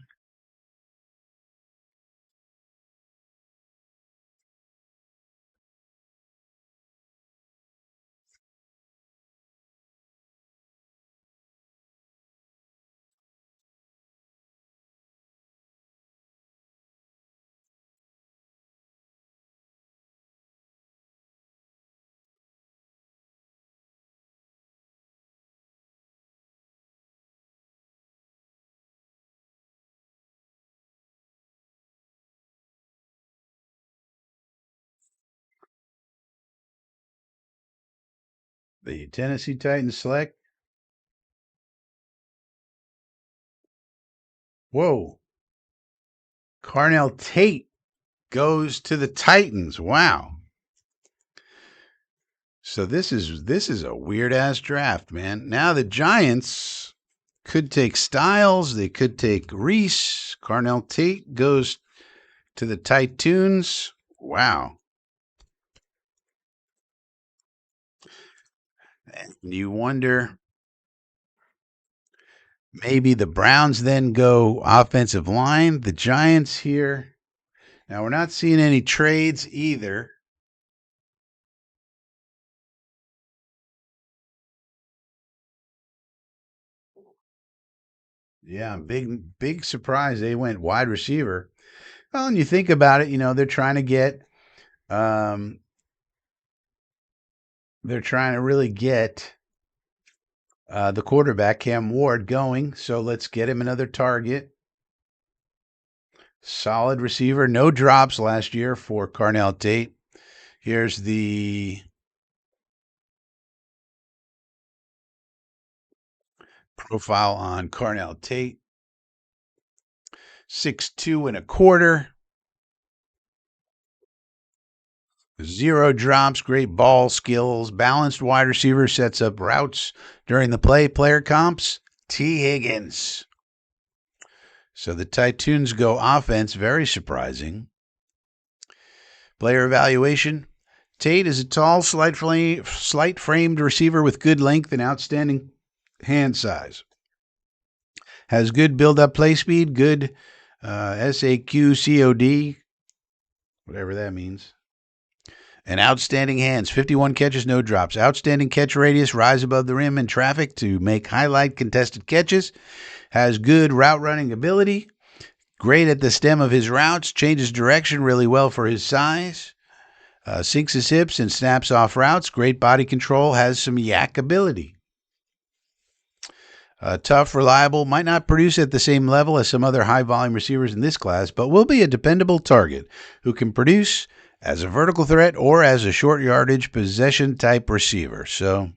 The Tennessee Titans select. Whoa. Carnell Tate goes to the Titans. Wow. So this is a weird ass draft, man. Now the Giants could take Styles, they could take Reese. Carnell Tate goes to the Titans. Wow. And you wonder, maybe the Browns then go offensive line. The Giants here. Now we're not seeing any trades either. Yeah, big surprise. They went wide receiver. Well, and you think about it, they're trying to um really get the quarterback Cam Ward going. So let's get him another target. Solid receiver, no drops last year for Carnell Tate. Here's the profile on Carnell Tate. 6'2" and a quarter. 0 drops, great ball skills, balanced wide receiver, sets up routes during the play. Player comps, T. Higgins. So the Titans go offense, very surprising. Player evaluation. Tate is a tall, slight-framed receiver with good length and outstanding hand size. Has good build-up play speed, good SAQ, whatever that means. And outstanding hands, 51 catches, no drops. Outstanding catch radius, rise above the rim in traffic to make highlight contested catches. Has good route running ability. Great at the stem of his routes. Changes direction really well for his size. Sinks his hips and snaps off routes. Great body control. Has some yak ability. Tough, reliable. Might not produce at the same level as some other high-volume receivers in this class, but will be a dependable target who can produce as a vertical threat or as a short yardage possession type receiver. So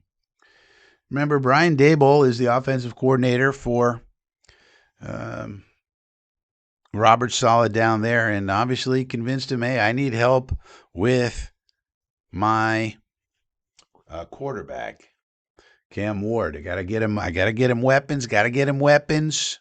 remember, Brian Daboll is the offensive coordinator for Robert Saleh down there, and obviously convinced him, hey, I need help with my quarterback, Cam Ward. I gotta get him weapons. Gotta get him weapons.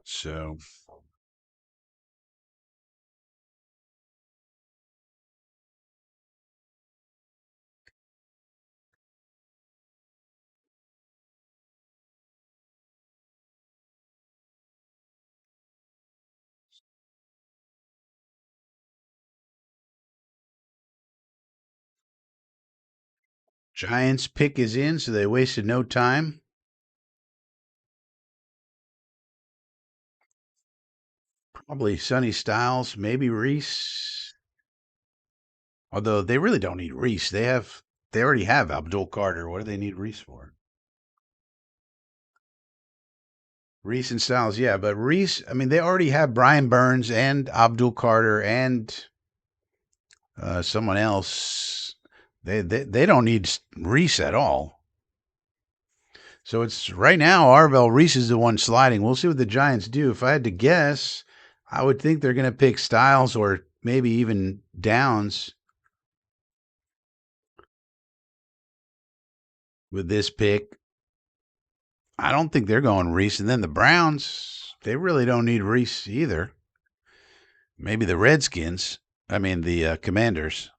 So Giants pick is in, so they wasted no time. Probably Sonny Styles, maybe Reese. Although they really don't need Reese. They already have Abdul Carter. What do they need Reese for? Reese and Styles, yeah, but Reese, I mean, they already have Brian Burns and Abdul Carter and someone else. They don't need Reese at all. So it's right now, Arvell Reese is the one sliding. We'll see what the Giants do. If I had to guess, I would think they're going to pick Styles or maybe even Downs with this pick. I don't think they're going Reese. And then the Browns, they really don't need Reese either. Maybe the Redskins. I mean, the Commanders.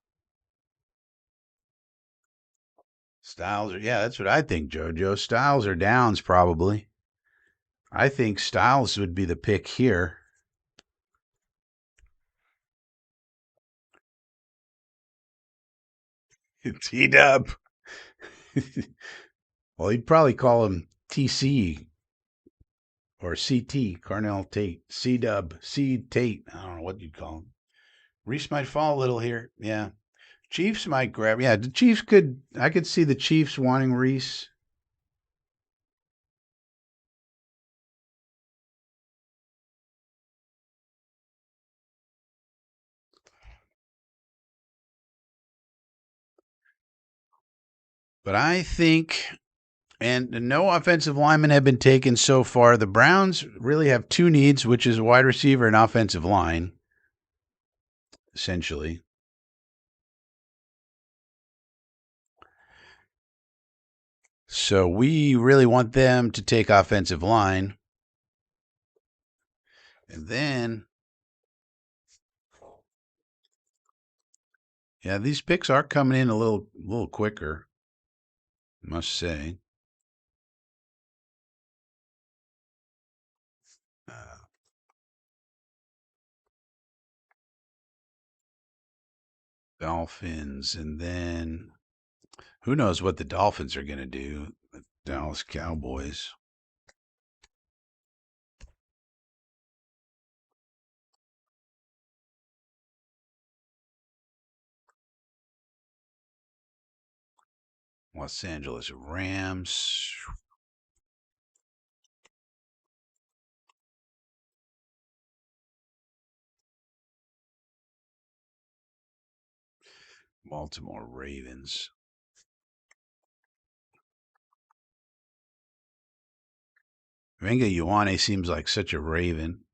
Styles, yeah, that's what I think, JoJo. Styles or Downs, probably. I think Styles would be the pick here. T-Dub. Well, he'd probably call him TC or CT, Carnell Tate. C-Dub, C Tate. I don't know what you'd call him. Reese might fall a little here. Yeah. Chiefs might grab. Yeah, the Chiefs I could see the Chiefs wanting Reese. But I think, and no offensive linemen have been taken so far. The Browns really have two needs, which is a wide receiver and offensive line, essentially. So we really want them to take offensive line. And then, yeah, these picks are coming in a little quicker, I must say. Dolphins, and then who knows what the Dolphins are going to do? The Dallas Cowboys. Los Angeles Rams. Baltimore Ravens. Venga Ioane seems like such a Raven.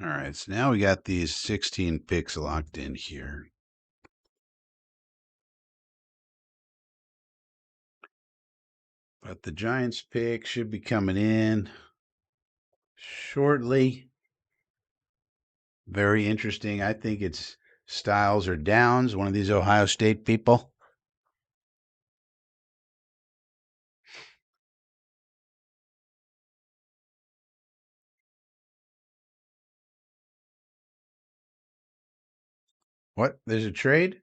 All right, so now we got these 16 picks locked in here. But the Giants pick should be coming in shortly. Very interesting. I think it's Styles or Downs, one of these Ohio State people. What? There's a trade?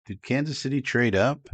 Did Kansas City trade up?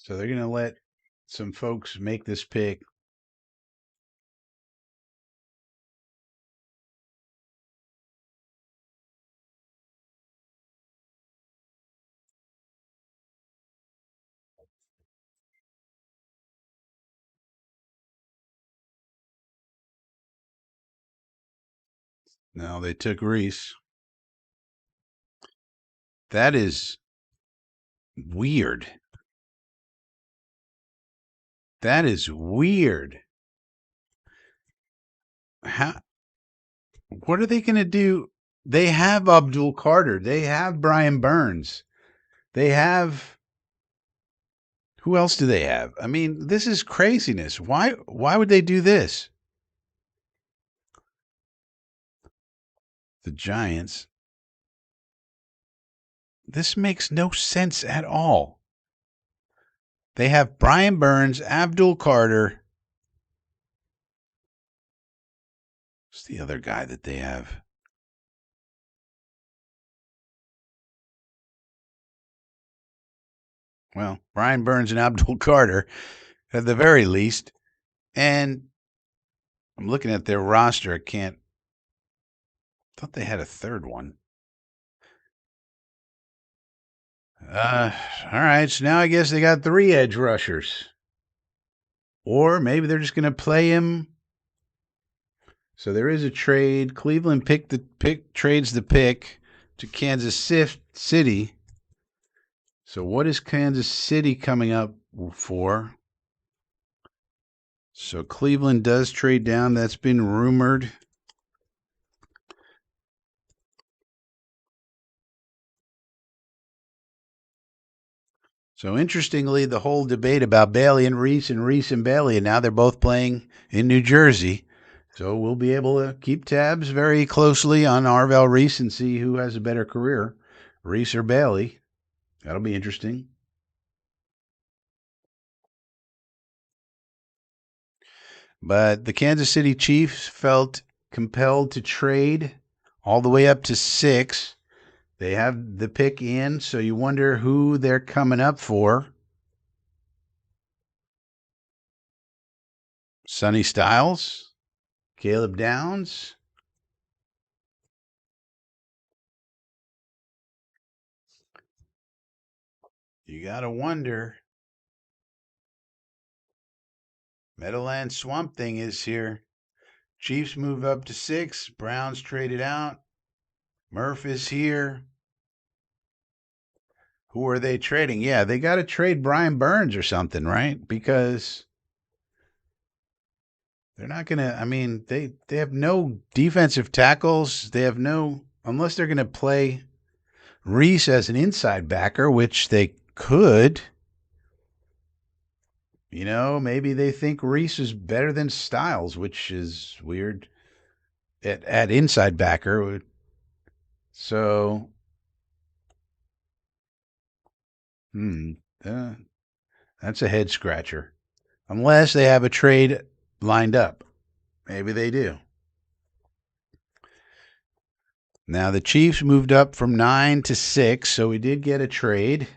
So they're going to let some folks make this pick. No, they took Reese. That is weird. That is weird. How? What are they going to do? They have Abdul Carter. They have Brian Burns. They have. Who else do they have? I mean, this is craziness. Why would they do this? The Giants. This makes no sense at all. They have Brian Burns, Abdul Carter. What's the other guy that they have? Well, Brian Burns and Abdul Carter at the very least. And I'm looking at their roster. I thought they had a third one. All right. So now I guess they got three edge rushers. Or maybe they're just going to play him So there is a trade. Cleveland trades the pick to Kansas City. So what is Kansas City coming up for? So Cleveland does trade down. That's been rumored. So interestingly, the whole debate about Bailey and Reese and Bailey, and now they're both playing in New Jersey. So we'll be able to keep tabs very closely on Arvell Reese and see who has a better career, Reese or Bailey. That'll be interesting. But the Kansas City Chiefs felt compelled to trade all the way up to 6. They have the pick in, so you wonder who they're coming up for. Sonny Styles? Caleb Downs? You got to wonder. Meadowland Swamp Thing is here. Chiefs move up to 6. Browns traded out. Murph is here. Who are they trading? Yeah, they got to trade Brian Burns or something, right? Because they're not going to, I mean, they have no defensive tackles. They have no, unless they're going to play Reese as an inside backer, which they could. You know, maybe they think Reese is better than Styles, which is weird at inside backer. So, that's a head scratcher. Unless they have a trade lined up. Maybe they do. Now, the Chiefs moved up from 9 to 6, so we did get a trade.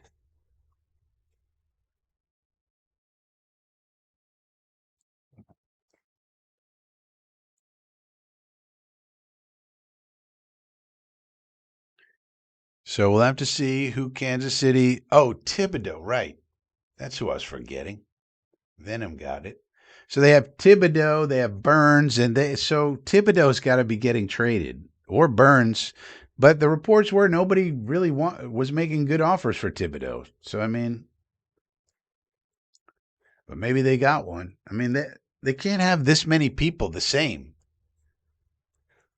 So we'll have to see who Kansas City. Oh, Thibodeau, right. That's who I was forgetting. Venom got it. So they have Thibodeau, they have Burns, and so Thibodeau's got to be getting traded or Burns. But the reports were nobody really was making good offers for Thibodeau. So I mean, but maybe they got one. I mean, they can't have this many people the same.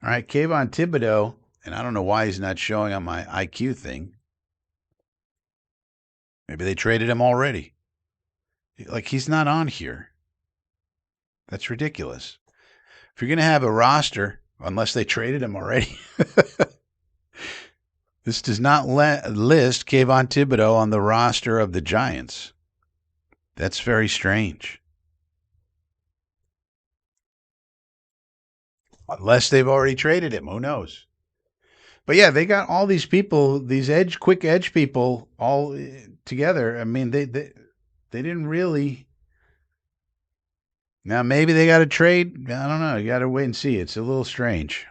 All right, Kayvon Thibodeau, and I don't know why he's not showing on my IQ thing. Maybe they traded him already. Like, he's not on here. That's ridiculous. If you're going to have a roster, unless they traded him already, this does not list Kayvon Thibodeau on the roster of the Giants. That's very strange. Unless they've already traded him. Who knows? But yeah, they got all these people, these quick edge people, all together. I mean, they didn't really. Now maybe they got to trade. I don't know. You got to wait and see. It's a little strange,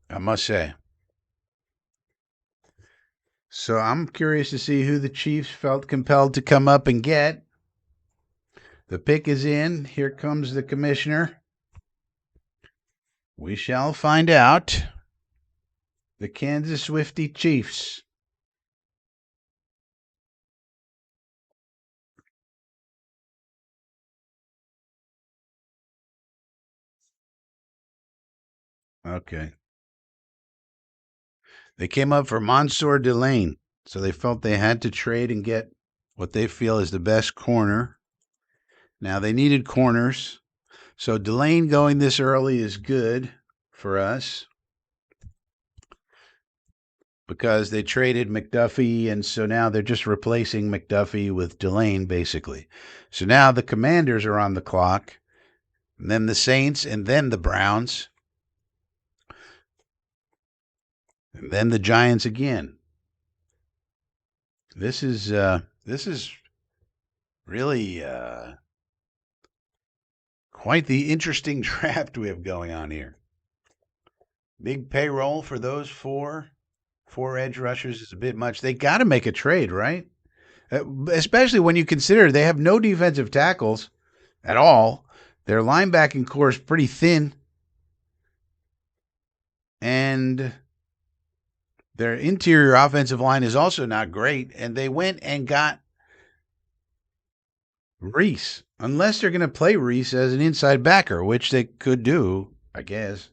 I must say. So I'm curious to see who the Chiefs felt compelled to come up and get. The pick is in. Here comes the commissioner. We shall find out. The Kansas Swifty Chiefs. Okay. They came up for Mansour Delane, so they felt they had to trade and get what they feel is the best corner. Now, they needed corners, so Delane going this early is good for us because they traded McDuffie, and so now they're just replacing McDuffie with Delane, basically. So now the Commanders are on the clock, and then the Saints, and then the Browns, and then the Giants again. This is really quite the interesting draft we have going on here. Big payroll for those four edge rushers is a bit much. They got to make a trade, right? Especially when you consider they have no defensive tackles at all. Their linebacking core is pretty thin. and their interior offensive line is also not great. And they went and got Reese, unless they're going to play Reese as an inside backer, which they could do, I guess.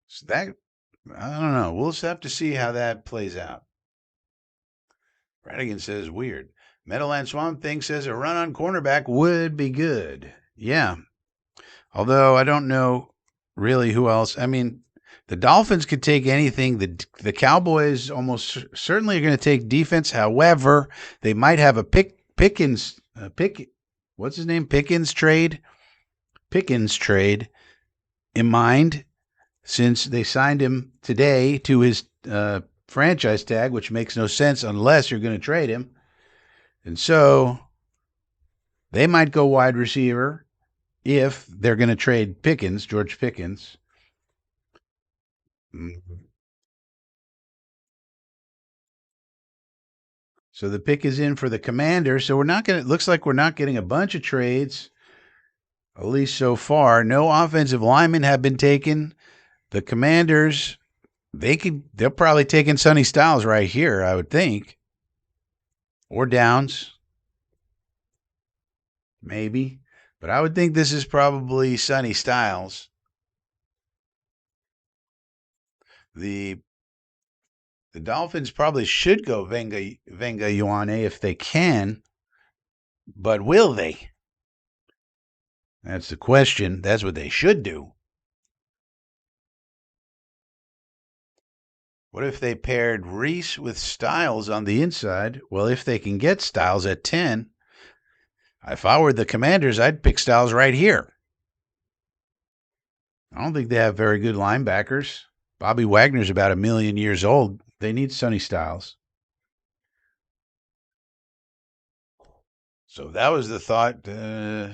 So that I don't know. We'll just have to see how that plays out. Radigan says weird. Meadowland Swamp Thing says a run on cornerback would be good. Yeah. Although I don't know really who else. I mean, the Dolphins could take anything. The Cowboys almost certainly are going to take defense. However, they might have a Pickens what's his name? Pickens trade in mind, since they signed him today to his franchise tag, which makes no sense unless you're going to trade him. And so they might go wide receiver if they're going to trade George Pickens. So the pick is in for the Commander. So it looks like we're not getting a bunch of trades, at least so far. No offensive linemen have been taken. The Commanders, they'll probably take in Sonny Styles right here, I would think. Or Downs. Maybe. But I would think this is probably Sonny Styles. The Dolphins probably should go Venga Ioane if they can, but will they? That's the question. That's what they should do. What if they paired Reese with Styles on the inside? Well, if they can get Styles at 10, if I were the Commanders, I'd pick Styles right here. I don't think they have very good linebackers. Bobby Wagner's about 1 million years old. They need Sonny Styles. So that was the thought. That's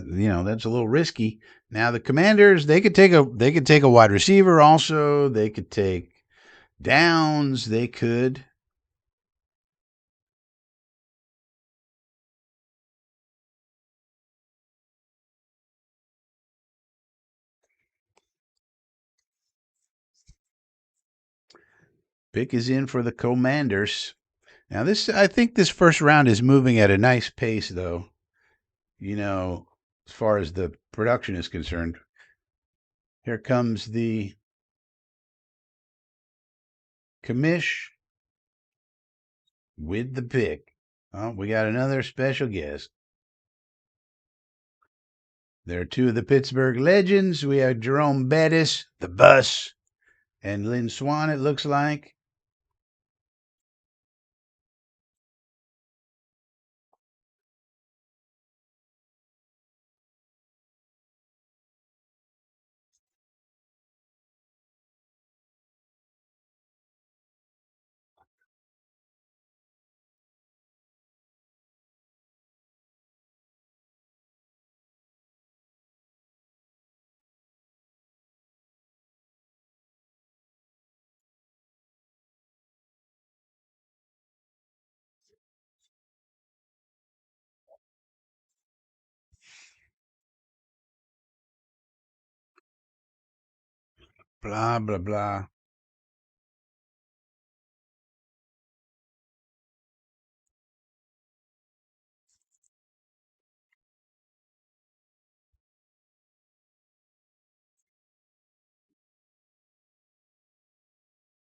a little risky. Now the Commanders, they could take a wide receiver also. They could take Downs. They could. Pick is in for the Commanders. Now I think this first round is moving at a nice pace, though. As far as the production is concerned. Here comes the commish with the pick. Oh, we got another special guest. There are two of the Pittsburgh legends. We have Jerome Bettis, the bus, and Lynn Swan, it looks like. Blah, blah, blah.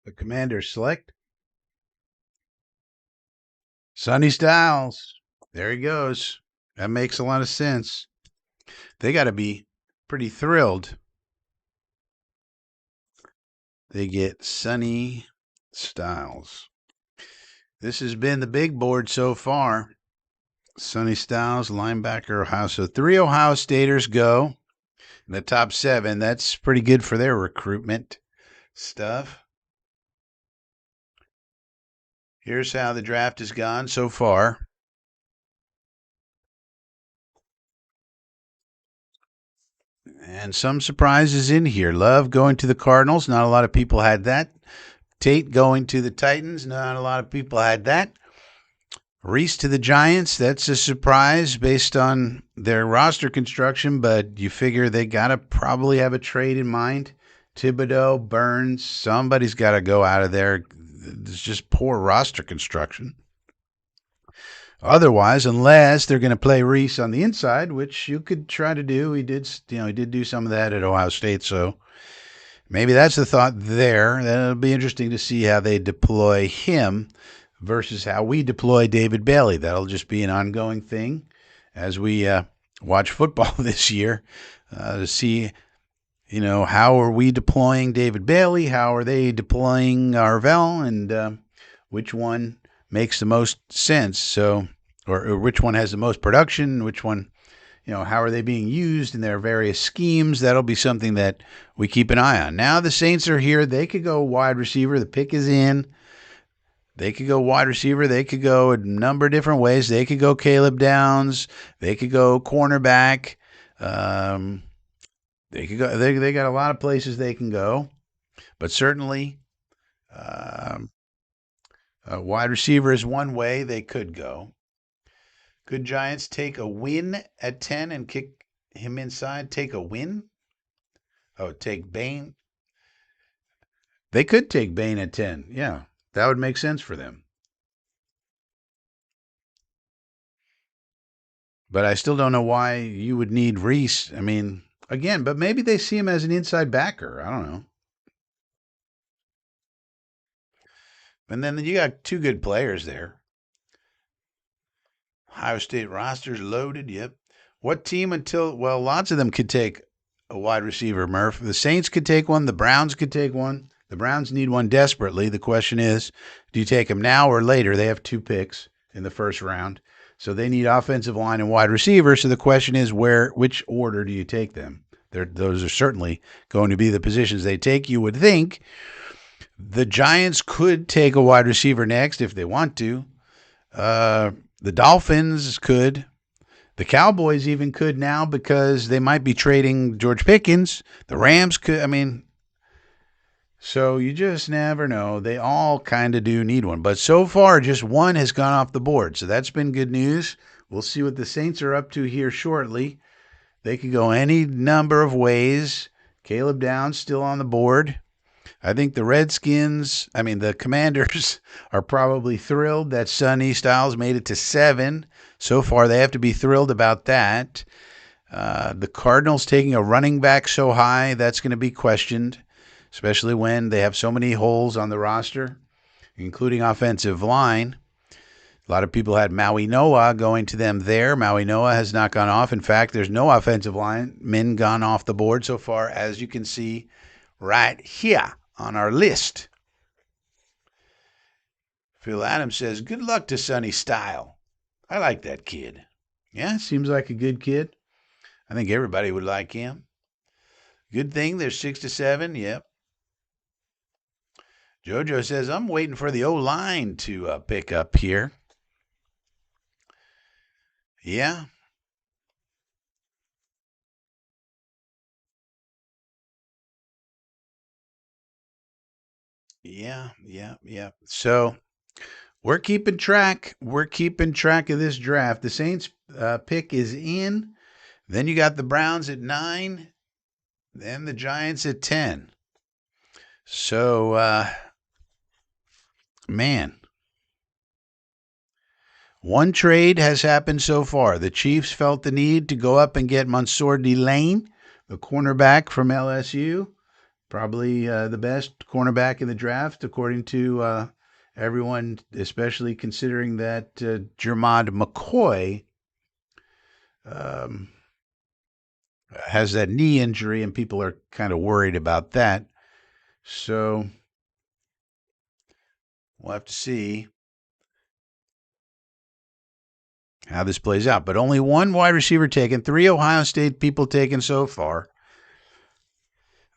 The Commander select Sonny Styles. There he goes. That makes a lot of sense. They got to be pretty thrilled. They get Sonny Styles. This has been the big board so far. Sonny Styles, linebacker, Ohio. So 3 Ohio Staters go in the top 7. That's pretty good for their recruitment stuff. Here's how the draft has gone so far. And some surprises in here. Love going to the Cardinals. Not a lot of people had that. Tate going to the Titans. Not a lot of people had that. Reese to the Giants, that's a surprise based on their roster construction, but you figure they got to probably have a trade in mind. Thibodeau, Burns, somebody's got to go out of there. It's just poor roster construction. Otherwise, unless they're going to play Reese on the inside, which you could try to do. He did do some of that at Ohio State, so maybe that's the thought there. It'll be interesting to see how they deploy him versus how we deploy David Bailey. That'll just be an ongoing thing as we watch football this year to see, how are we deploying David Bailey? How are they deploying Vrabel? And which one makes the most sense? So, or which one has the most production? Which one, how are they being used in their various schemes? That'll be something that we keep an eye on. Now the Saints are here. They could go wide receiver. The pick is in. They could go wide receiver. They could go a number of different ways. They could go Caleb Downs. They could go cornerback. They could go. They got a lot of places they can go, but certainly, a wide receiver is one way they could go. Could Giants take a win at 10 and kick him inside? Take a win? Oh, take Bain. They could take Bain at 10. Yeah, that would make sense for them. But I still don't know why you would need Reese. I mean, again, but maybe they see him as an inside backer. I don't know. And then you got two good players there. Ohio State roster's loaded. Yep. What team well, lots of them could take a wide receiver, Murph. The Saints could take one. The Browns could take one. The Browns need one desperately. The question is, do you take them now or later? They have 2 picks in the first round. So they need offensive line and wide receiver. So the question is, which order do you take them? Those are certainly going to be the positions they take. You would think the Giants could take a wide receiver next if they want to. The Dolphins could. The Cowboys even could now because they might be trading George Pickens. The Rams could. I mean, so you just never know. They all kind of do need one. But so far, just one has gone off the board. So that's been good news. We'll see what the Saints are up to here shortly. They could go any number of ways. Caleb Downs still on the board. I think the Commanders are probably thrilled that Sonny Styles made it to 7. So far, they have to be thrilled about that. The Cardinals taking a running back so high, that's going to be questioned, especially when they have so many holes on the roster, including offensive line. A lot of people had Maui Noah going to them there. Maui Noah has not gone off. In fact, there's no offensive linemen gone off the board so far, as you can see right here on our list. Phil Adams says, good luck to Sonny Style. I like that kid. Yeah, seems like a good kid. I think everybody would like him. Good thing there's 6 to 7. Yep. Jojo says, I'm waiting for the O-line to pick up here. Yeah. Yeah. So we're keeping track. We're keeping track of this draft. The Saints pick is in. Then you got the Browns at 9. Then the Giants at 10. So, man. One trade has happened so far. The Chiefs felt the need to go up and get Mansour Delane, the cornerback from LSU. Probably the best cornerback in the draft, according to everyone, especially considering that Jermod McCoy has that knee injury, and people are kind of worried about that. So we'll have to see how this plays out. But only one wide receiver taken, 3 Ohio State people taken so far.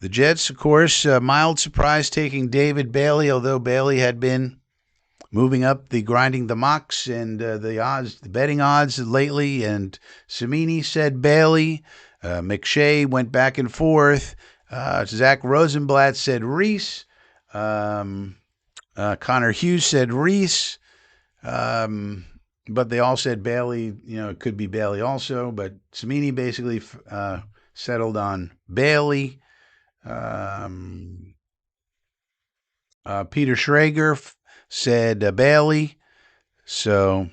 The Jets, of course, mild surprise taking David Bailey, although Bailey had been moving up grinding the mocks and the betting odds lately. And Samini said Bailey. McShay went back and forth. Zach Rosenblatt said Reese. Connor Hughes said Reese. but they all said Bailey. It could be Bailey also, but Samini basically settled on Bailey. Um, Peter Schrager said Bailey. So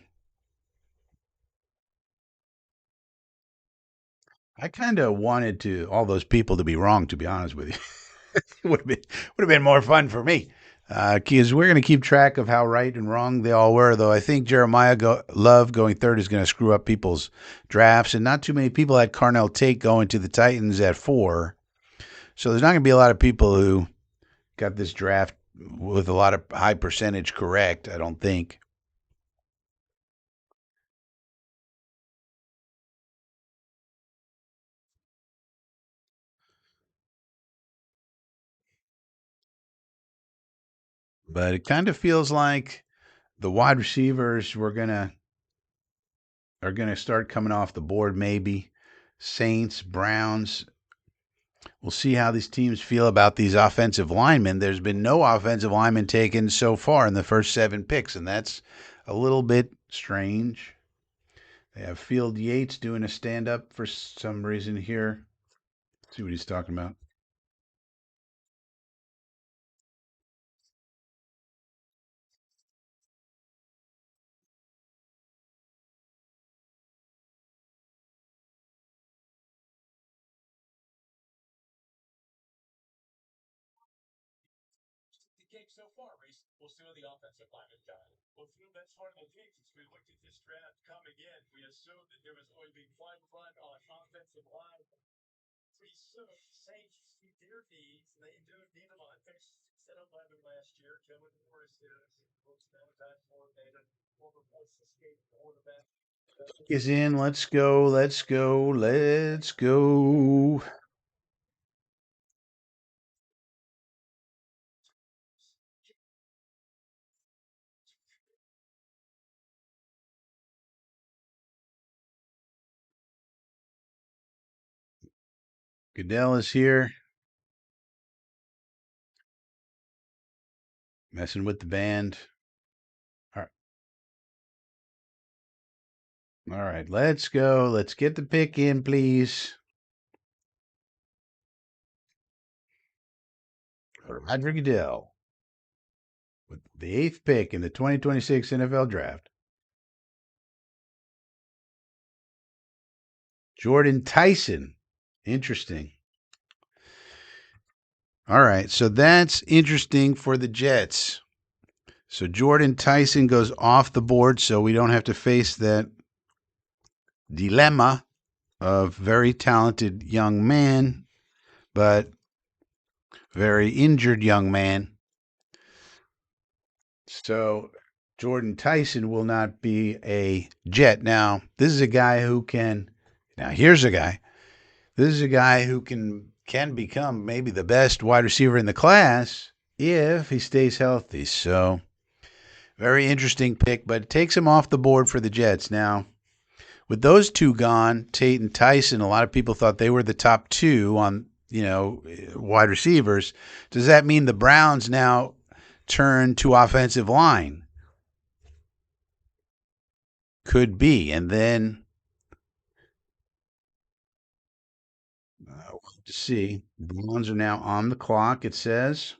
I kind of wanted to all those people to be wrong, to be honest with you. Would have been more fun for me. Because we're going to keep track of how right and wrong they all were, though I think Jeremiah Love going third is going to screw up people's drafts, and not too many people had Carnell Tate going to the Titans at 4. So there's not going to be a lot of people who got this draft with a lot of high percentage correct, I don't think. But it kind of feels like the wide receivers are gonna start coming off the board. Maybe Saints, Browns. We'll see how these teams feel about these offensive linemen. There's been no offensive linemen taken so far in the first 7 picks, and that's a little bit strange. They have Field Yates doing a stand up for some reason here. Let's see what he's talking about. Is in. Let's go. Let's go. Let's go. Goodell is here, messing with the band. All right. All right. Let's go. Let's get the pick in, please. Roger Goodell with the 8th pick in the 2026 NFL Draft. Jordan Tyson. Interesting. All right. So that's interesting for the Jets. So Jordan Tyson goes off the board, so we don't have to face that dilemma of very talented young man, but very injured young man. So Jordan Tyson will not be a Jet. Now, this is a guy who can. Now, here's a guy. This is a guy who can become maybe the best wide receiver in the class if he stays healthy. So, very interesting pick, but it takes him off the board for the Jets. Now, with those two gone, Tate and Tyson, a lot of people thought they were the top 2 on, wide receivers. Does that mean the Browns now turn to offensive line? Could be. And then we'll have to see. The Browns are now on the clock, it says.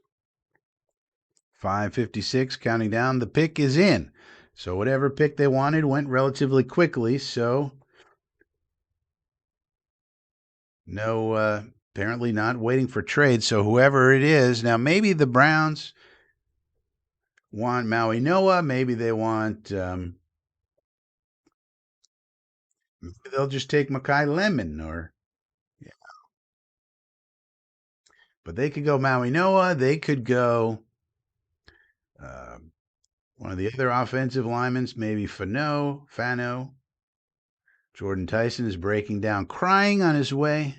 5:56, counting down. The pick is in. So whatever pick they wanted went relatively quickly. So no, apparently not waiting for trade. So whoever it is, now maybe the Browns want Maui Noah. Maybe they want, they'll just take Makai Lemon or, yeah. But they could go Maui Noah. They could go one of the other offensive linemen, maybe Fano. Jordan Tyson is breaking down, crying on his way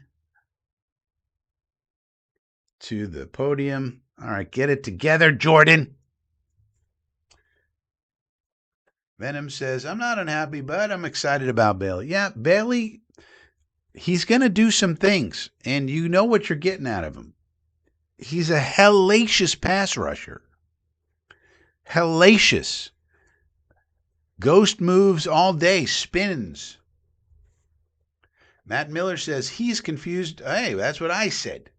to the podium. All right, get it together, Jordan. Venom says, I'm not unhappy, but I'm excited about Bailey. Yeah, Bailey, he's going to do some things, and you know what you're getting out of him. He's a hellacious pass rusher. Hellacious. Ghost moves all day, spins. Matt Miller says he's confused. Hey, that's what I said.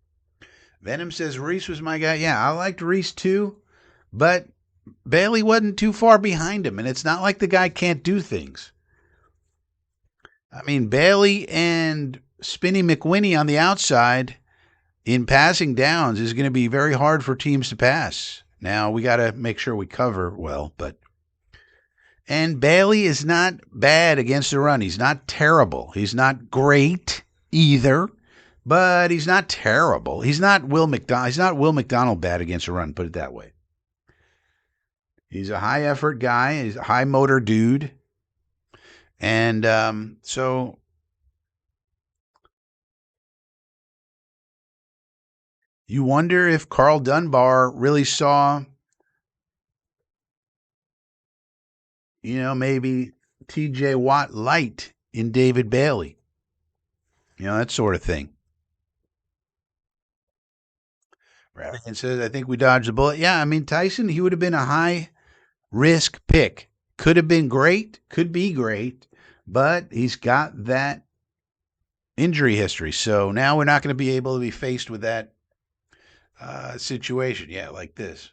Venom says Reese was my guy. Yeah, I liked Reese too, but Bailey wasn't too far behind him, and it's not like the guy can't do things. I mean, Bailey and Spinny McWhinney on the outside in passing downs is going to be very hard for teams to pass. Now, we got to make sure we cover well, but. And Bailey is not bad against the run. He's not terrible. He's not great either, but he's not terrible. He's not Will McDonald. He's not Will McDonald bad against the run, put it that way. He's a high effort guy. He's a high motor dude. And so you wonder if Carl Dunbar really saw, maybe TJ Watt light in David Bailey. That sort of thing. Radigan says, I think we dodged the bullet. Yeah, I mean, Tyson, he would have been a high risk pick. Could have been great, could be great, but he's got that injury history. So now we're not going to be able to be faced with that situation. Yeah, like this.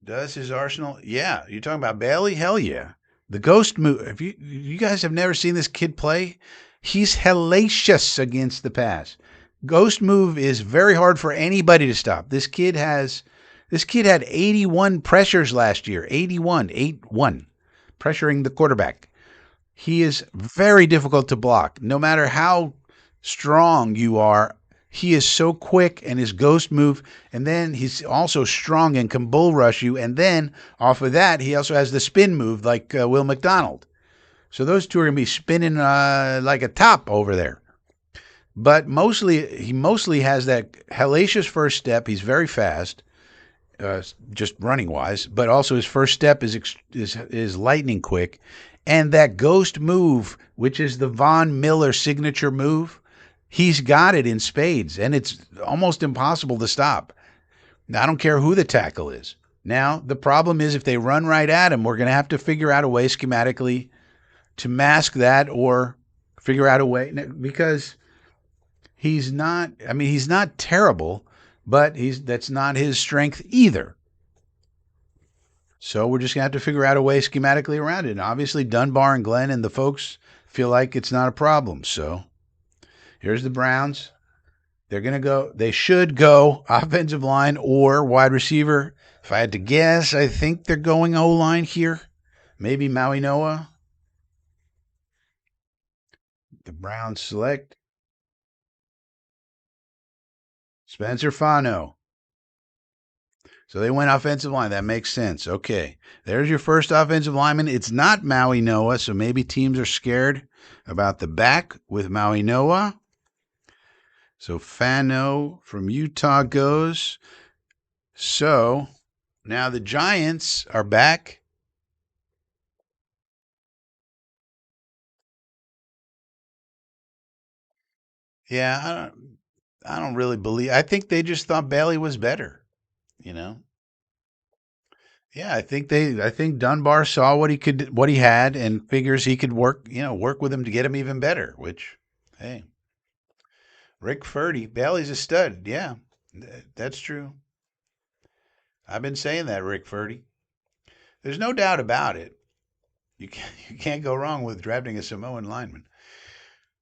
Does his arsenal? Yeah. You're talking about Bailey? Hell yeah. The ghost move. If you guys have never seen this kid play, he's hellacious against the pass. Ghost move is very hard for anybody to stop. This kid had 81 pressures last year. 81, 8-1, pressuring the quarterback. He is very difficult to block. No matter how strong you are, he is so quick, and his ghost move, and then he's also strong and can bull rush you. And then off of that, he also has the spin move like Will McDonald. So those two are going to be spinning like a top over there. But he mostly has that hellacious first step. He's very fast, just running wise, but also his first step is lightning quick. And that ghost move, which is the Von Miller signature move, he's got it in spades, and it's almost impossible to stop. Now, I don't care who the tackle is. Now, the problem is if they run right at him, we're going to have to figure out a way schematically to mask that or figure out a way, because he's not terrible, but that's not his strength either. So we're just going to have to figure out a way schematically around it. And obviously, Dunbar and Glenn and the folks feel like it's not a problem. So here's the Browns. They should go offensive line or wide receiver. If I had to guess, I think they're going O-line here. Maybe Maui Noah. The Browns select Spencer Fano. So they went offensive line. That makes sense. Okay. There's your first offensive lineman. It's not Maui Noah, so maybe teams are scared about the back with Maui Noah. So Fano from Utah goes. So now the Giants are back. Yeah, I don't really believe. I think they just thought Bailey was better, you know. Yeah, I think Dunbar saw what he had, and figures he could work with him to get him even better, which, hey, Rick Furdy, Bailey's a stud. Yeah, that's true. I've been saying that, Rick Furdy. There's no doubt about it. You can't go wrong with drafting a Samoan lineman.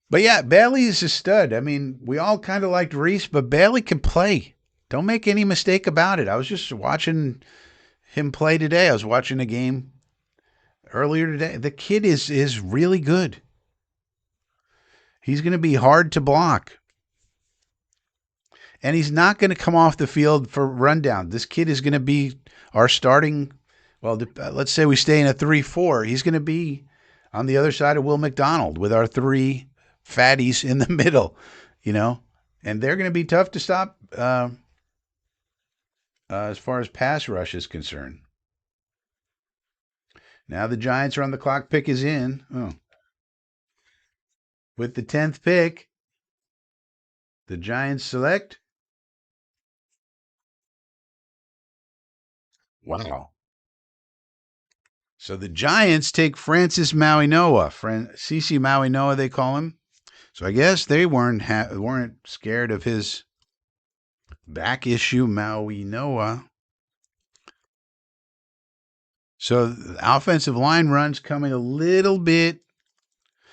But yeah, Bailey is a stud. I mean, we all kind of liked Reese, but Bailey can play. Don't make any mistake about it. I was just watching him play today. I was watching a game earlier today. The kid is really good. He's going to be hard to block. And he's not going to come off the field for rundown. This kid is going to be our starting. Well, let's say we stay in a 3-4. He's going to be on the other side of Will McDonald with our three fatties in the middle, and they're going to be tough to stop as far as pass rush is concerned. Now the Giants are on the clock. Pick is in. Oh. With the 10th pick, the Giants select Wow. So the Giants take Francis Mauigoa, CC Mauigoa, they call him. So I guess they weren't scared of his back issue, Mauigoa. So the offensive line runs coming a little bit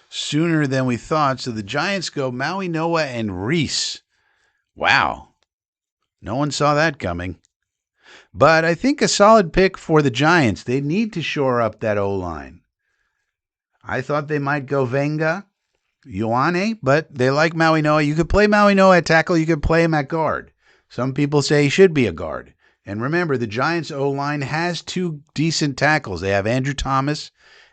sooner than we thought. So the Giants go Mauigoa and Reese. Wow. No one saw that coming. But I think a solid pick for the Giants. They need to shore up that O-line. I thought they might go Venga, Ioane, but they like Mauigoa. You could play Mauigoa at tackle. You could play him at guard. Some people say he should be a guard. And remember, the Giants' O-line has two decent tackles. They have Andrew Thomas,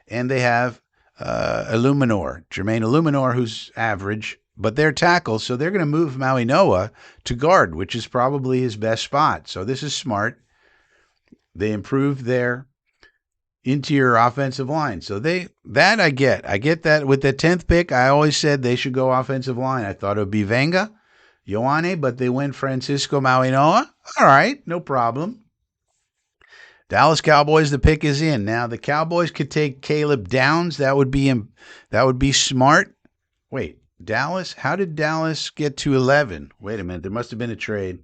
and they have Jermaine Illuminor, who's average, but they're tackles, so they're going to move Mauigoa to guard, which is probably his best spot. So this is smart. They improved their interior offensive line. So I get. I get that with the 10th pick, I always said they should go offensive line. I thought it would be Venga, Ioane, but they went Francisco Mauigoa. All right, no problem. Dallas Cowboys, the pick is in. Now the Cowboys could take Caleb Downs. That would be smart. Wait, Dallas? How did Dallas get to 11? Wait a minute, there must have been a trade.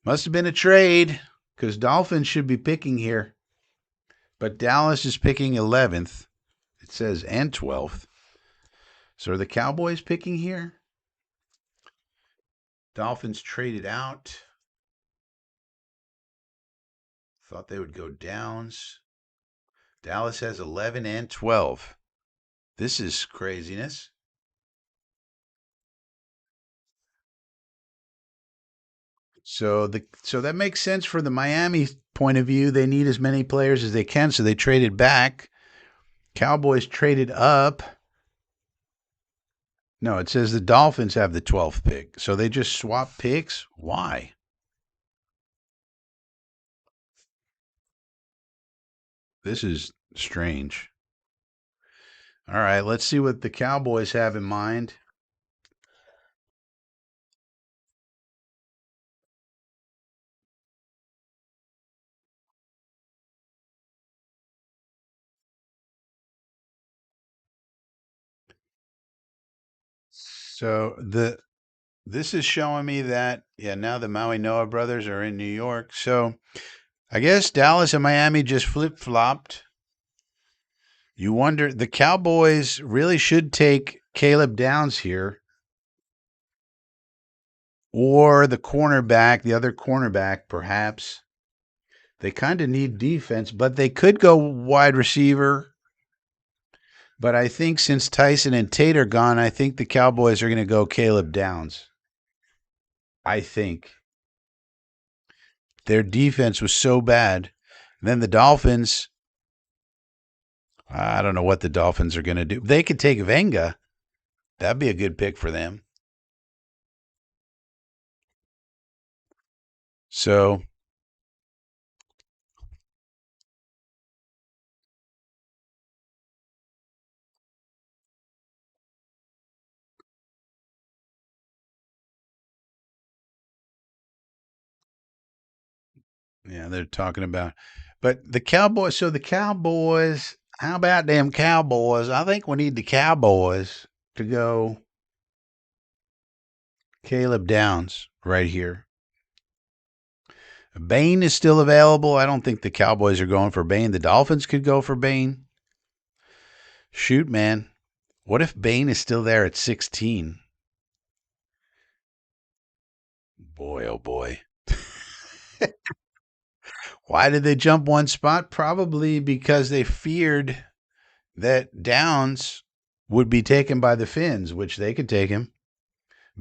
Must have been a trade because Dolphins should be picking here. But Dallas is picking 11th. It says and 12th. So are the Cowboys picking here? Dolphins traded out. Thought they would go Downs. Dallas has 11 and 12. This is craziness. So that makes sense for the Miami point of view. They need as many players as they can, so they traded back. Cowboys traded up. No, it says the Dolphins have the 12th pick. So they just swap picks? Why? This is strange. All right, let's see what the Cowboys have in mind. So this is showing me that now the Mauigoa brothers are in New York. So I guess Dallas and Miami just flip-flopped. You wonder, the Cowboys really should take Caleb Downs here or the other cornerback, perhaps. They kind of need defense, but they could go wide receiver. But I think since Tyson and Tate are gone, I think the Cowboys are going to go Caleb Downs. I think. Their defense was so bad. And then the Dolphins, I don't know what the Dolphins are going to do. They could take Venga. That'd be a good pick for them. So yeah, they're talking about, but the Cowboys. So the Cowboys. How about them Cowboys? I think we need the Cowboys to go Caleb Downs right here. Bain is still available. I don't think the Cowboys are going for Bain. The Dolphins could go for Bain. Shoot, man. What if Bain is still there at 16? Boy, oh boy. Why did they jump one spot? Probably because they feared that Downs would be taken by the Finns, which they could take him.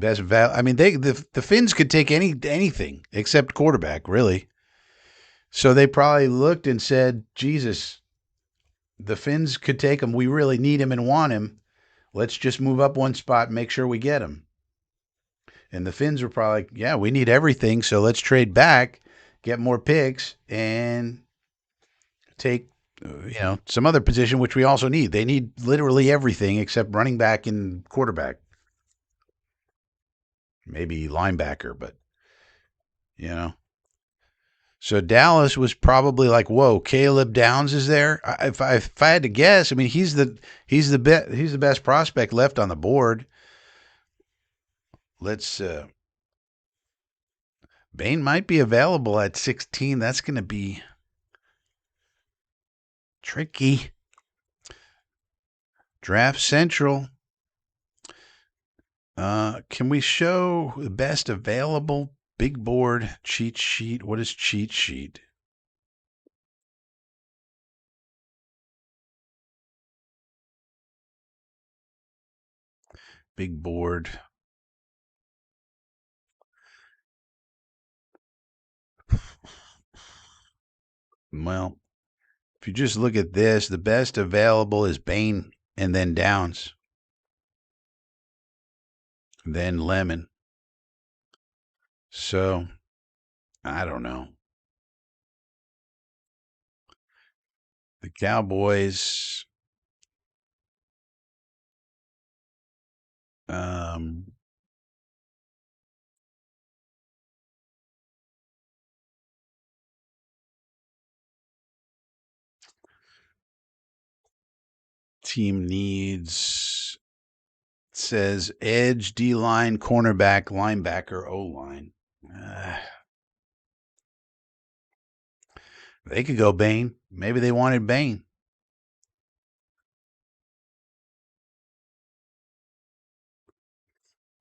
I mean, the Finns could take anything except quarterback, really. So they probably looked and said, Jesus, the Finns could take him. We really need him and want him. Let's just move up one spot and make sure we get him. And the Finns were probably like, yeah, we need everything, so let's trade back, get more picks, and take some other position, which we also need. They need literally everything except running back and quarterback. Maybe linebacker, but. So Dallas was probably like, "Whoa, Caleb Downs is there." If I had to guess, I mean, he's the best prospect left on the board. Let's Bain might be available at 16. That's going to be tricky. Draft Central. Can we show the best available big board cheat sheet? What is cheat sheet? Big board. Well, if you just look at this, the best available is Bain and then Downs, then Lemon. So, I don't know. The Cowboys, um, team needs says edge, D line, cornerback, linebacker, O line. They could go Bain. Maybe they wanted Bain.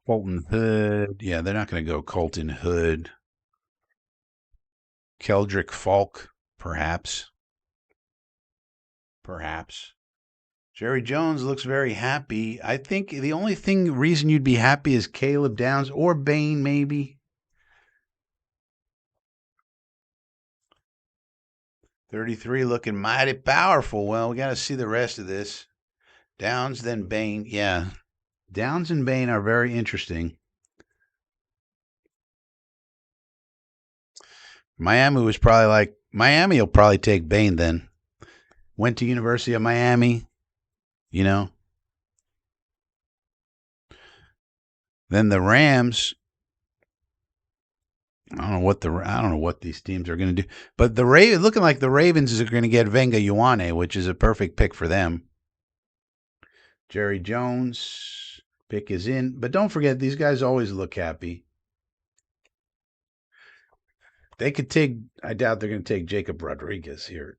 Colton Hood. Yeah, they're not going to go Colton Hood. Keldrick Falk, perhaps. Perhaps. Jerry Jones looks very happy. I think the only reason you'd be happy is Caleb Downs or Bain, maybe. 33 looking mighty powerful. Well, we got to see the rest of this. Downs, then Bain. Yeah. Downs and Bain are very interesting. Miami was probably like, Miami will probably take Bain then. Went to University of Miami, you know. Then the Rams. I don't know what these teams are going to do, but looking like the Ravens are going to get Venga Ioane, which is a perfect pick for them. Jerry Jones pick is in, but don't forget these guys always look happy. They could take. I doubt they're going to take Jacob Rodriguez here.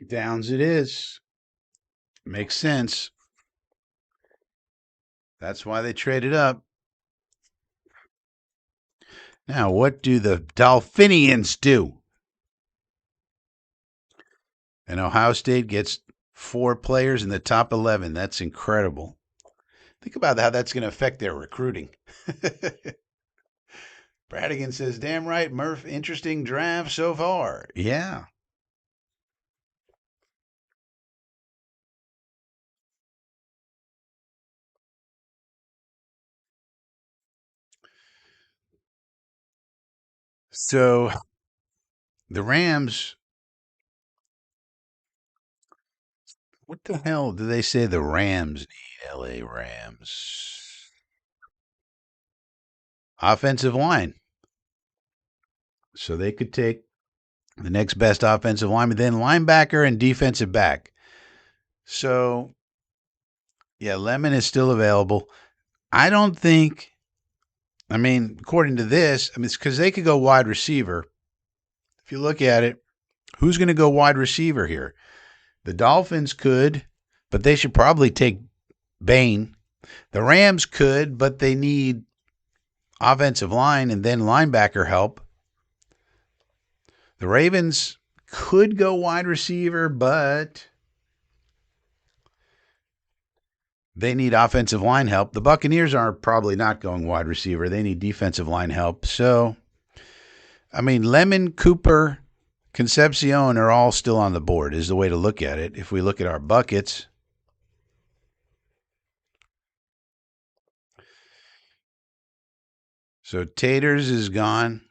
Downs it is. Makes sense. That's why they traded up. Now, what do the Dolphinians do? And Ohio State gets 4 players in the top 11. That's incredible. Think about how that's going to affect their recruiting. Bradigan says, damn right, Murph, interesting draft so far. Yeah. So the Rams, what the hell do they say the Rams need? LA Rams. Offensive line. So they could take the next best offensive lineman, then linebacker and defensive back. So, yeah, Lemon is still available. I don't think, I mean, according to this, I mean, it's because they could go wide receiver. If you look at it, who's going to go wide receiver here? The Dolphins could, but they should probably take Bain. The Rams could, but they need offensive line and then linebacker help. The Ravens could go wide receiver, but they need offensive line help. The Buccaneers are probably not going wide receiver. They need defensive line help. So, I mean, Lemon, Cooper, Concepcion are all still on the board is the way to look at it. If we look at our buckets, so Taters is gone.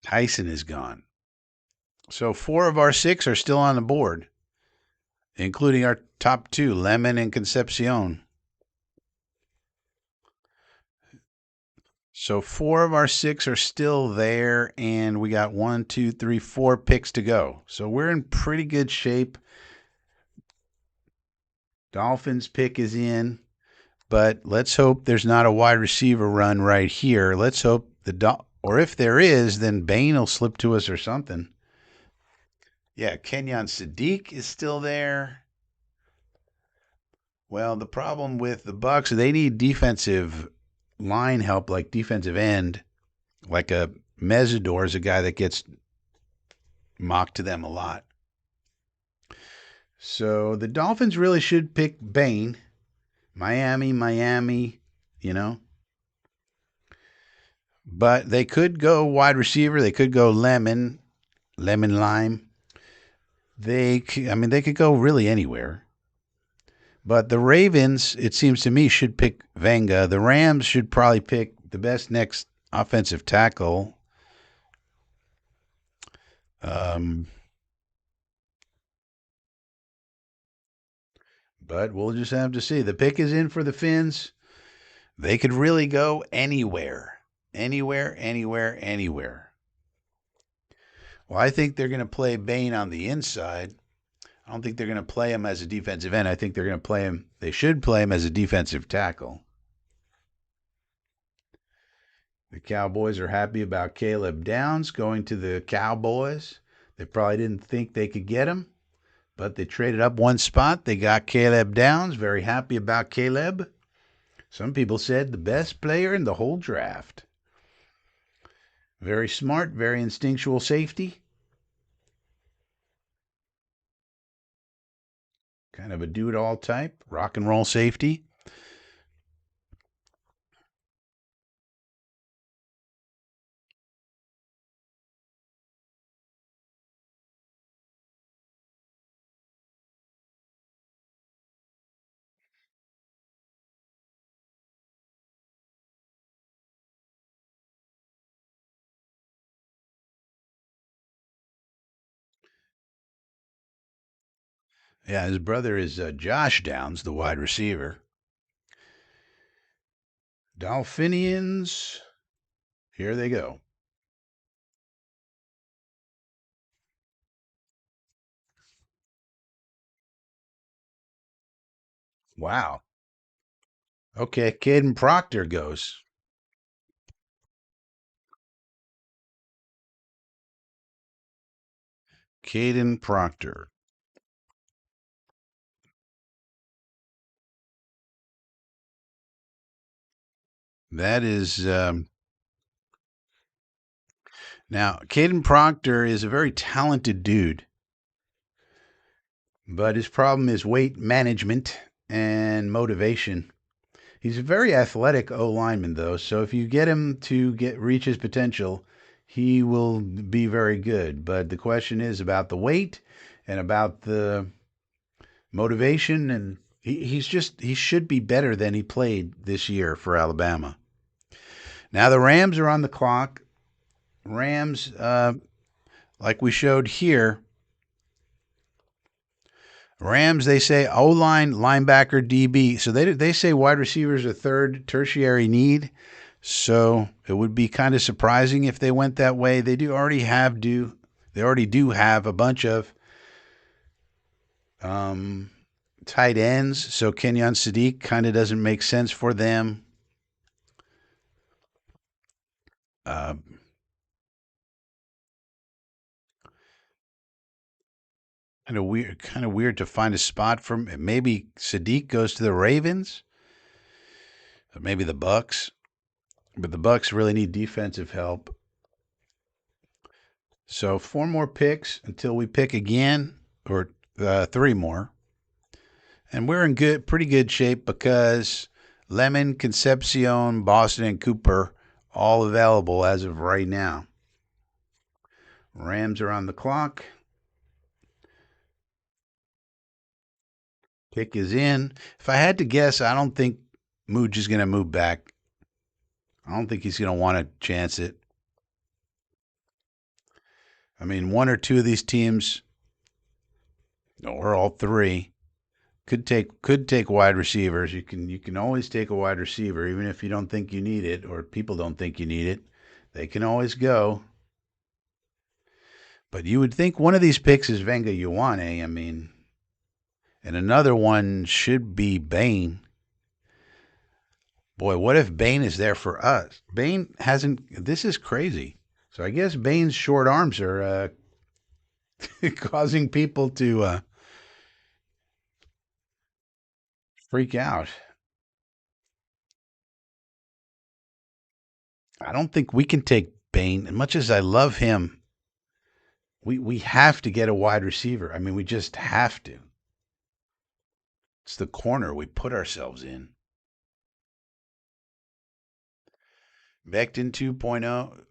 Tyson is gone. So 4 of our 6 are still on the board. including our top two, Lemon and Concepcion. So four of our six are still there, and we got 4 picks to go. So we're in pretty good shape. Dolphins pick is in, but let's hope there's not a wide receiver run right here. Let's hope or if there is, then Bain will slip to us or something. Yeah, Kenyon Sadiq is still there. Well, the problem with the Bucks, they need defensive line help, like defensive end, like a Mesidor is a guy that gets mocked to them a lot. So the Dolphins really should pick Bain. Miami, you know. But they could go wide receiver. They could go lemon lime. They could go really anywhere. But the Ravens, it seems to me, should pick Venga. The Rams should probably pick the best next offensive tackle. But we'll just have to see. The pick is in for the Finns. They could really go anywhere. Anywhere. Well, I think they're going to play Bain on the inside. I don't think they're going to play him as a defensive end. I think they're going to play him. They should play him as a defensive tackle. The Cowboys are happy about Caleb Downs going to the Cowboys. They probably didn't think they could get him, but they traded up one spot. They got Caleb Downs. Very happy about Caleb. Some people said the best player in the whole draft. Very smart, very instinctual safety. Kind of a do-it-all type, rock and roll safety. Yeah, his brother is Josh Downs, the wide receiver. Dolphinians, here they go. Wow. Okay, Caden Proctor goes. Caden Proctor. That is now Caden Proctor is a very talented dude, but his problem is weight management and motivation. He's a very athletic O lineman though, so if you get him to reach his potential, he will be very good. But the question is about the weight and about the motivation, and he should be better than he played this year for Alabama. Now the Rams are on the clock. Rams, like we showed here, Rams, they say O-line, linebacker, DB. So they say wide receivers a third tertiary need. So it would be kind of surprising if they went that way. They already do have a bunch of tight ends. So Kenyon Sadiq kind of doesn't make sense for them. Kind of weird to find a spot for maybe Sadiq goes to the Ravens, or maybe the Bucks, but the Bucks really need defensive help. So 4 more picks until we pick again, or 3 more, and we're in pretty good shape because Lemon, Concepcion, Boston, and Cooper all available as of right now. Rams are on the clock. Pick is in. If I had to guess, I don't think Mooj is going to move back. I don't think he's going to want to chance it. I mean, one or two of these teams or all three. Could take wide receivers. You can always take a wide receiver, even if you don't think you need it or people don't think you need it. They can always go. But you would think one of these picks is Venga Ioane. I mean, and another one should be Bain. Boy, what if Bain is there for us? Bain hasn't. This is crazy. So I guess Bain's short arms are causing people to freak out. I don't think we can take Bain. As much as I love him, we have to get a wide receiver. I mean, we just have to. It's the corner we put ourselves in. Becton 2.0.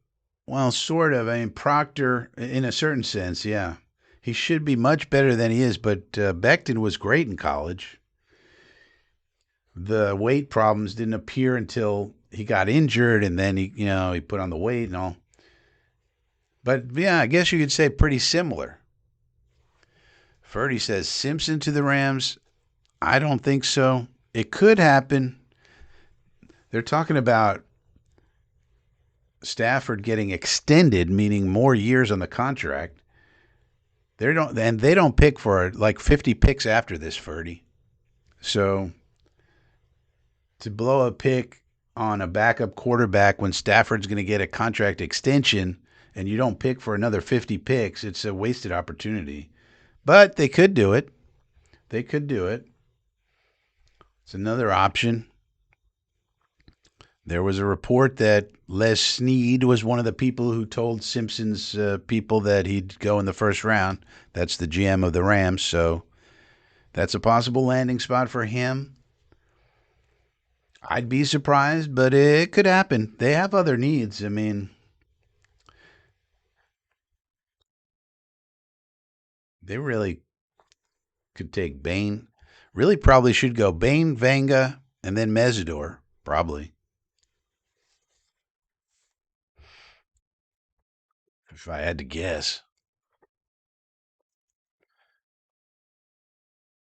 Well, sort of. I mean, Proctor, in a certain sense, yeah. He should be much better than he is, but Becton was great in college. The weight problems didn't appear until he got injured, and then he put on the weight and all. But yeah, I guess you could say pretty similar. Ferdy says Simpson to the Rams. I don't think so. It could happen. They're talking about Stafford getting extended, meaning more years on the contract. They don't pick for like 50 picks after this, Ferdy. So to blow a pick on a backup quarterback when Stafford's going to get a contract extension and you don't pick for another 50 picks, it's a wasted opportunity. But they could do it. They could do it. It's another option. There was a report that Les Snead was one of the people who told Simpson's people that he'd go in the first round. That's the GM of the Rams, so that's a possible landing spot for him. I'd be surprised, but it could happen. They have other needs. I mean, they really could take Bain. Really probably should go Bain, Vanga, and then Mesidor, probably, if I had to guess.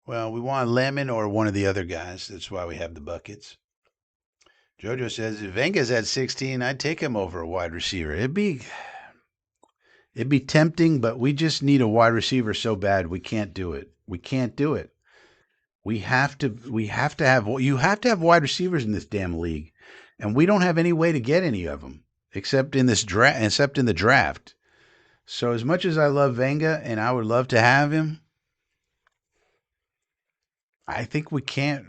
Well, we want Lemon or one of the other guys. That's why we have the buckets. Jojo says if Venga's at 16, I'd take him over a wide receiver. It'd be tempting, but we just need a wide receiver so bad we can't do it. We can't do it. We have to have you have to have wide receivers in this damn league. And we don't have any way to get any of them except in the draft. So as much as I love Venga and I would love to have him, I think we can't.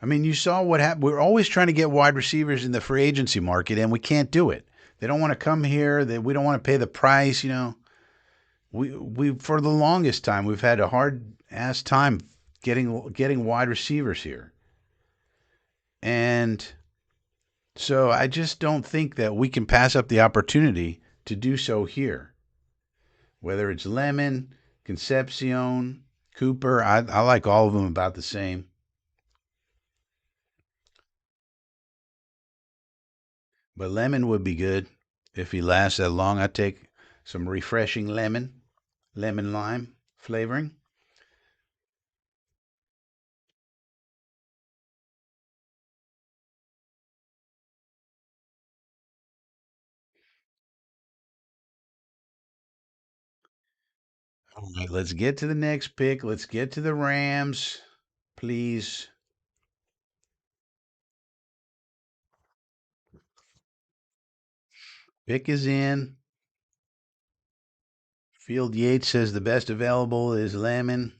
I mean, you saw what happened. We're always trying to get wide receivers in the free agency market, and we can't do it. They don't want to come here. We don't want to pay the price. We for the longest time we've had a hard ass time getting wide receivers here, and so I just don't think that we can pass up the opportunity to do so here. Whether it's Lemon, Concepcion, Cooper, I like all of them about the same. But lemon would be good if he lasts that long. I'd take some refreshing lemon lime flavoring. All right, let's get to the next pick. Let's get to the Rams, please. Pick is in. Field Yates says the best available is lemon.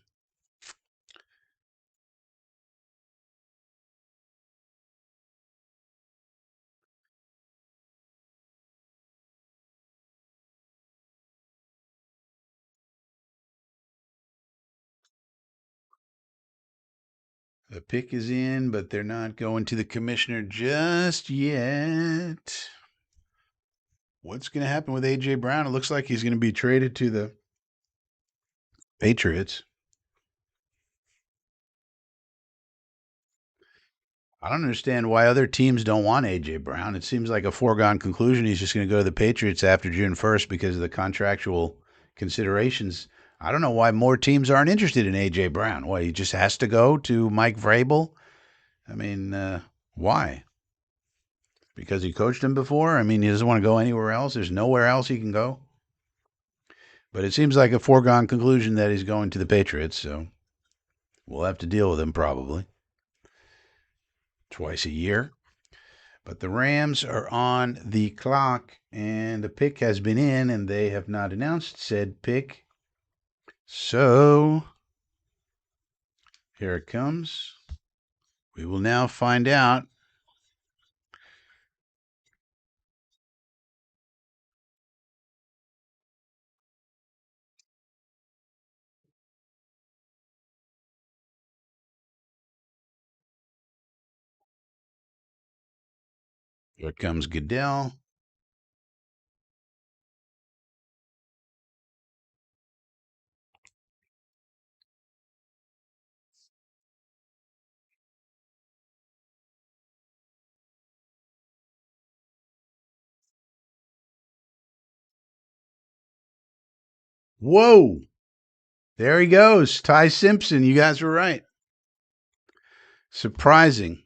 The pick is in, but they're not going to the commissioner just yet. What's going to happen with A.J. Brown? It looks like he's going to be traded to the Patriots. I don't understand why other teams don't want A.J. Brown. It seems like a foregone conclusion he's just going to go to the Patriots after June 1st because of the contractual considerations. I don't know why more teams aren't interested in AJ Brown. Why he just has to go to Mike Vrabel? I mean, why? Because he coached him before? I mean, he doesn't want to go anywhere else. There's nowhere else he can go. But it seems like a foregone conclusion that he's going to the Patriots, so we'll have to deal with him probably twice a year. But the Rams are on the clock, and the pick has been in, and they have not announced said pick. So here it comes. We will now find out. Here comes Goodell. Whoa! There he goes. Ty Simpson. You guys were right. Surprising.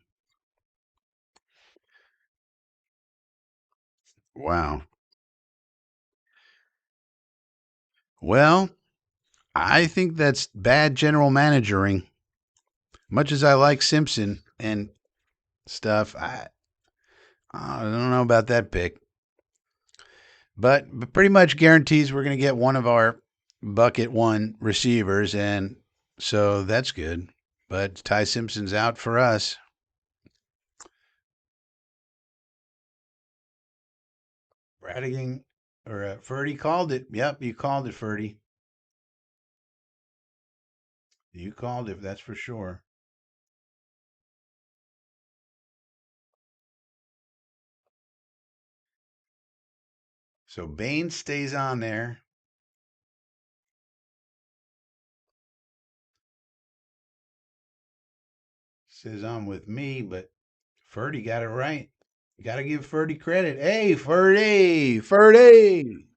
Wow. Well, I think that's bad general managering. Much as I like Simpson and stuff, I don't know about that pick. But pretty much guarantees we're going to get one of our bucket one receivers, and so that's good. But Ty Simpson's out for us. Bradigan or Ferdy called it. Yep, you called it, Ferdy. You called it. That's for sure. So Bain stays on there. Says I'm with me, but Ferdy got it right. You got to give Ferdy credit. Hey, Ferdy! Ferdy!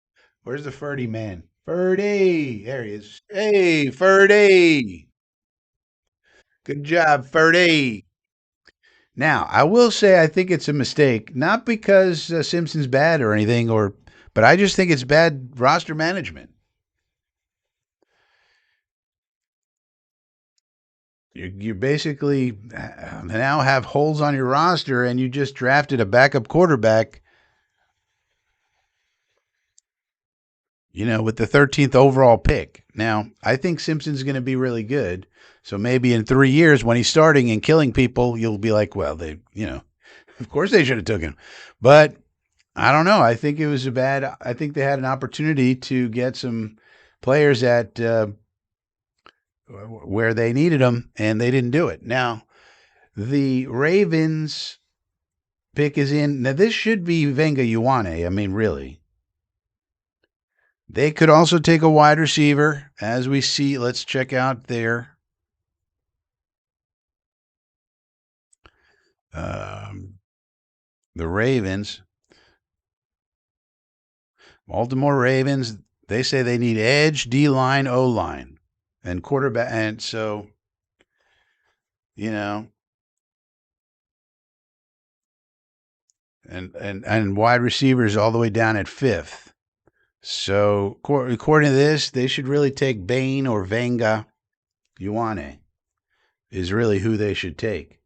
Where's the Ferdy man? Ferdy! There he is. Hey, Ferdy! Good job, Ferdy. Now, I will say I think it's a mistake, not because Simpson's bad or anything, but I just think it's bad roster management. You basically now have holes on your roster, and you just drafted a backup quarterback, with the 13th overall pick. Now, I think Simpson's going to be really good. So maybe in 3 years, when he's starting and killing people, you'll be like, well, of course they should have took him. But I don't know. I think it was I think they had an opportunity to get some players at where they needed them, and they didn't do it. Now, the Ravens pick is in. Now, this should be Venga Ioane. I mean, really. They could also take a wide receiver, as we see. Let's check out um, the Ravens, Baltimore Ravens. They say they need edge, D line, O line, and quarterback. And so, you know, and wide receivers all the way down at fifth. So according to this, they should really take Bain or Venga Ioane is really who they should take.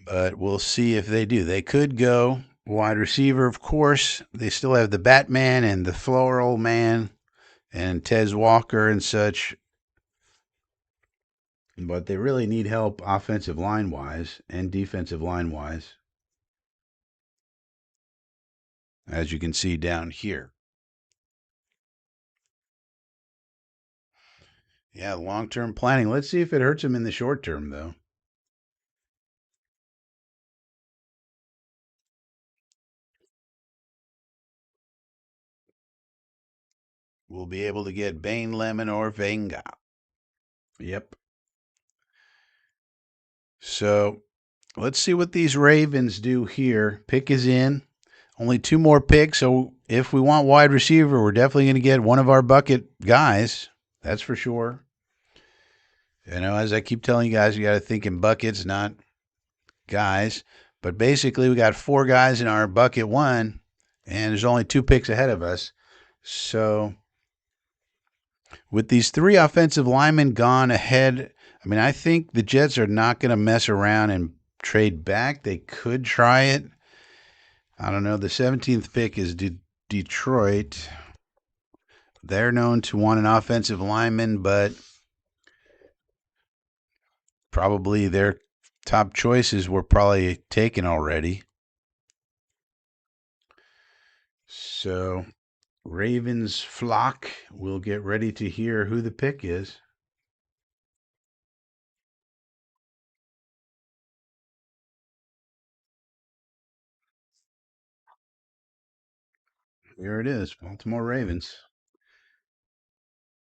But we'll see if they do. They could go wide receiver, of course. They still have the Batman and the Floral Man and Tez Walker and such. But they really need help offensive line wise and defensive line wise, as you can see down here. Yeah, long term planning. Let's see if it hurts them in the short term, though. we'll be able to get Bane, Lemon, or Venga. Yep. So let's see what these Ravens do here. Pick is in. Only 2 more picks. So if we want wide receiver, we're definitely going to get one of our bucket guys. That's for sure. As I keep telling you guys, you got to think in buckets, not guys. But basically, we got 4 guys in our bucket 1, and there's only 2 picks ahead of us. So with these 3 offensive linemen gone ahead, I think the Jets are not going to mess around and trade back. They could try it. I don't know. The 17th pick is Detroit. They're known to want an offensive lineman, but probably their top choices were probably taken already. So Ravens flock will get ready to hear who the pick is. Here it is, Baltimore Ravens.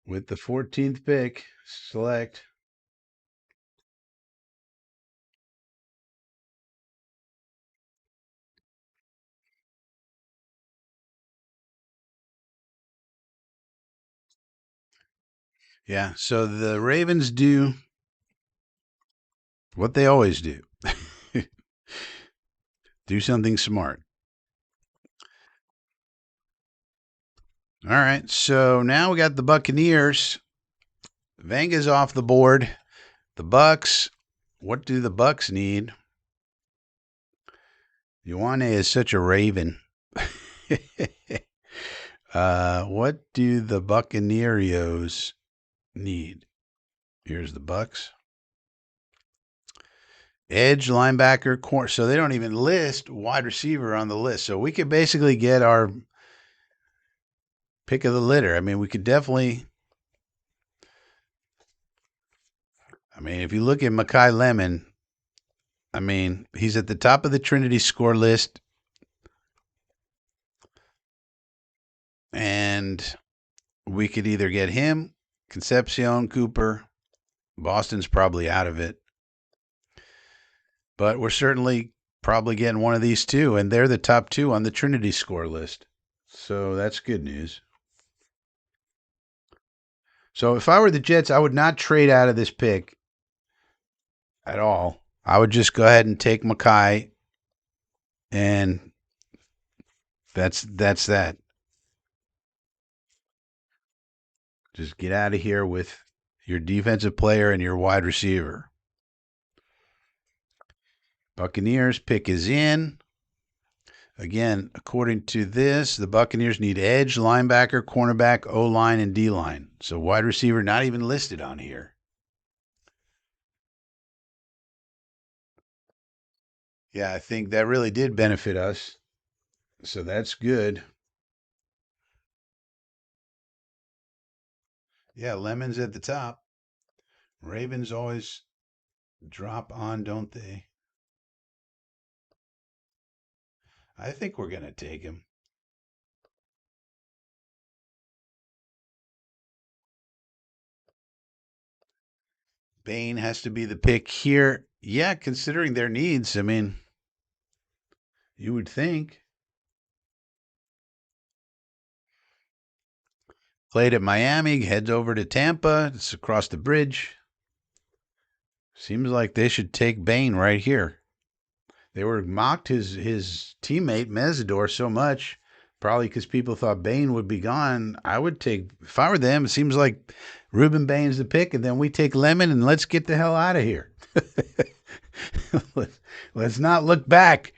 With the 14th pick, select Yeah, so the Ravens do what they always do. Do something smart. All right, so now we got the Buccaneers. Venga's off the board. The Bucks, what do the Bucks need? Ioane is such a raven. What do the Buccaneerios need? Here's the Bucks. Edge, linebacker, corner. So they don't even list wide receiver on the list. So we could basically get our pick of the litter. We could definitely. If you look at Mekhi Lemon, he's at the top of the Trinity score list. And we could either get him, Concepcion, Cooper. Boston's probably out of it. But we're certainly probably getting one of these 2, and they're the top 2 on the Trinity score list. So that's good news. So if I were the Jets, I would not trade out of this pick at all. I would just go ahead and take Mekhi, and that's that. Just get out of here with your defensive player and your wide receiver. Buccaneers pick is in. Again, according to this, the Buccaneers need edge, linebacker, cornerback, O-line, and D-line. So wide receiver not even listed on here. Yeah, I think that really did benefit us. So that's good. Yeah, Lemon's at the top. Ravens always drop on, don't they? I think we're going to take him. Bane has to be the pick here. Yeah, considering their needs, you would think. Played at Miami, heads over to Tampa. It's across the bridge. Seems like they should take Bane right here. They were mocked his teammate Mesidor so much, probably because people thought Bane would be gone. I would take, if I were them, it seems like Reuben Bane's the pick, and then we take Lemon, and let's get the hell out of here. Let's not look back.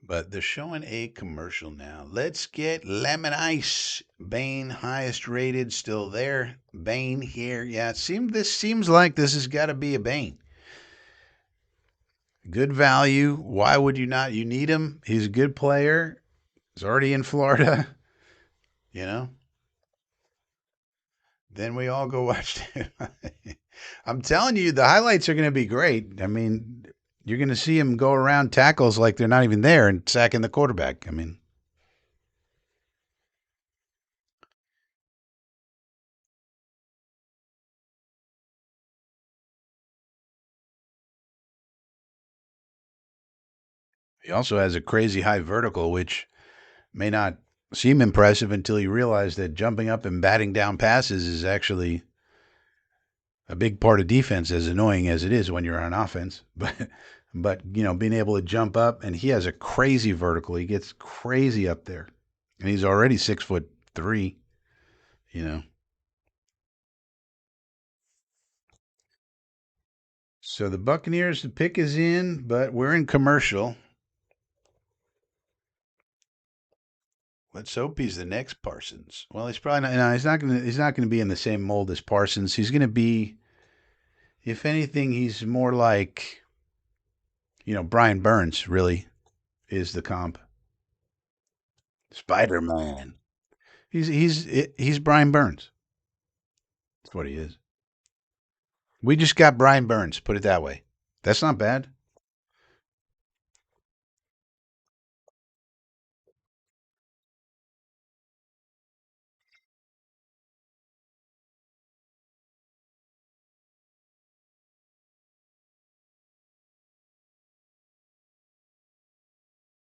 But they're showing a commercial now. Let's get Lemon Ice. Bane, highest rated, still there. Bane here. Yeah, this seems like this has got to be a Bane. Good value. Why would you not? You need him. He's a good player. He's already in Florida. You know. Then we all go watch him. I'm telling you, the highlights are going to be great. I mean, you're going to see him go around tackles like they're not even there and sacking the quarterback. I mean, he also has a crazy high vertical, which may not seem impressive until you realize that jumping up and batting down passes is actually a big part of defense, as annoying as it is when you're on offense. But being able to jump up, and he has a crazy vertical. He gets crazy up there, and he's already 6'3". You know. So the Buccaneers, the pick is in, but we're in commercial. Let's hope he's the next Parsons. Well, he's probably not. No, he's not gonna. He's not gonna be in the same mold as Parsons. He's gonna be, if anything, he's more like, Brian Burns. Really, is the comp. Spider Man. He's Brian Burns. That's what he is. We just got Brian Burns. Put it that way. That's not bad.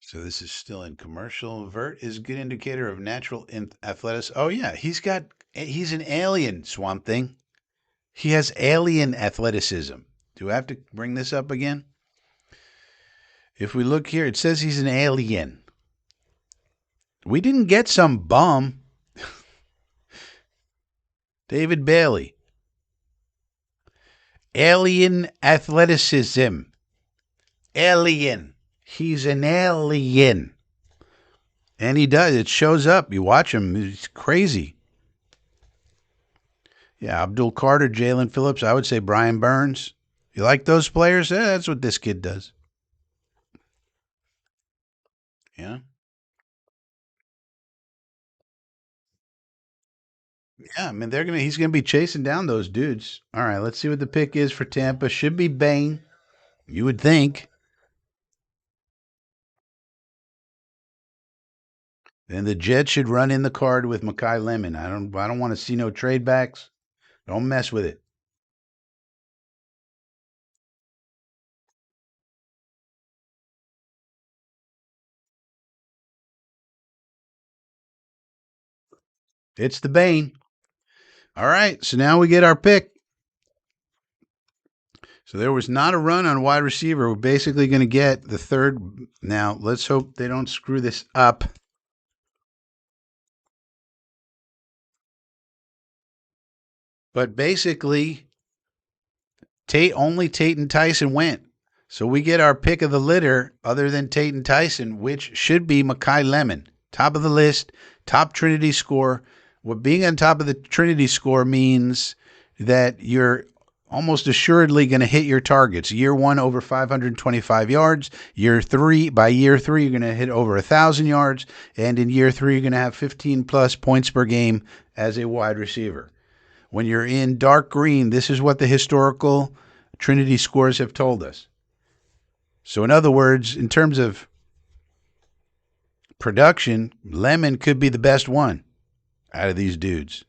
So this is still in commercial. Vert is a good indicator of natural athleticism. Oh yeah, he's an alien, Swamp Thing. He has alien athleticism. Do I have to bring this up again? If we look here, it says he's an alien. We didn't get some bum. David Bailey. Alien athleticism. Alien. He's an alien. And he does. It shows up. You watch him. He's crazy. Yeah, Abdul Carter, Jalen Phillips. I would say Brian Burns. You like those players? That's what this kid does. Yeah. Yeah, I mean he's gonna be chasing down those dudes. All right, let's see what the pick is for Tampa. Should be Bain. You would think. Then the Jets should run in the card with Makai Lemon. I don't want to see no trade backs. Don't mess with it. It's the Bane. All right, so now we get our pick. So there was not a run on wide receiver. We're basically going to get the third. Now let's hope they don't screw this up. But basically, only Tate and Tyson went. So we get our pick of the litter other than Tate and Tyson, which should be Makai Lemon. Top of the list, top Trinity score. What being on top of the Trinity score means that you're almost assuredly going to hit your targets. Year one, over 525 yards. By year three, you're going to hit over 1,000 yards. And in year three, you're going to have 15 plus points per game as a wide receiver. When you're in dark green, this is what the historical Trinity scores have told us. So, in other words, in terms of production, Lemon could be the best one out of these dudes,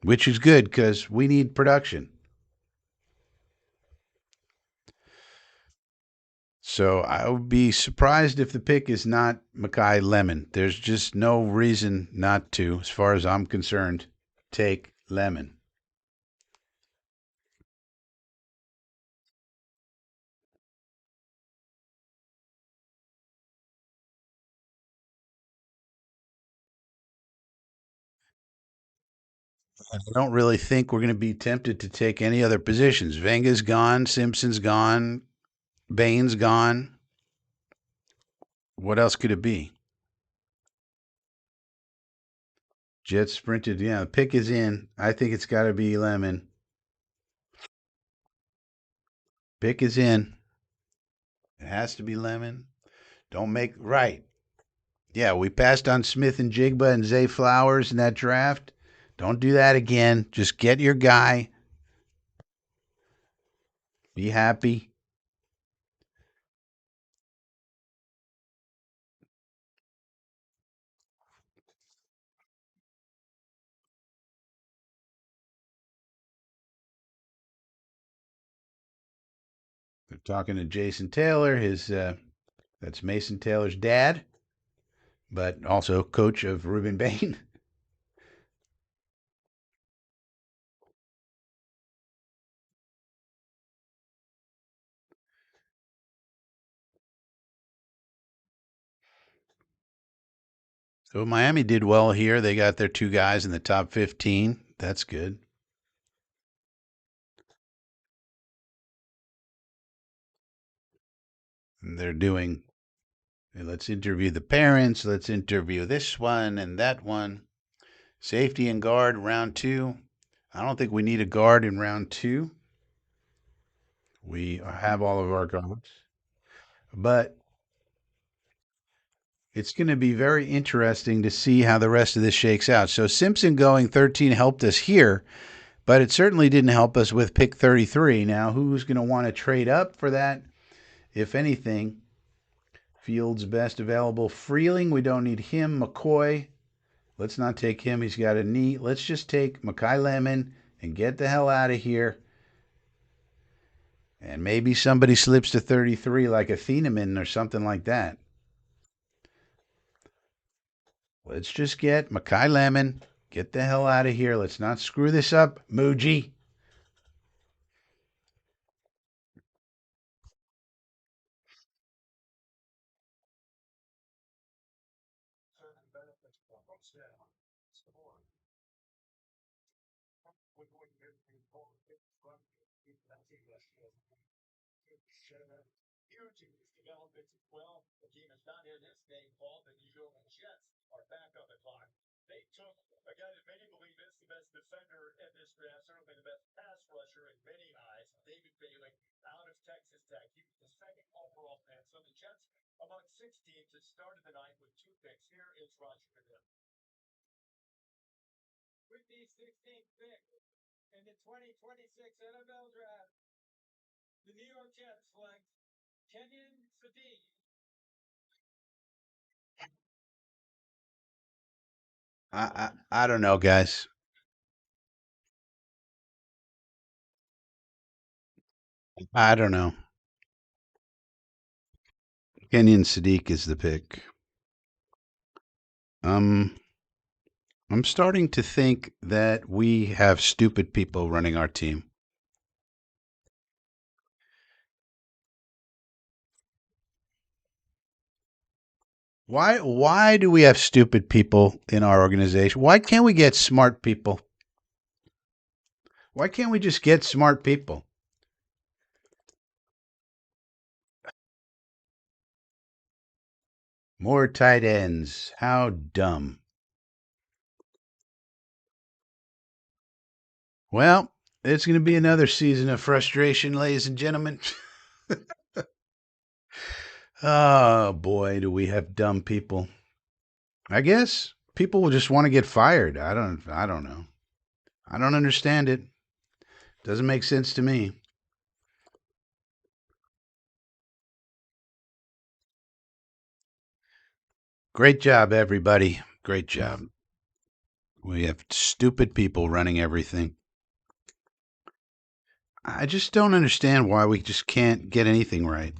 which is good because we need production. So, I would be surprised if the pick is not Makai Lemon. There's just no reason not to, as far as I'm concerned, take Lemon. I don't really think we're going to be tempted to take any other positions. Venga's gone, Simpson's gone, Bain's gone. What else could it be? Jets sprinted. Yeah, the pick is in. I think it's got to be Lemon. Pick is in. It has to be lemon. Don't make right. Yeah, we passed on Smith and Jigba and Zay Flowers in that draft. Don't do that again. Just get your guy. Be happy. They're talking to Jason Taylor, his that's Mason Taylor's dad, but also coach of Ruben Bain. So Miami did well here. They got their two guys in the top 15. That's good. And they're doing, let's interview the parents. Let's interview this one and that one. Safety and guard, round two. I don't think we need a guard in round two. We have all of our guards. But it's going to be very interesting to see how the rest of this shakes out. So Simpson going 13 helped us here, but it certainly didn't help us with pick 33. Now, who's going to want to trade up for that? If anything, Fields best available. Freeling, we don't need him. McCoy, let's not take him. He's got a knee. Let's just take Makai Lemon and get the hell out of here. And maybe somebody slips to 33 like a Thieneman or something like that. Let's just get Makai Lemon. Get the hell out of here. Let's not screw this up, Muji. I don't know, guys. I don't know. Kenyon Sadiq is the pick. Um, I'm starting to think that we have stupid people running our team. Why do we have stupid people in our organization? Why can't we get smart people? Why can't we just get smart people? More tight ends. How dumb. Well, it's going to be another season of frustration, ladies and gentlemen. Oh boy, do we have dumb people. I guess people will just want to get fired. I don't know. I don't understand it. Doesn't make sense to me. Great job, everybody. Great job. We have stupid people running everything. I just don't understand why we just can't get anything right.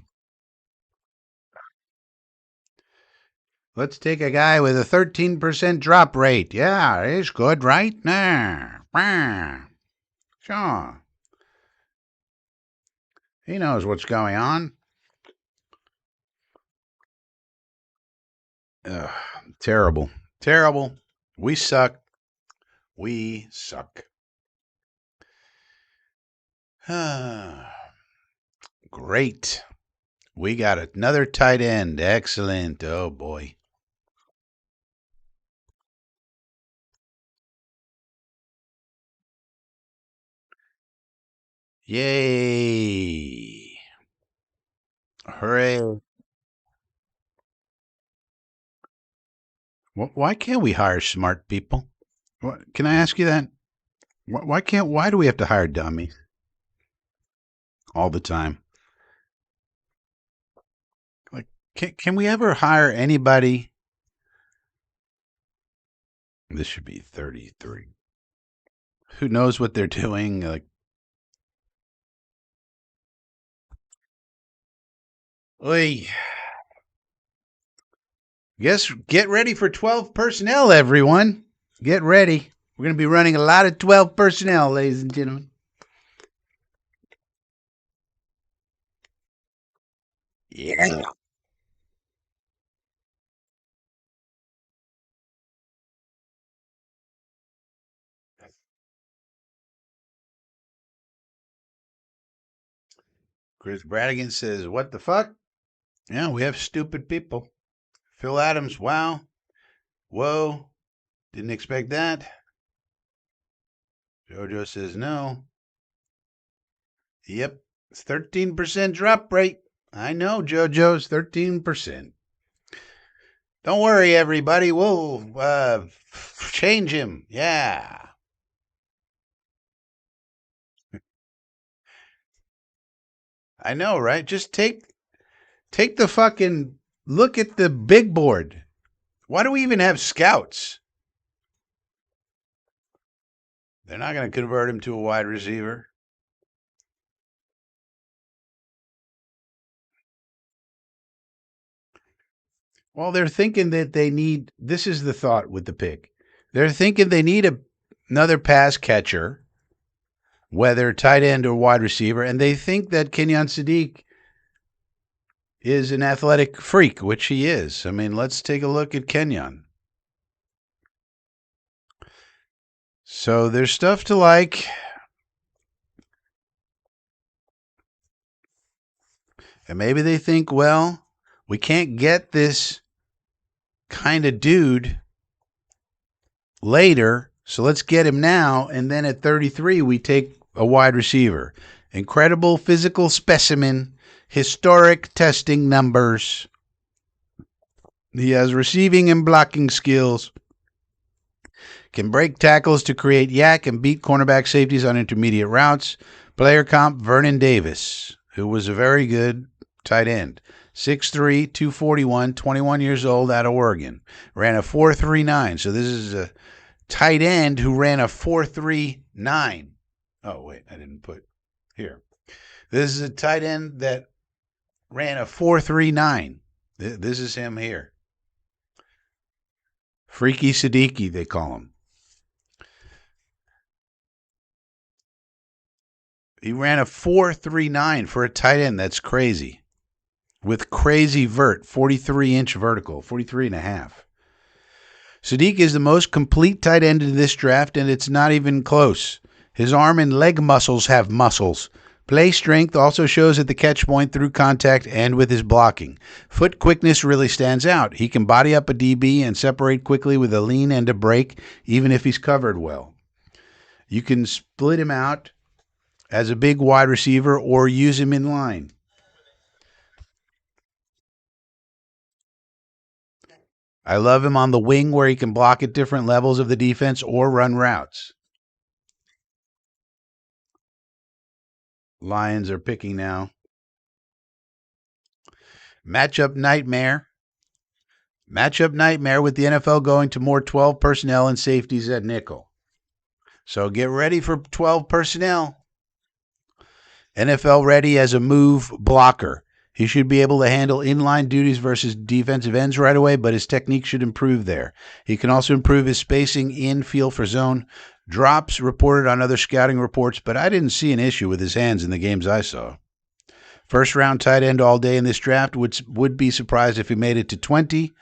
Let's take a guy with a 13% drop rate. Yeah, it's good, right? Nah. Sure. He knows what's going on. Ugh, terrible. Terrible. We suck. We suck. Great. We got another tight end. Excellent. Oh, boy. Yay. Hooray. Why can't we hire smart people? Can I ask you that? Why do we have to hire dummies all the time? Like, can we ever hire anybody? This should be 33. Who knows what they're doing? Like, oy. Guess get ready for 12 personnel, everyone. Get ready. We're going to be running a lot of 12 personnel, ladies and gentlemen. Yeah. Chris Bradigan says, "What the fuck?" Yeah, we have stupid people. Phil Adams, wow. Whoa. Didn't expect that. JoJo says, no. Yep. It's 13% drop rate. I know, JoJo's 13%. Don't worry, everybody. We'll change him. Yeah. I know, right? Just take the fucking look at the big board. Why do we even have scouts? They're not going to convert him to a wide receiver. Well, they're thinking that they need this is the thought with the pick. They're thinking they need another pass catcher, whether tight end or wide receiver, and they think that Kenyon Sadiq is an athletic freak, which he is. I mean, let's take a look at Kenyon. So there's stuff to like. And maybe they think, well, we can't get this kind of dude later, so let's get him now. And then at 33, we take a wide receiver. Incredible physical specimen, historic testing numbers. He has receiving and blocking skills. Can break tackles to create yak and beat cornerback safeties on intermediate routes. Player comp Vernon Davis, who was a very good tight end. 6'3", 241, 21 years old, out of Oregon. Ran a 4.39. So this is a tight end who ran a 4.39. Oh, wait, I didn't put here. This is a tight end that ran a 4.39. This is him here. Freaky Siddiqui, they call him. He ran a 4.39 for a tight end. That's crazy. With crazy vert, 43-inch vertical, 43 and a half. Sadiq is the most complete tight end in this draft, and it's not even close. His arm and leg muscles have muscles. Play strength also shows at the catch point through contact and with his blocking. Foot quickness really stands out. He can body up a DB and separate quickly with a lean and a break, even if he's covered well. You can split him out as a big wide receiver or use him in line. I love him on the wing where he can block at different levels of the defense or run routes. Lions are picking now. Matchup nightmare. Matchup nightmare with the NFL going to more 12 personnel and safeties at nickel. So get ready for 12 personnel. NFL ready as a move blocker. He should be able to handle inline duties versus defensive ends right away, but his technique should improve there. He can also improve his spacing in field for zone. Drops reported on other scouting reports, but I didn't see an issue with his hands in the games I saw. First round tight end all day in this draft. Would be surprised if he made it to 20.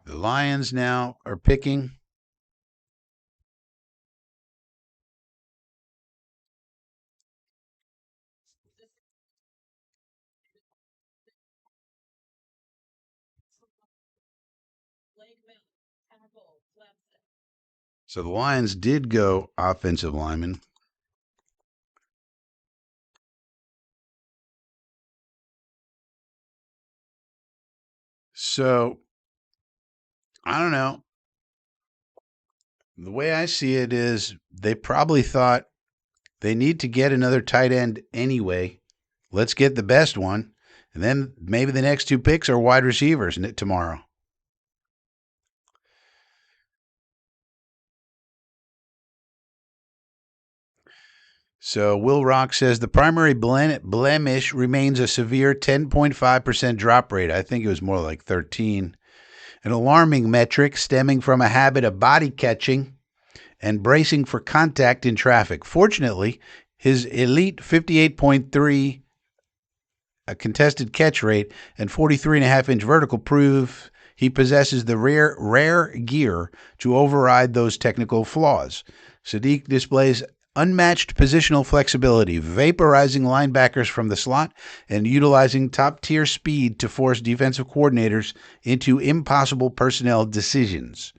The Lions now are picking. So the Lions did go offensive lineman. So I don't know. The way I see it is they probably thought they need to get another tight end anyway. Let's get the best one. And then maybe the next two picks are wide receivers tomorrow. So Will Rock says the primary blemish remains a severe 10.5% drop rate. I think it was more like 13. An alarming metric stemming from a habit of body catching and bracing for contact in traffic. Fortunately, his elite 58.3 a contested catch rate and 43.5-inch vertical prove he possesses the rare gear to override those technical flaws. Sadiq displays unmatched positional flexibility, vaporizing linebackers from the slot and utilizing top-tier speed to force defensive coordinators into impossible personnel decisions.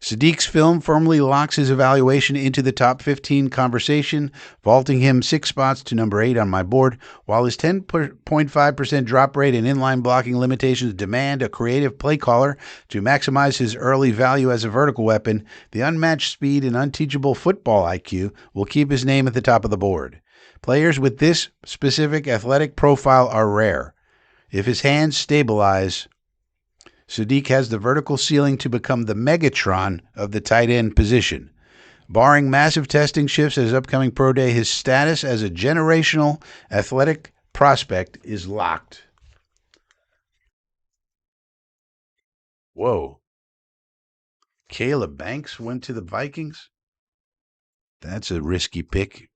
Sadiq's film firmly locks his evaluation into the top 15 conversation, vaulting him 6 spots to number 8 on my board, while his 10.5% drop rate and inline blocking limitations demand a creative play caller to maximize his early value as a vertical weapon. The unmatched speed and unteachable football IQ will keep his name at the top of the board. Players with this specific athletic profile are rare. If his hands stabilize, Sadiq has the vertical ceiling to become the Megatron of the tight end position. Barring massive testing shifts at his upcoming pro day, his status as a generational athletic prospect is locked. Whoa. Caleb Banks went to the Vikings? That's a risky pick.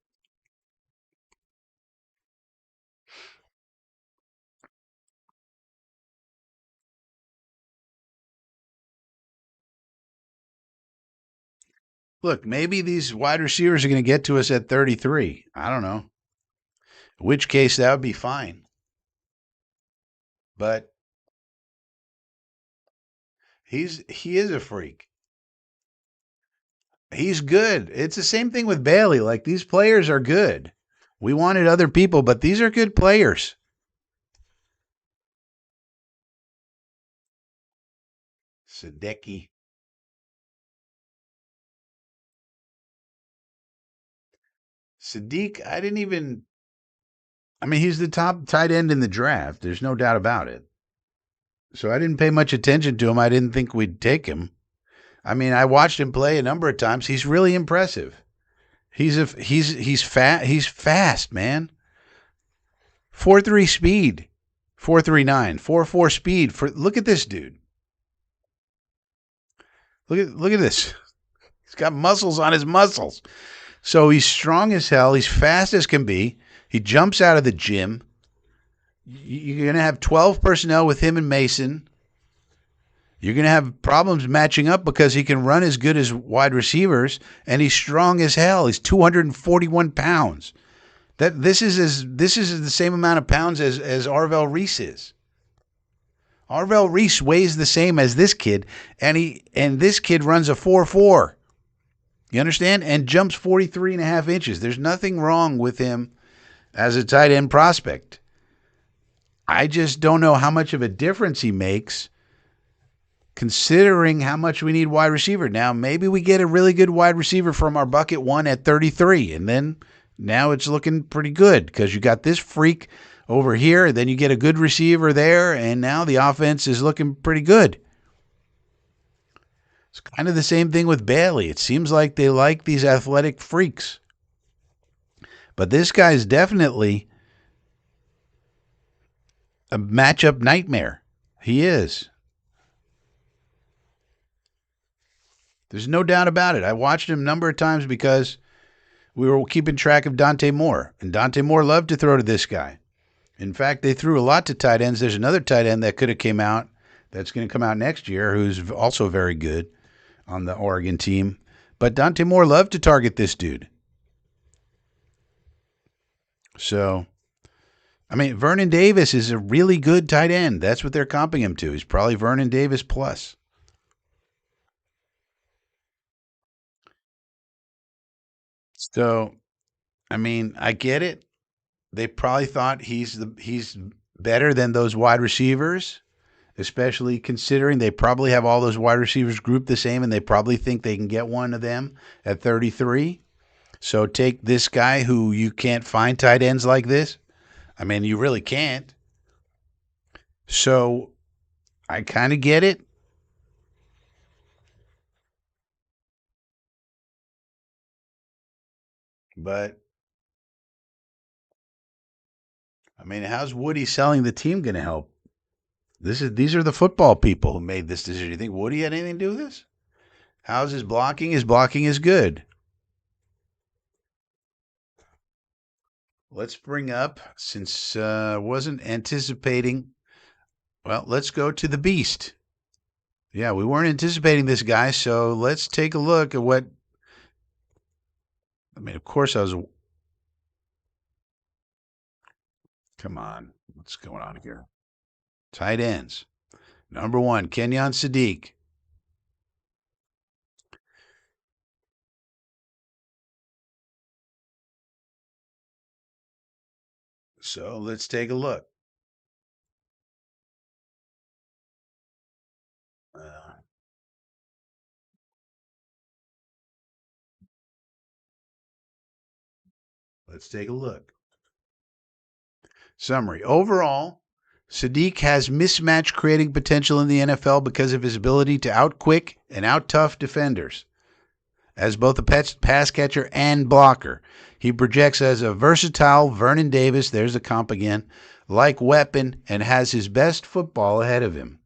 Look, maybe these wide receivers are going to get to us at 33. I don't know. In which case, that would be fine. But he is a freak. He's good. It's the same thing with Bailey. Like, these players are good. We wanted other people, but these are good players. Sadecki. Sadiq, I mean, he's the top tight end in the draft. There's no doubt about it. So I didn't pay much attention to him. I didn't think we'd take him. I mean, I watched him play a number of times. He's really impressive. He's fast, man. 4.3 speed. 4.39, 4.4 speed. Look at this dude. Look at this. He's got muscles on his muscles. So he's strong as hell. He's fast as can be. He jumps out of the gym. You're going to have 12 personnel with him and Mason. You're going to have problems matching up because he can run as good as wide receivers, and he's strong as hell. He's 241 pounds. This is the same amount of pounds as Arvell Reese is. Arvell Reese weighs the same as this kid, and this kid runs a 4.4. You understand? And jumps 43.5 inches. There's nothing wrong with him as a tight end prospect. I just don't know how much of a difference he makes considering how much we need wide receiver. Now, maybe we get a really good wide receiver from our bucket one at 33, and then now it's looking pretty good because you got this freak over here, then you get a good receiver there, and now the offense is looking pretty good. It's kind of the same thing with Bailey. It seems like they like these athletic freaks. But this guy's definitely a matchup nightmare. He is. There's no doubt about it. I watched him a number of times because we were keeping track of Dante Moore. And Dante Moore loved to throw to this guy. In fact, they threw a lot to tight ends. There's another tight end that could have came out that's going to come out next year who's also very good on the Oregon team. But Dante Moore loved to target this dude. So, I mean, Vernon Davis is a really good tight end. That's what they're comping him to. He's probably Vernon Davis plus. So, I mean, I get it. They probably thought he's better than those wide receivers, especially considering they probably have all those wide receivers grouped the same and they probably think they can get one of them at 33. So take this guy who you can't find tight ends like this. I mean, you really can't. So I kind of get it. But I mean, how's Woody selling the team going to help? These are the football people who made this decision. You think Woody had anything to do with this? How's his blocking? His blocking is good. Let's bring up, since wasn't anticipating. Well, let's go to the Beast. Yeah, we weren't anticipating this guy, so let's take a look at what. I mean, of course, I was. Come on, what's going on here? Tight ends. Number one, Kenyon Sadiq. So let's take a look. Uh, let's take a look. Summary. Overall, Sadiq has mismatch creating potential in the NFL because of his ability to outquick and out-tough defenders. As both a pass catcher and blocker, he projects as a versatile Vernon Davis, there's a comp again, like weapon, and has his best football ahead of him.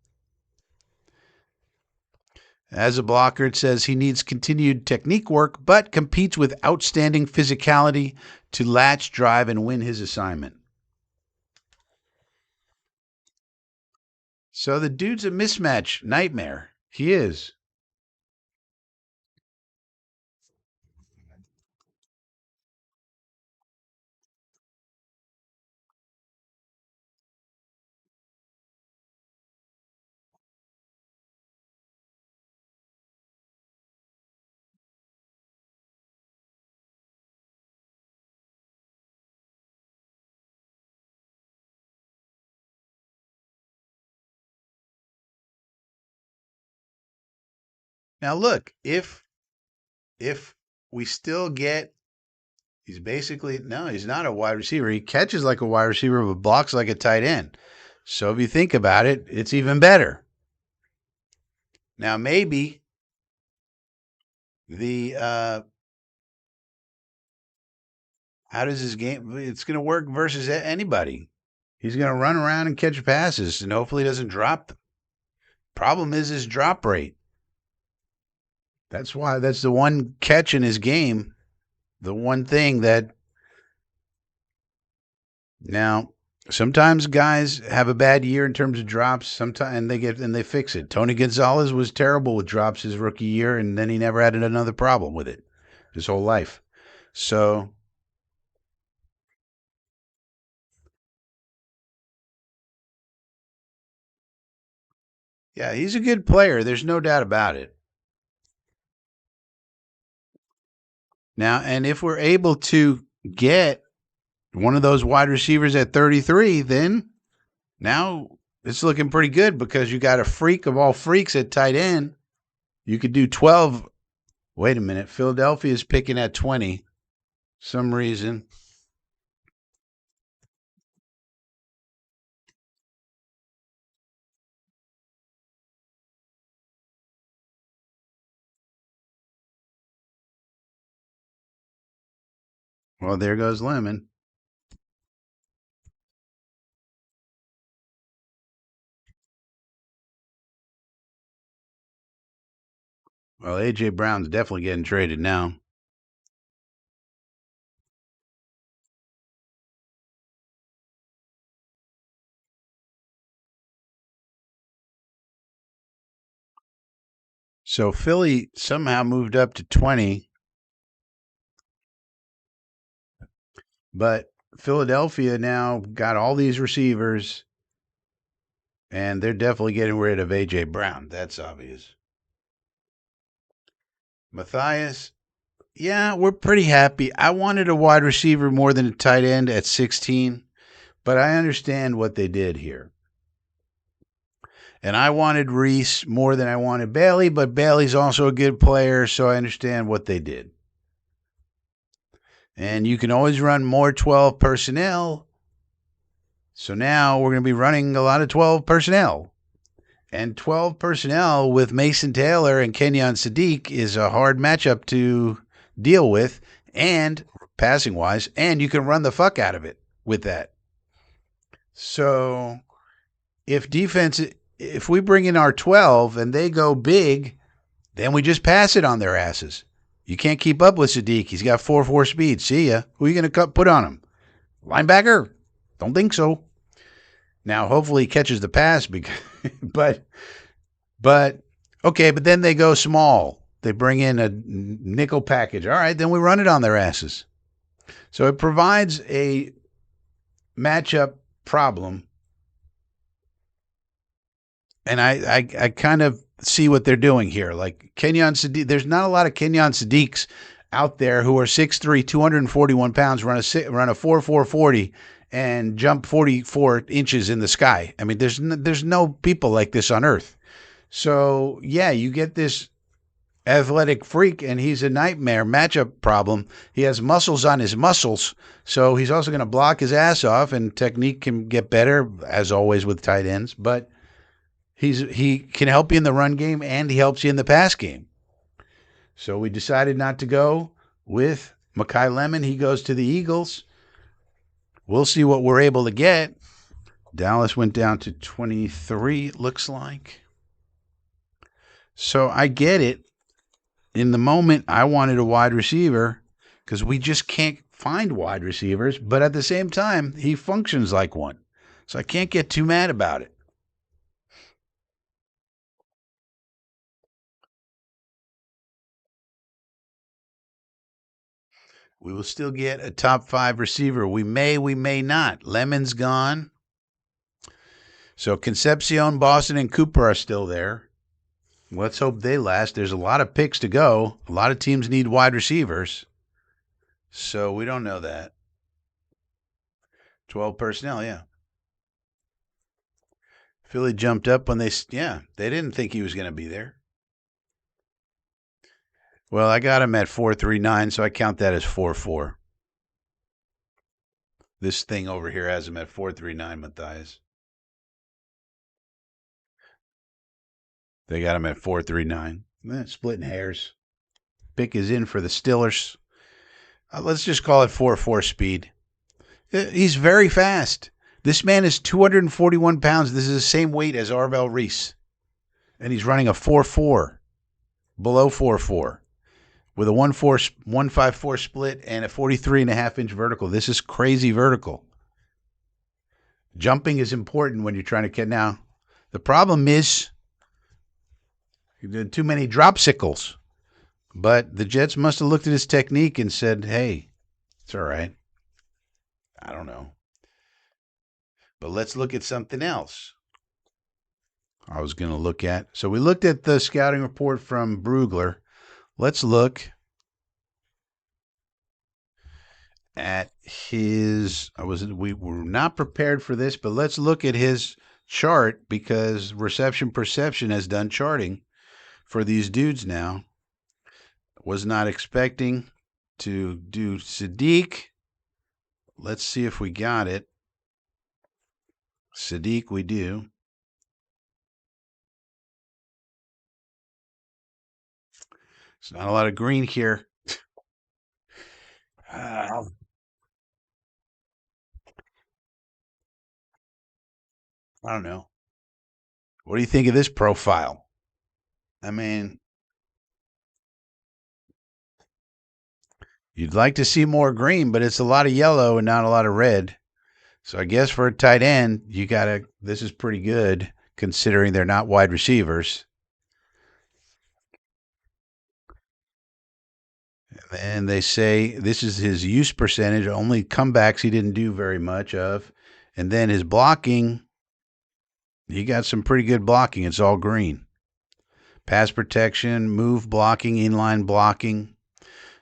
As a blocker, it says he needs continued technique work, but competes with outstanding physicality to latch, drive, and win his assignment. So the dude's a mismatch nightmare. He is. Now look, if we still get, he's basically, no, he's not a wide receiver. He catches like a wide receiver but blocks like a tight end. So if you think about it, it's even better. Now maybe the how does his game, it's going to work versus anybody. He's going to run around and catch passes and hopefully doesn't drop them. Problem is his drop rate. That's why that's the one catch in his game. The one thing that now sometimes guys have a bad year in terms of drops. Sometimes and they fix it. Tony Gonzalez was terrible with drops his rookie year, and then he never had another problem with it his whole life. So yeah, he's a good player. There's no doubt about it. Now, and if we're able to get one of those wide receivers at 33, then now it's looking pretty good because you got a freak of all freaks at tight end. You could do 12. Wait a minute. Philadelphia is picking at 20. Some reason. Well, there goes Lemon. Well, A.J. Brown's definitely getting traded now. So Philly somehow moved up to 20. But Philadelphia now got all these receivers, and they're definitely getting rid of A.J. Brown. That's obvious. Matthias, yeah, we're pretty happy. I wanted a wide receiver more than a tight end at 16, but I understand what they did here. And I wanted Reese more than I wanted Bailey, but Bailey's also a good player, so I understand what they did. And you can always run more 12 personnel. So now we're going to be running a lot of 12 personnel. And 12 personnel with Mason Taylor and Kenyon Sadiq is a hard matchup to deal with, and passing wise, and you can run the fuck out of it with that. So if we bring in our 12 and they go big, then we just pass it on their asses. You can't keep up with Sadiq. He's got 4.4 speed. See ya. Who are you going to put on him? Linebacker? Don't think so. Now, hopefully he catches the pass, because, but okay, but then they go small. They bring in a nickel package. All right, then we run it on their asses. So it provides a matchup problem. And I kind of see what they're doing here. Like Kenyon Sadiq, there's not a lot of Kenyon Sadiqs out there who are 6'3", 241 pounds, run a 4.40 and jump 44 inches in the sky. I mean, there's no people like this on Earth. So yeah, you get this athletic freak, and he's a nightmare matchup problem. He has muscles on his muscles, so he's also going to block his ass off, and technique can get better, as always with tight ends. But he can help you in the run game, and he helps you in the pass game. So we decided not to go with Mekhi Lemon. He goes to the Eagles. We'll see what we're able to get. Dallas went down to 23, it looks like. So I get it. In the moment, I wanted a wide receiver because we just can't find wide receivers. But at the same time, he functions like one. So I can't get too mad about it. We will still get a top 5 receiver. We may not. Lemon's gone. So Concepcion, Boston, and Cooper are still there. Let's hope they last. There's a lot of picks to go. A lot of teams need wide receivers. So we don't know that. 12 personnel, yeah. Philly jumped up when they didn't think he was going to be there. Well, I got him at 4.39, so I count that as 4.4. This thing over here has him at 4.39, Matthias. They got him at 4.39. Splitting hairs. Pick is in for the Steelers. Let's just call it 4.4 speed. He's very fast. This man is 241 pounds. This is the same weight as Arvell Reese. And he's running a 4.4, below 4.4, with a 1.54 split and a 43.5-inch vertical. This is crazy vertical. Jumping is important when you're trying to get. Now, the problem is too many dropsicles. But the Jets must have looked at his technique and said, hey, it's all right. I don't know. But let's look at something else. I was going to look at. So we looked at the scouting report from Brugler. Let's look at his. We were not prepared for this, but let's look at his chart, because Reception Perception has done charting for these dudes now. Was not expecting to do Sadiq. Let's see if we got it. Sadiq, we do. It's not a lot of green here. I don't know. What do you think of this profile? I mean, you'd like to see more green, but it's a lot of yellow and not a lot of red. So I guess for a tight end, this is pretty good considering they're not wide receivers. And they say this is his use percentage, only comebacks he didn't do very much of. And then his blocking, he got some pretty good blocking. It's all green. Pass protection, move blocking, inline blocking.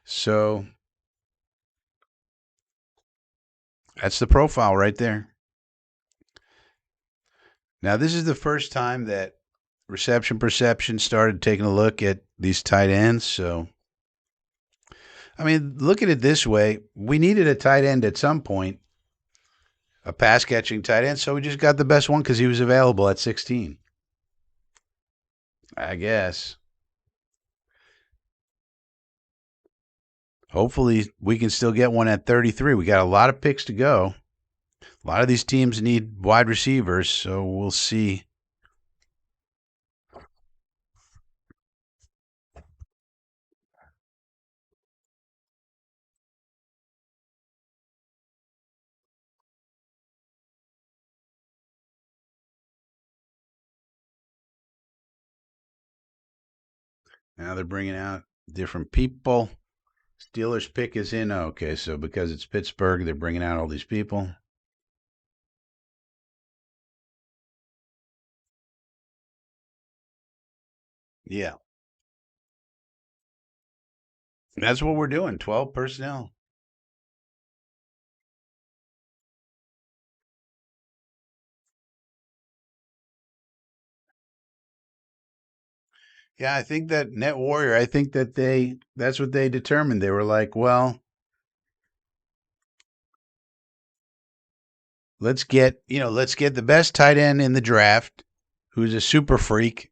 So that's the profile right there. Now, this is the first time that Reception Perception started taking a look at these tight ends. So, I mean, look at it this way. We needed a tight end at some point, a pass catching tight end. So we just got the best one because he was available at 16. I guess. Hopefully, we can still get one at 33. We got a lot of picks to go. A lot of these teams need wide receivers, so we'll see. Now they're bringing out different people. Steelers pick is in. Okay, so because it's Pittsburgh, they're bringing out all these people. Yeah. That's what we're doing. 12 personnel. Yeah, I think that Net Warrior, I think that that's what they determined. They were like, well, let's get the best tight end in the draft who's a super freak,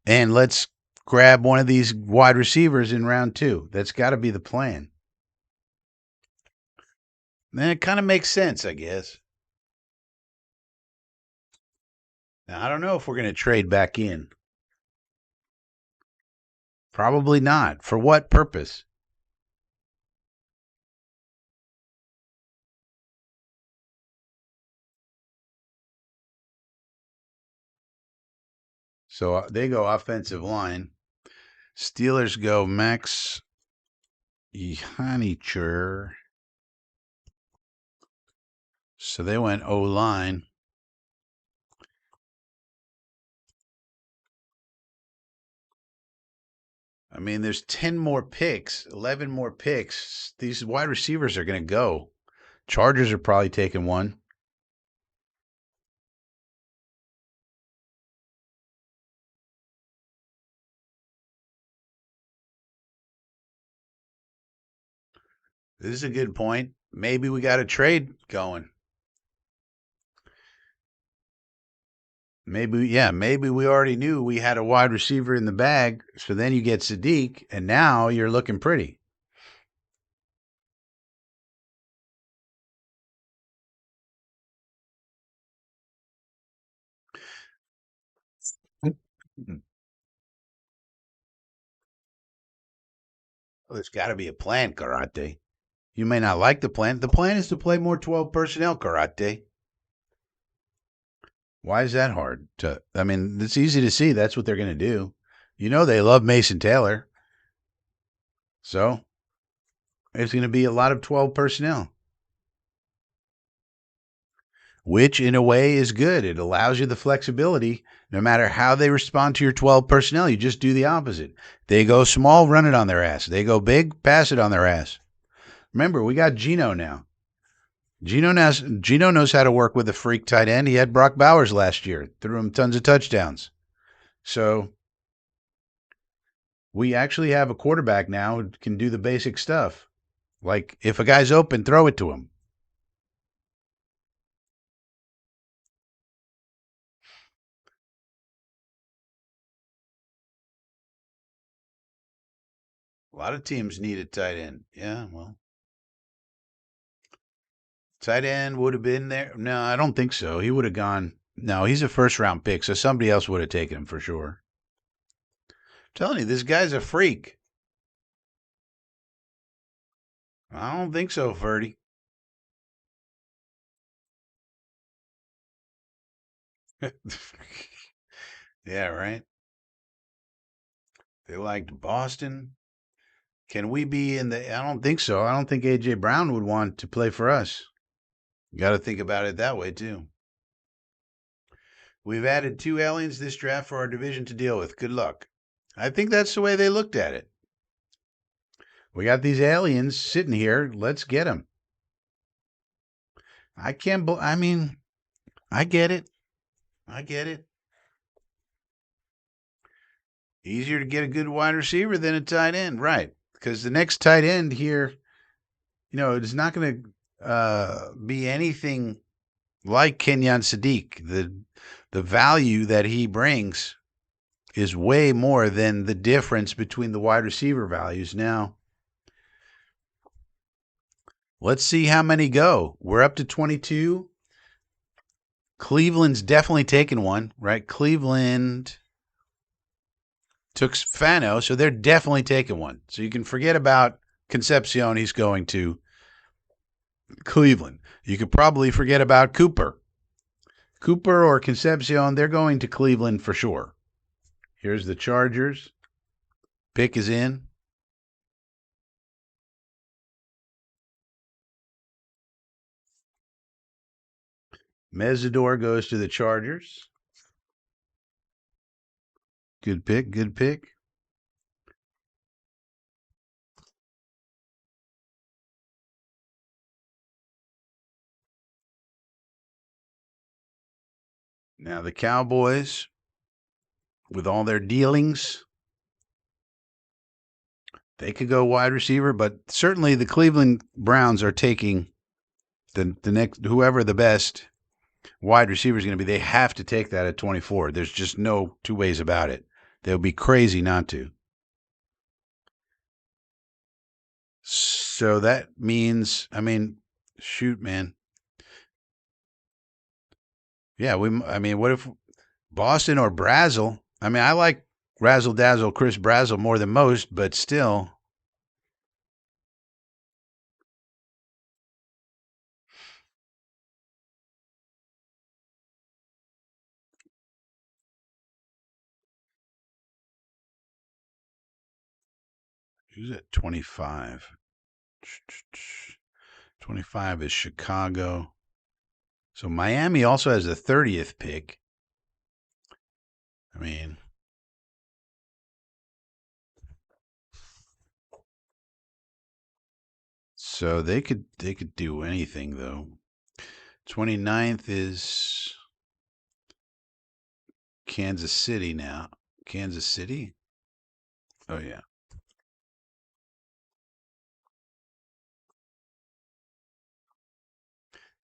and let's grab one of these wide receivers in round 2. That's got to be the plan. And it kind of makes sense, I guess. Now, I don't know if we're going to trade back in. Probably not. For what purpose? So they go offensive line. Steelers go Max Ihanicher. So they went O line. I mean, there's 10 more picks, 11 more picks. These wide receivers are going to go. Chargers are probably taking one. This is a good point. Maybe we got a trade going. Maybe we already knew we had a wide receiver in the bag. So then you get Sadiq, and now you're looking pretty. Well, there's got to be a plan, Karate. You may not like the plan. The plan is to play more 12 personnel, Karate. Why is that hard? I mean, it's easy to see that's what they're going to do. You know they love Mason Taylor. So it's going to be a lot of 12 personnel, which in a way is good. It allows you the flexibility. No matter how they respond to your 12 personnel, you just do the opposite. They go small, run it on their ass. They go big, pass it on their ass. Remember, we got Gino now. Gino knows how to work with a freak tight end. He had Brock Bowers last year, threw him tons of touchdowns. So we actually have a quarterback now who can do the basic stuff. Like if a guy's open, throw it to him. A lot of teams need a tight end. Yeah, well, tight end would have been there. No, I don't think so. He would have gone. No, he's a first round pick, so somebody else would have taken him for sure. I'm telling you, this guy's a freak. I don't think so, Ferdy. Yeah, right. They liked Boston. Can we be in the? I don't think so. I don't think AJ Brown would want to play for us. You got to think about it that way too. We've added 2 aliens this draft for our division to deal with. Good luck. I think that's the way they looked at it. We got these aliens sitting here. Let's get them. I can't. I mean, I get it. I get it. Easier to get a good wide receiver than a tight end, right? Because the next tight end here, it's not going to be anything like Kenyon Sadiq. The value that he brings is way more than the difference between the wide receiver values. Now, let's see how many go. We're up to 22. Cleveland's definitely taken one, right? Cleveland took Fano, so they're definitely taking one. So you can forget about Concepcion. He's going to Cleveland. You could probably forget about Cooper. Cooper or Concepcion, they're going to Cleveland for sure. Here's the Chargers. Pick is in. Mesidor goes to the Chargers. Good pick, good pick. Now the Cowboys, with all their dealings, they could go wide receiver, but certainly the Cleveland Browns are taking the next, whoever the best wide receiver is going to be. They have to take that at 24. There's just no two ways about it. They'll be crazy not to. So that means, shoot, man. Yeah, what if Boston or Brazel? I like Razzle Dazzle Chris Brazel more than most, but still. Who's at 25? 25 is Chicago. So Miami also has the 30th pick. So they could do anything though. 29th is Kansas City now. Kansas City? Oh yeah.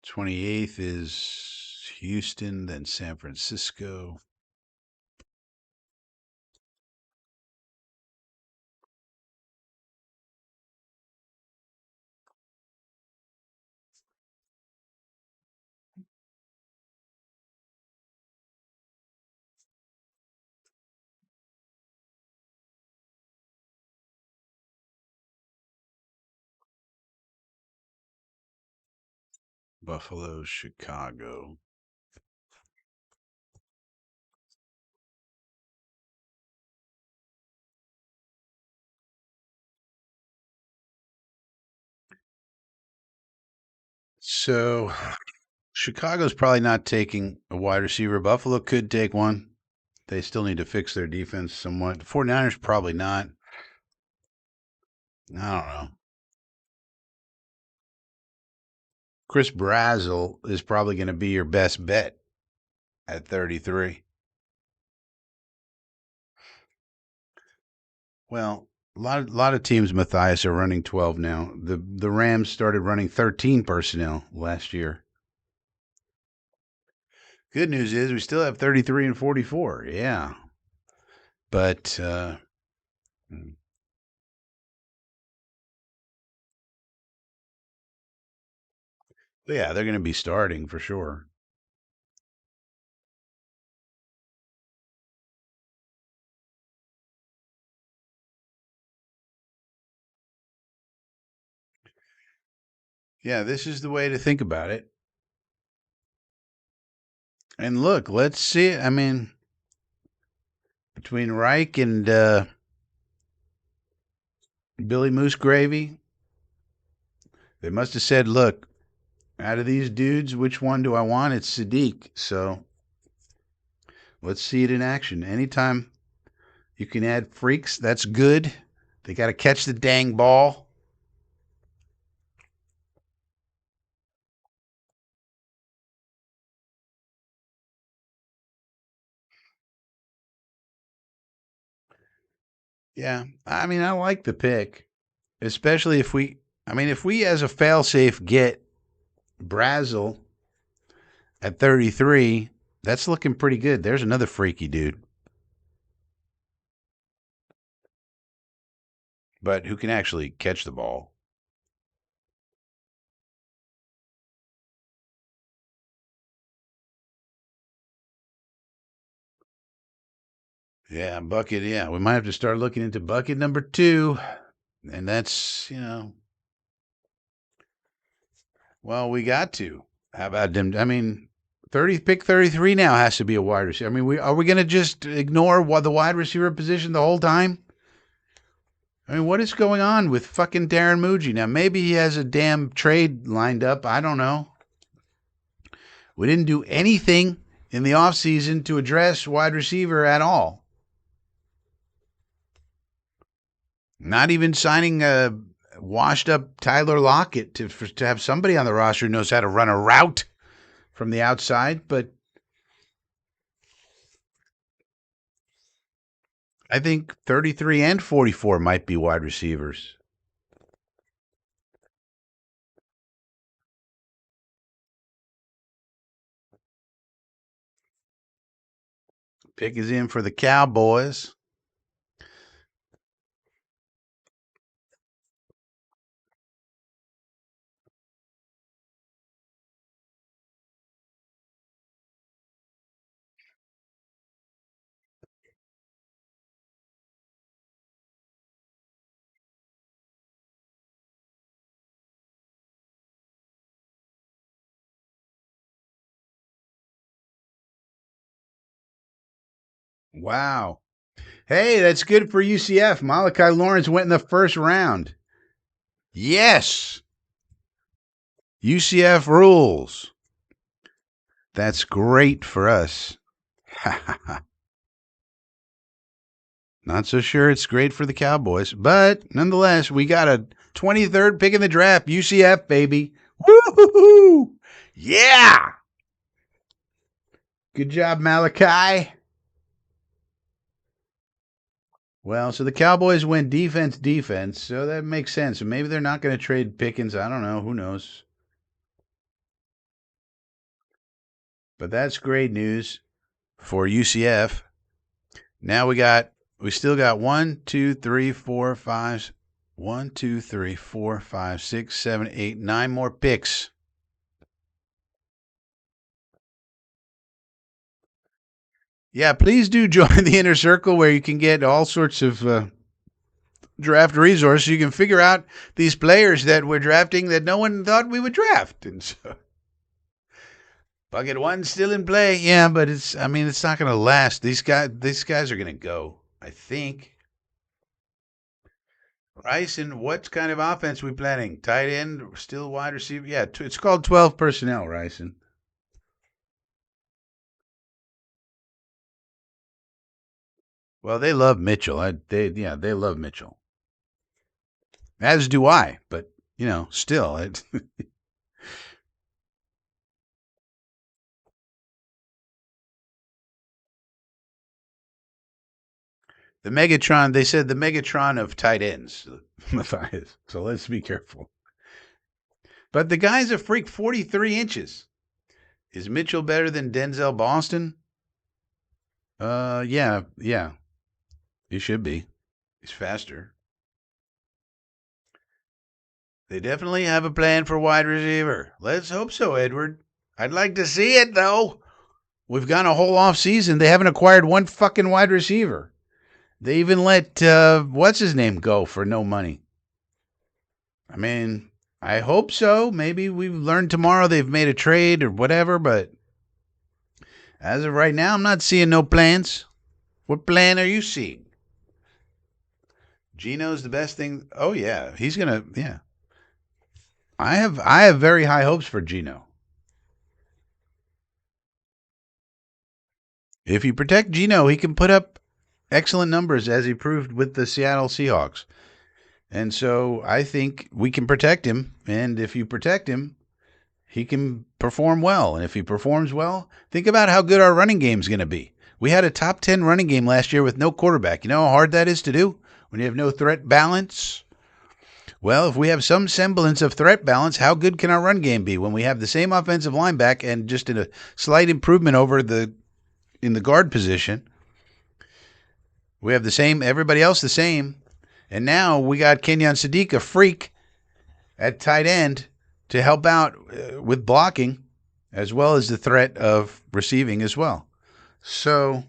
28th is Houston, then San Francisco. Buffalo, Chicago. So Chicago's probably not taking a wide receiver. Buffalo could take one. They still need to fix their defense somewhat. The 49ers probably not. I don't know. Chris Brazel is probably going to be your best bet at 33. Well, a lot of teams, Matthias, are running 12 now. The Rams started running 13 personnel last year. Good news is we still have 33 and 44. Yeah. But yeah, they're going to be starting for sure. Yeah, this is the way to think about it. And look, let's see. Between Reich and Billy Moose Gravy, they must have said, look, out of these dudes, which one do I want? It's Sadiq. So let's see it in action. Anytime you can add freaks, that's good. They got to catch the dang ball. Yeah, I mean, I like the pick, especially if we. I mean, if we as a failsafe get Brazel at 33, that's looking pretty good. There's another freaky dude, but who can actually catch the ball. Yeah, bucket. Yeah, we might have to start looking into bucket number 2, and that's well, we got to. How about them? I mean, 33 now has to be a wide receiver. I mean, are we going to just ignore the wide receiver position the whole time? I mean, what is going on with fucking Darren Muji? Now, maybe he has a damn trade lined up. I don't know. We didn't do anything in the offseason to address wide receiver at all. Not even signing a washed up Tyler Lockett to have somebody on the roster who knows how to run a route from the outside. But I think 33 and 44 might be wide receivers. Pick is in for the Cowboys. Wow. Hey, that's good for UCF. Malachi Lawrence went in the first round. Yes. UCF rules. That's great for us. Not so sure it's great for the Cowboys, but nonetheless, we got a 23rd pick in the draft. UCF, baby. Woo-hoo-hoo! Yeah. Good job, Malachi. Well, so the Cowboys went defense, so that makes sense. So maybe they're not going to trade Pickens. I don't know. Who knows? But that's great news for UCF. Now we still got 1, 2, 3, 4, 5, 1, 2, 3, 4, 5, 6, 7, 8, 9 more picks. Yeah, please do join the inner circle where you can get all sorts of draft resources. You can figure out these players that we're drafting that no one thought we would draft. And so bucket 1's still in play. Yeah, but it's not going to last. These guys are going to go, I think. Ryson, what kind of offense we planning? Tight end, still wide receiver? Yeah, it's called 12 personnel, Ryson. Well, they love Mitchell. They love Mitchell. As do I, but still, the Megatron. They said the Megatron of tight ends, Matthias. So let's be careful. But the guy's a freak, 43 inches. Is Mitchell better than Denzel Boston? Yeah. He should be. He's faster. They definitely have a plan for wide receiver. Let's hope so, Edward. I'd like to see it, though. We've gone a whole off season. They haven't acquired one fucking wide receiver. They even let what's his name go for no money. I mean, I hope so. Maybe we learn tomorrow they've made a trade or whatever, but as of right now, I'm not seeing no plans. What plan are you seeing? Gino's the best thing. Oh yeah, he's gonna. Yeah, I have very high hopes for Gino. If you protect Gino, he can put up excellent numbers as he proved with the Seattle Seahawks. And so I think we can protect him. And if you protect him, he can perform well. And if he performs well, think about how good our running game is going to be. We had a top 10 running game last year with no quarterback. You know how hard that is to do? when you have no threat balance? Well, if we have some semblance of threat balance, how good can our run game be when we have the same offensive line back and just in a slight improvement over in the guard position? We have the same, everybody else the same. And now we got Kenyon Sadiq, a freak, at tight end to help out with blocking as well as the threat of receiving as well. So,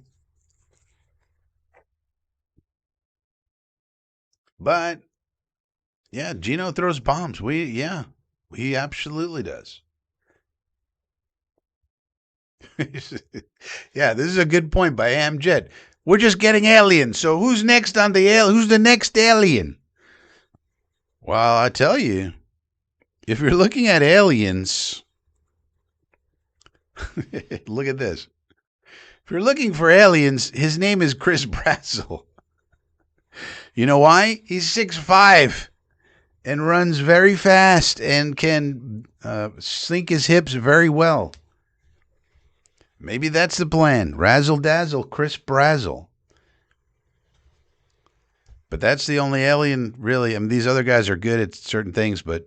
but yeah, Gino throws bombs. He absolutely does. Yeah, this is a good point by Amjet. We're just getting aliens. So who's next on the Who's the next alien? Well, I tell you, if you're looking at aliens, look at this. If you're looking for aliens, his name is Chris Brazzell. You know why? He's 6'5" and runs very fast and can sink his hips very well. Maybe that's the plan. Razzle dazzle, Chris Brazzell. But that's the only alien, really. I mean, these other guys are good at certain things, but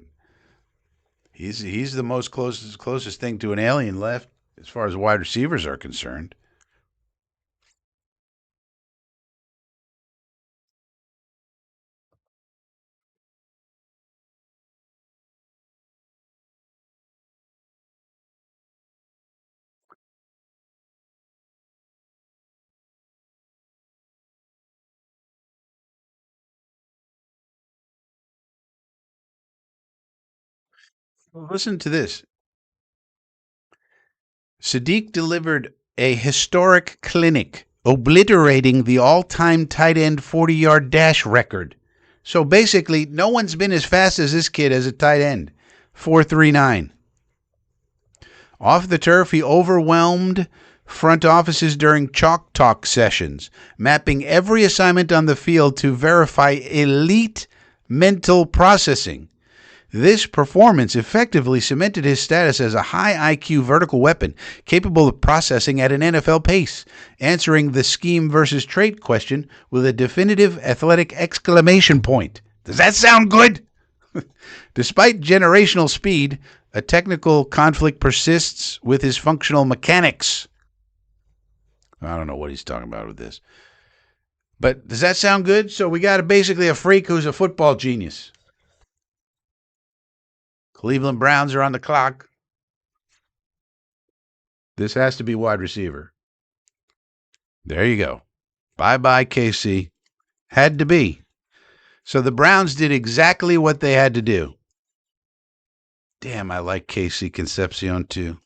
he's the most closest thing to an alien left as far as wide receivers are concerned. Listen to this. Sadiq delivered a historic clinic, obliterating the all-time tight end 40-yard dash record. So basically, no one's been as fast as this kid as a tight end. 4.39. Off the turf, he overwhelmed front offices during chalk talk sessions, mapping every assignment on the field to verify elite mental processing. This performance effectively cemented his status as a high IQ vertical weapon capable of processing at an NFL pace, answering the scheme versus trait question with a definitive athletic exclamation point. Does that sound good? Despite generational speed, a technical conflict persists with his functional mechanics. I don't know what he's talking about with this. But does that sound good? So we got basically a freak who's a football genius. Cleveland Browns are on the clock. This has to be wide receiver. There you go. Bye-bye, KC. Had to be. So the Browns did exactly what they had to do. Damn, I like KC Concepcion too.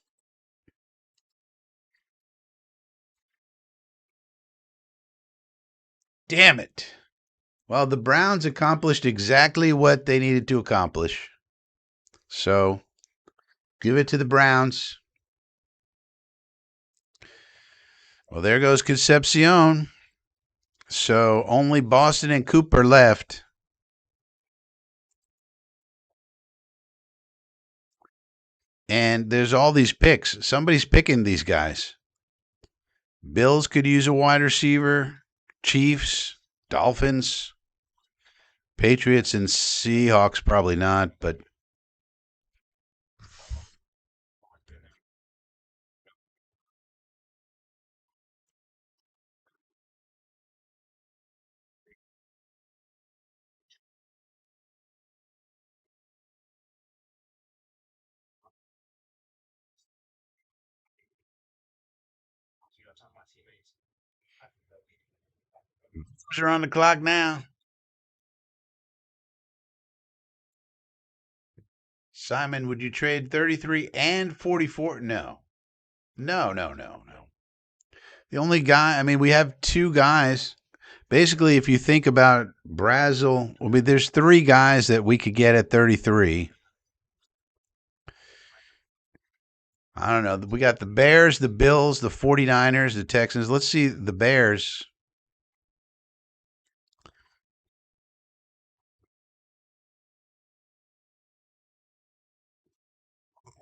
Damn it. Well, the Browns accomplished exactly what they needed to accomplish. So, give it to the Browns. Well, there goes Concepcion. So, only Boston and Cooper left. And there's all these picks. Somebody's picking these guys. Bills could use a wide receiver. Chiefs, Dolphins, Patriots, and Seahawks probably not, but are on the clock now. Simon, would you trade 33 and 44? No. No. The only guy, I mean, we have two guys. Basically, if you think about Brazzell, I mean, there's three guys that we could get at 33. I don't know. We got the Bears, the Bills, the 49ers, the Texans. Let's see the Bears.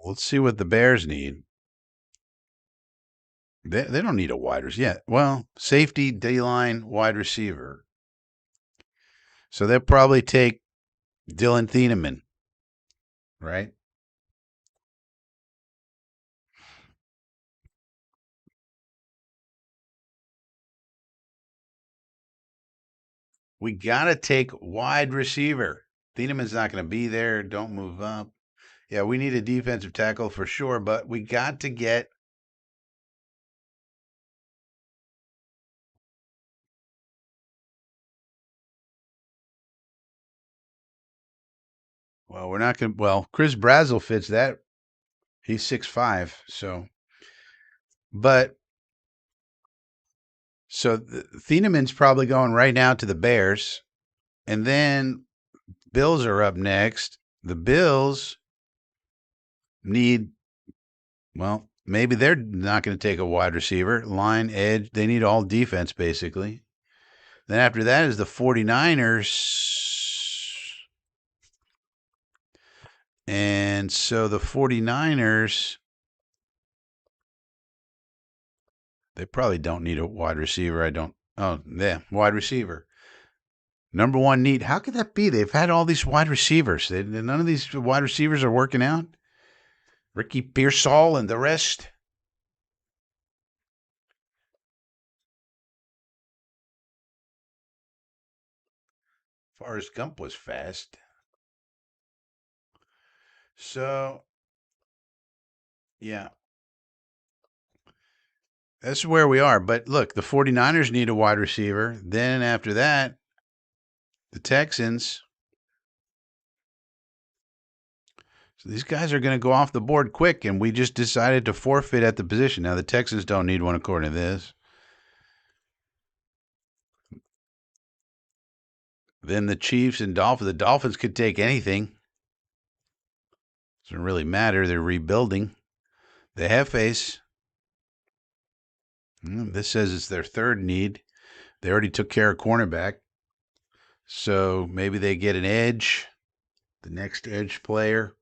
Let's see what the Bears need. They don't need a wide receiver. Yeah, well, safety, D-line, wide receiver. So they'll probably take Dylan Thieneman, right? We got to take wide receiver. Thieneman's not going to be there. Don't move up. Yeah, we need a defensive tackle for sure, but we got to get. Well, we're not going to. Well, Chris Brazel fits that. He's 6'5", so. But so Thieneman's probably going right now to the Bears, and then Bills are up next. The Bills need. Well, maybe they're not going to take a wide receiver, line, edge. They need all defense, basically. Then after that is the 49ers. And so the 49ers, they probably don't need a wide receiver. Yeah, wide receiver. Number one need. How could that be? They've had all these wide receivers. None of these wide receivers are working out. Ricky Pearsall and the rest. Forrest Gump was fast. So, yeah, that's where we are. But look, the 49ers need a wide receiver. Then after that, the Texans. So these guys are going to go off the board quick, and we just decided to forfeit at the position. Now, the Texans don't need one according to this. Then the Chiefs and Dolphins. The Dolphins could take anything. Doesn't really matter. They're rebuilding. The Hefes. This says it's their third need. They already took care of cornerback. So maybe they get an edge, the next edge player.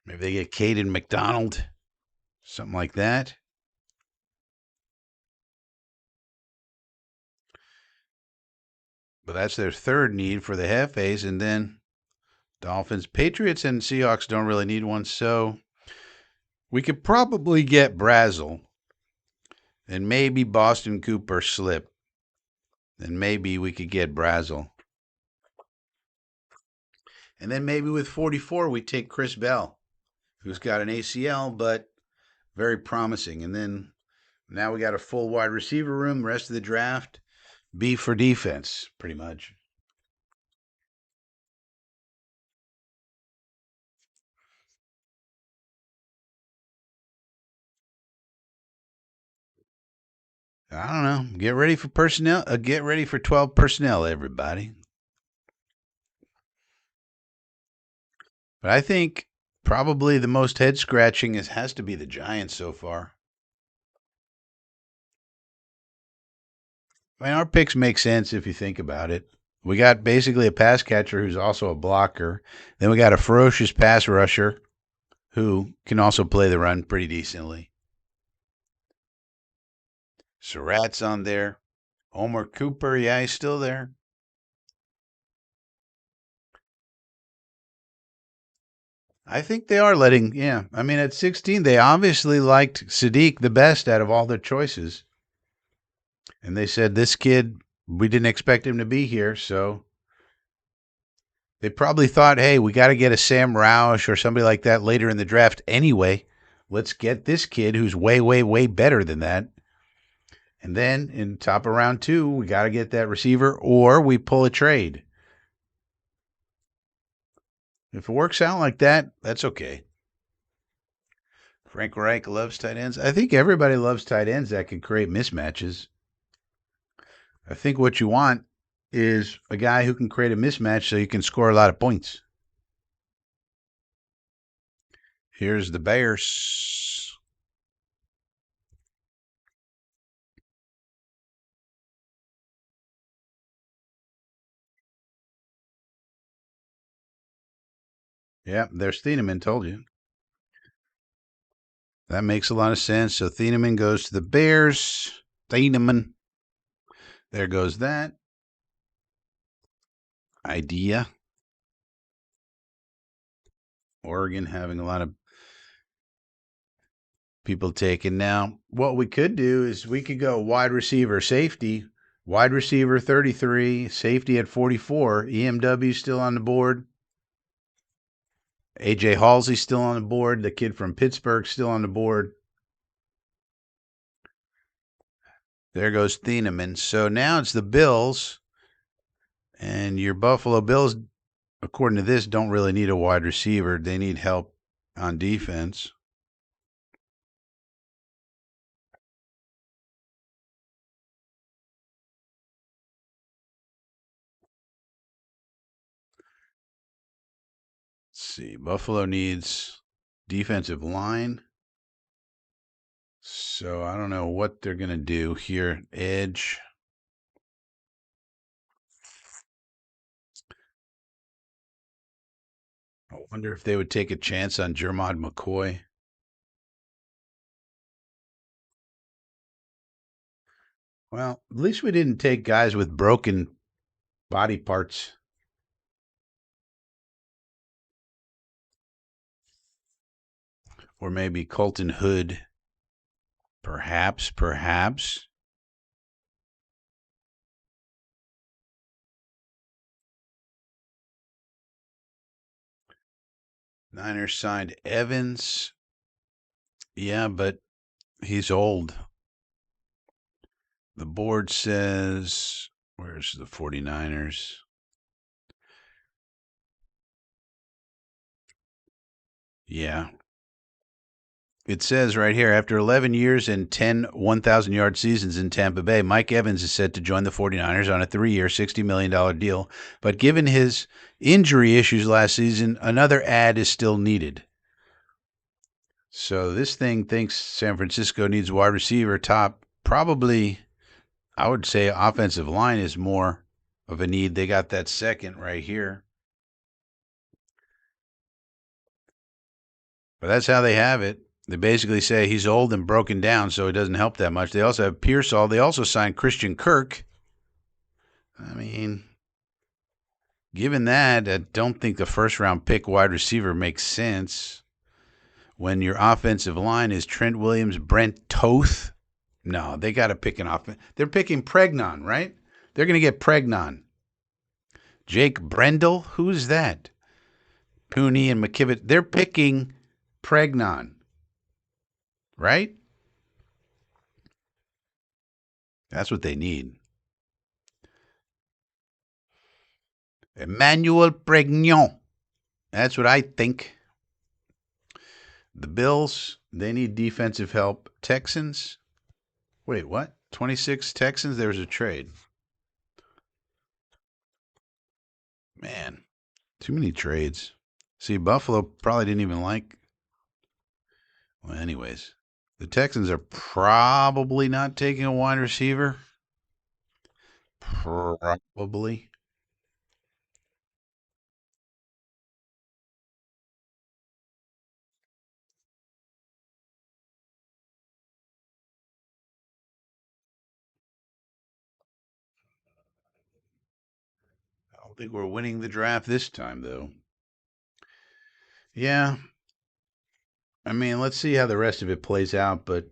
Maybe they get Caden McDonald, something like that. But that's their third need for the Hefes. And then Dolphins, Patriots, and Seahawks don't really need one. So we could probably get Brazel and maybe Boston Cooper slip. And maybe we could get Brazel. And then maybe with 44, we take Chris Bell, who's got an ACL, but very promising. And then now we got a full wide receiver room. The rest of the draft, B for defense, pretty much. I don't know. Get ready for personnel. Get ready for 12 personnel, everybody. But I think probably the most head scratching has to be the Giants so far. I mean, our picks make sense if you think about it. We got basically a pass catcher who's also a blocker. Then we got a ferocious pass rusher who can also play the run pretty decently. Surratt's on there. Omar Cooper, yeah, he's still there. I think they are letting, yeah. I mean, at 16, they obviously liked Sadiq the best out of all their choices. And they said, this kid, we didn't expect him to be here. So they probably thought, hey, we got to get a Sam Roush or somebody like that later in the draft anyway. Let's get this kid who's way, way, way better than that. And then in top of round 2, we got to get that receiver or we pull a trade. If it works out like that, that's okay. Frank Reich loves tight ends. I think everybody loves tight ends that can create mismatches. I think what you want is a guy who can create a mismatch so you can score a lot of points. Here's the Bears. Yeah, there's Thieneman, told you. That makes a lot of sense. So Thieneman goes to the Bears. Thieneman. There goes that idea. Oregon having a lot of people taken. Now, what we could do is we could go wide receiver safety, wide receiver 33, safety at 44, EMW still on the board. AJ Halsey still on the board. The kid from Pittsburgh still on the board. There goes Thieneman. So now it's the Bills. And your Buffalo Bills, according to this, don't really need a wide receiver. They need help on defense. Let's see. Buffalo needs defensive line. So I don't know what they're going to do here. Edge. I wonder if they would take a chance on Jermod McCoy. Well, at least we didn't take guys with broken body parts. Or maybe Colton Hood. Perhaps. Niners signed Evans. Yeah, but he's old. The board says, where's the 49ers? Yeah. It says right here, after 11 years and 10 1,000-yard seasons in Tampa Bay, Mike Evans is set to join the 49ers on a 3-year, $60 million deal. But given his injury issues last season, another ad is still needed. So this thing thinks San Francisco needs wide receiver top. Probably, I would say offensive line is more of a need. They got that second right here. But that's how they have it. They basically say he's old and broken down, so it doesn't help that much. They also have Pearsall. They also signed Christian Kirk. I mean, given that, I don't think the first-round pick wide receiver makes sense when your offensive line is Trent Williams, Brent Toth. No, they got to pick an offense. They're picking Pregnon, right? They're going to get Pregnon. Jake Brendel, who's that? Pooney and McKivitt. They're picking Pregnon. Right? That's what they need. Emmanuel Pregnon. That's what I think. The Bills, they need defensive help. Texans. Wait, what? 26 Texans? There was a trade. Man, too many trades. See, Buffalo probably didn't even like. Well, anyways, the Texans are probably not taking a wide receiver. Probably. I don't think we're winning the draft this time, though. Yeah. I mean, let's see how the rest of it plays out, but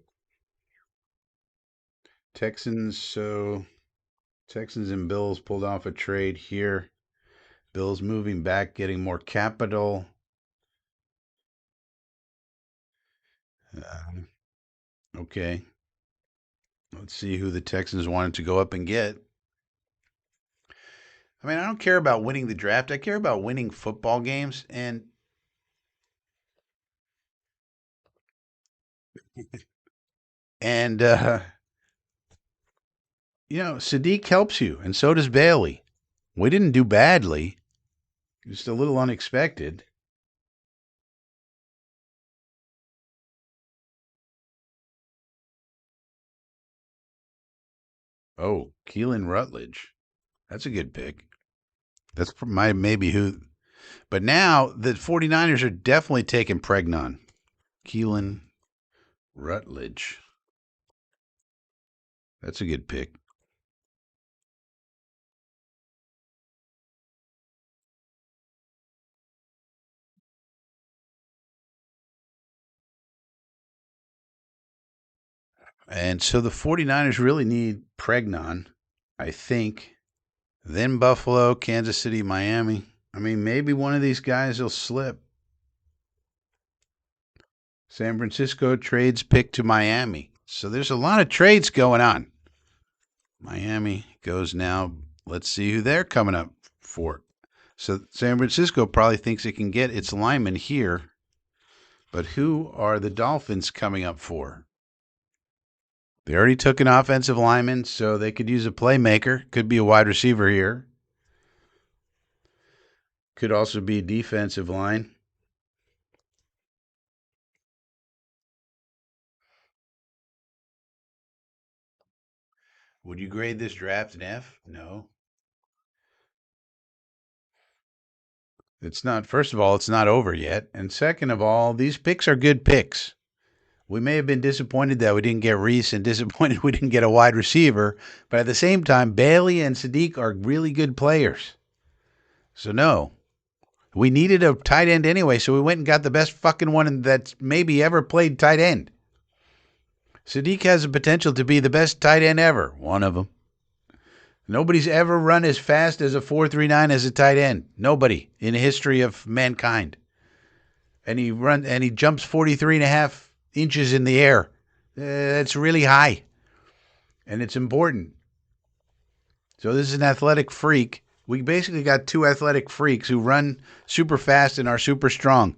Texans and Bills pulled off a trade here. Bills moving back, getting more capital. Okay. Let's see who the Texans wanted to go up and get. I mean, I don't care about winning the draft. I care about winning football games. And Sadiq helps you, and so does Bailey. We didn't do badly. Just a little unexpected. Oh, Keelan Rutledge. That's a good pick. That's maybe who. But now the 49ers are definitely taking Pregnon. Keelan Rutledge. That's a good pick. And so the 49ers really need Pregnon, I think. Then Buffalo, Kansas City, Miami. I mean, maybe one of these guys will slip. San Francisco trades pick to Miami. So there's a lot of trades going on. Miami goes now. Let's see who they're coming up for. So San Francisco probably thinks it can get its lineman here. But who are the Dolphins coming up for? They already took an offensive lineman, so they could use a playmaker. Could be a wide receiver here. Could also be a defensive line. Would you grade this draft an F? No. It's not, first of all, it's not over yet. And second of all, these picks are good picks. We may have been disappointed that we didn't get Reese and disappointed we didn't get a wide receiver. But at the same time, Bailey and Sadiq are really good players. So, no. We needed a tight end anyway, so we went and got the best fucking one that's maybe ever played tight end. Sadiq has the potential to be the best tight end ever. One of them. Nobody's ever run as fast as a 4.39 as a tight end. Nobody in the history of mankind. And he jumps 43 and a half inches in the air. That's really high. And it's important. So this is an athletic freak. We basically got two athletic freaks who run super fast and are super strong.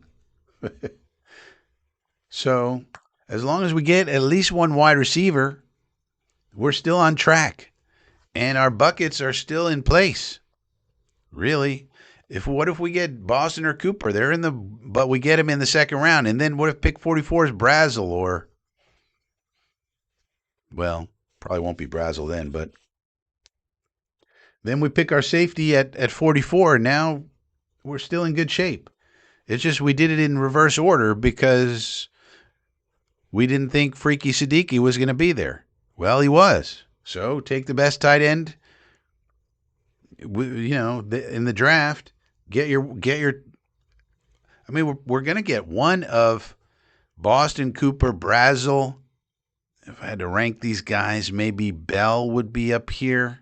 So as long as we get at least one wide receiver, we're still on track. And our buckets are still in place. Really. What if we get Boston or Cooper? But we get him in the second round. And then what if pick 44 is Brazel or, well, probably won't be Brazel then, but then we pick our safety at 44. And now we're still in good shape. It's just we did it in reverse order because we didn't think Freaky Siddiqui was going to be there. Well, he was. So take the best tight end, in the draft. Get your. I mean, we're going to get one of Boston, Cooper, Brazel. If I had to rank these guys, maybe Bell would be up here.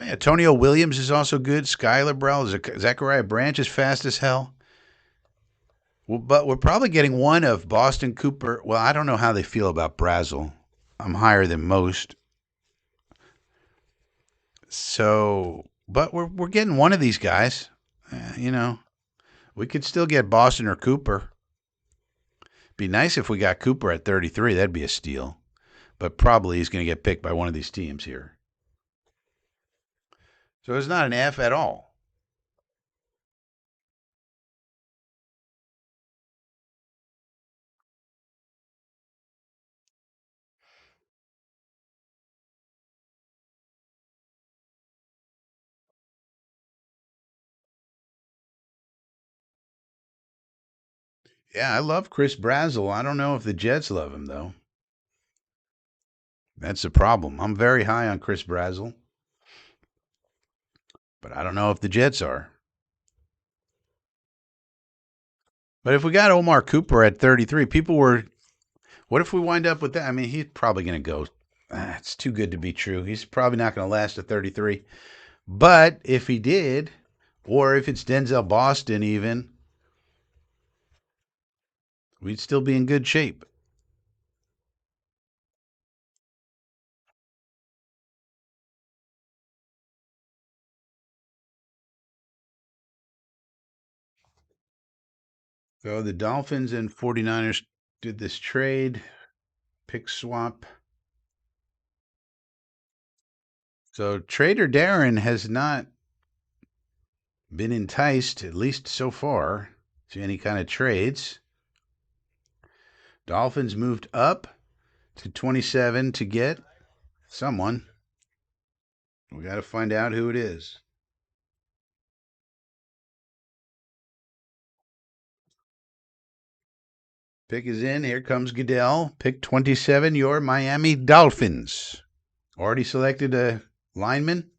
Antonio Williams is also good. Skylar Brell, Zachariah Branch is fast as hell. Well, but we're probably getting one of Boston, Cooper. Well, I don't know how they feel about Brazel. I'm higher than most. So, but we're getting one of these guys. We could still get Boston or Cooper. Be nice if we got Cooper at 33. That'd be a steal. But probably he's going to get picked by one of these teams here. So it's not an F at all. Yeah, I love Chris Brazel. I don't know if the Jets love him, though. That's the problem. I'm very high on Chris Brazel, but I don't know if the Jets are. But if we got Omar Cooper at 33, people were. What if we wind up with that? I mean, he's probably going to go. It's too good to be true. He's probably not going to last at 33. But if he did, or if it's Denzel Boston even, we'd still be in good shape. So the Dolphins and 49ers did this trade, pick swap. So Trader Darren has not been enticed, at least so far, to any kind of trades. Dolphins moved up to 27 to get someone. We got to find out who it is. Pick is in. Here comes Goodell. Pick 27, your Miami Dolphins. Already selected a lineman.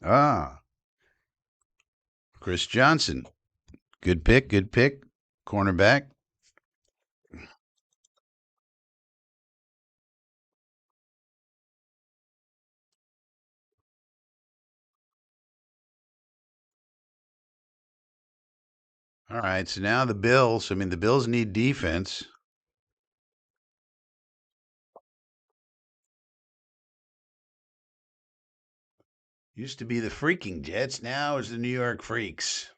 Ah, Chris Johnson. Good pick. Good pick. Cornerback. All right. So now the Bills. I mean, the Bills need defense. Used to be the freaking Jets. Now is the New York Freaks.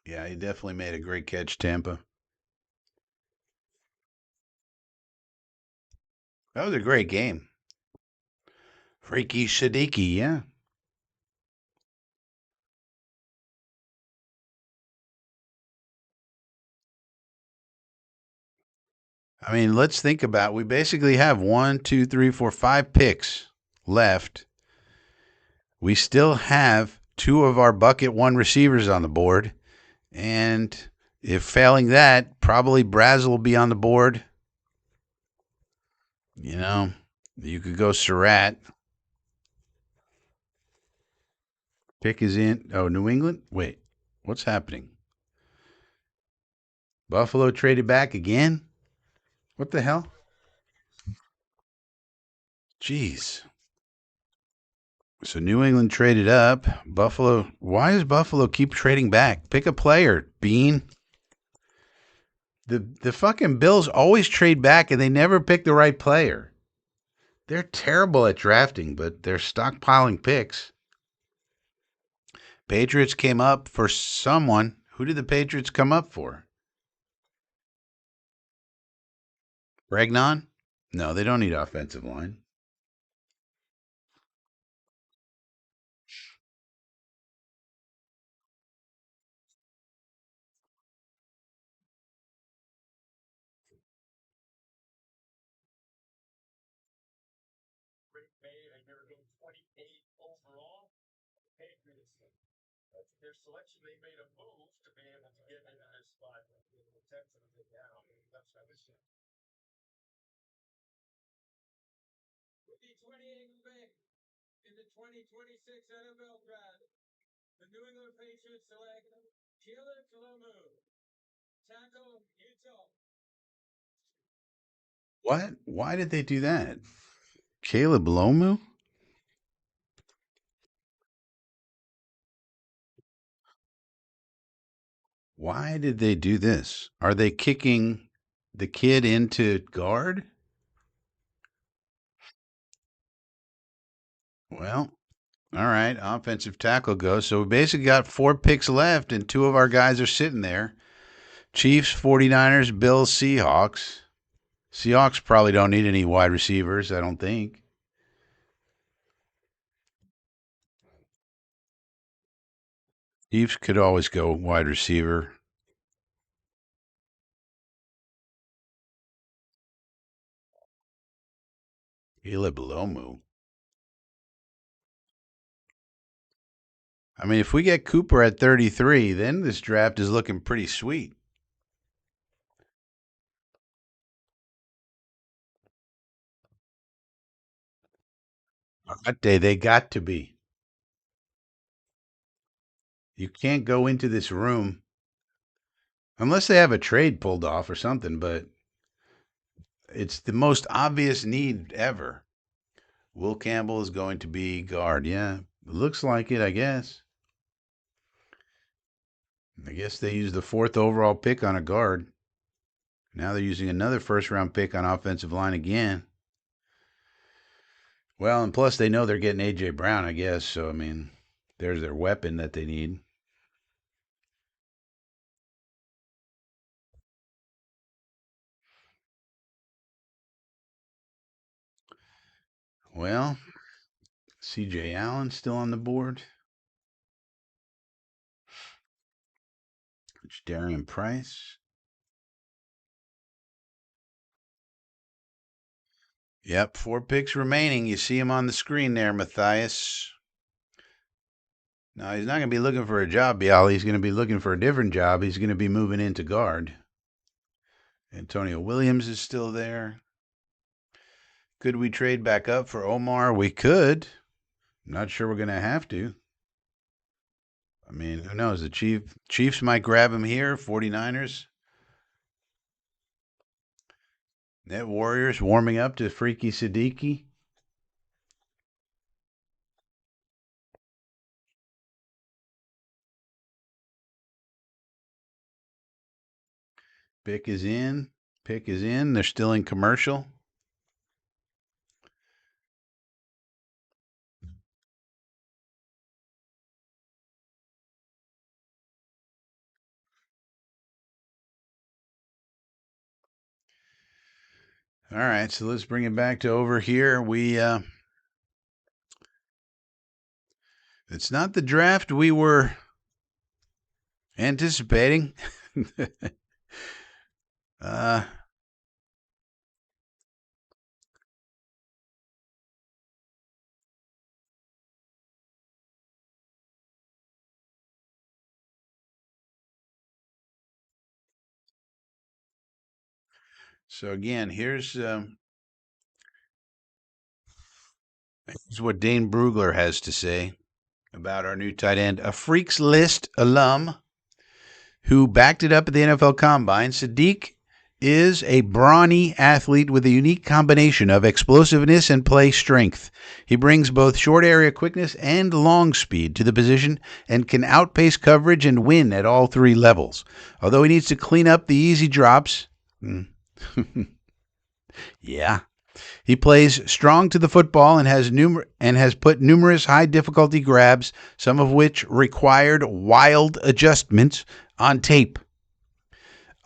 Yeah, he definitely made a great catch, Tampa. That was a great game. Freaky Sadiki, yeah. I mean, let's think about it. We basically have 5 picks left. We still have two of our bucket one receivers on the board. And if failing that, probably Brazel will be on the board. You know, you could go Surratt. Pick is in. Oh, New England? Wait, what's happening? Buffalo traded back again? What the hell? Jeez. So New England traded up. Buffalo. Why does Buffalo keep trading back? Pick a player, Bean. The fucking Bills always trade back and they never pick the right player. They're terrible at drafting, but they're stockpiling picks. Patriots came up for someone. Who did the Patriots come up for? Bregnon? No, they don't need offensive line. What? Why did they do that? Caleb Lomu? Why did they do this? Are they kicking the kid into guard? Well, all right. Offensive tackle goes. So we basically got 4 picks left, and two of our guys are sitting there. Chiefs, 49ers, Bills, Seahawks. Seahawks probably don't need any wide receivers, I don't think. Chiefs could always go wide receiver. Caleb Lomu. I mean, if we get Cooper at 33, then this draft is looking pretty sweet. What day they got to be. You can't go into this room unless they have a trade pulled off or something, but it's the most obvious need ever. Will Campbell is going to be guard. Yeah, looks like it, I guess. I guess they used the 4th overall pick on a guard. Now they're using another first round pick on offensive line again. Well, and plus they know they're getting A.J. Brown, I guess. So, I mean, there's their weapon that they need. Well, C.J. Allen still on the board. Darian Price. Yep, 4 picks remaining. You see him on the screen there, Matthias. No, he's not going to be looking for a job, Bialy. He's going to be looking for a different job. He's going to be moving into guard. Antonio Williams is still there. Could we trade back up for Omar? We could. I'm not sure we're going to have to. I mean, who knows? The Chiefs might grab him here. 49ers. Net Warriors warming up to Freaky Siddiqui. Pick is in. Pick is in. They're still in commercial. All right, so let's bring it back to over here. It's not the draft we were anticipating. uh so again, here's what Dane Brugler has to say about our new tight end, a Freaks List alum who backed it up at the NFL Combine. Sadiq is a brawny athlete with a unique combination of explosiveness and play strength. He brings both short area quickness and long speed to the position and can outpace coverage and win at all three levels. Although he needs to clean up the easy drops. Yeah. He plays strong to the football and has put numerous high difficulty grabs, some of which required wild adjustments, on tape.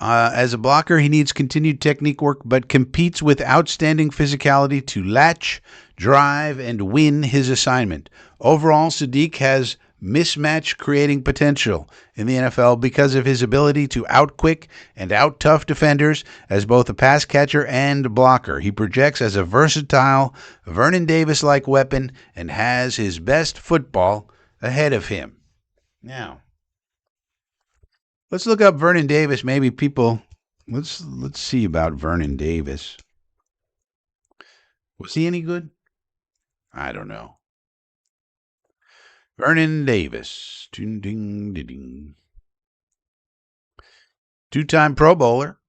As a blocker, he needs continued technique work, but competes with outstanding physicality to latch, drive, and win his assignment. Overall, Sadiq has mismatch creating potential in the NFL because of his ability to outquick and out-tough defenders as both a pass catcher and blocker. He projects as a versatile, Vernon Davis-like weapon and has his best football ahead of him. Now, let's look up Vernon Davis. Maybe people, let's see about Vernon Davis. Was he any good? I don't know. Vernon Davis. Two-time Pro Bowler.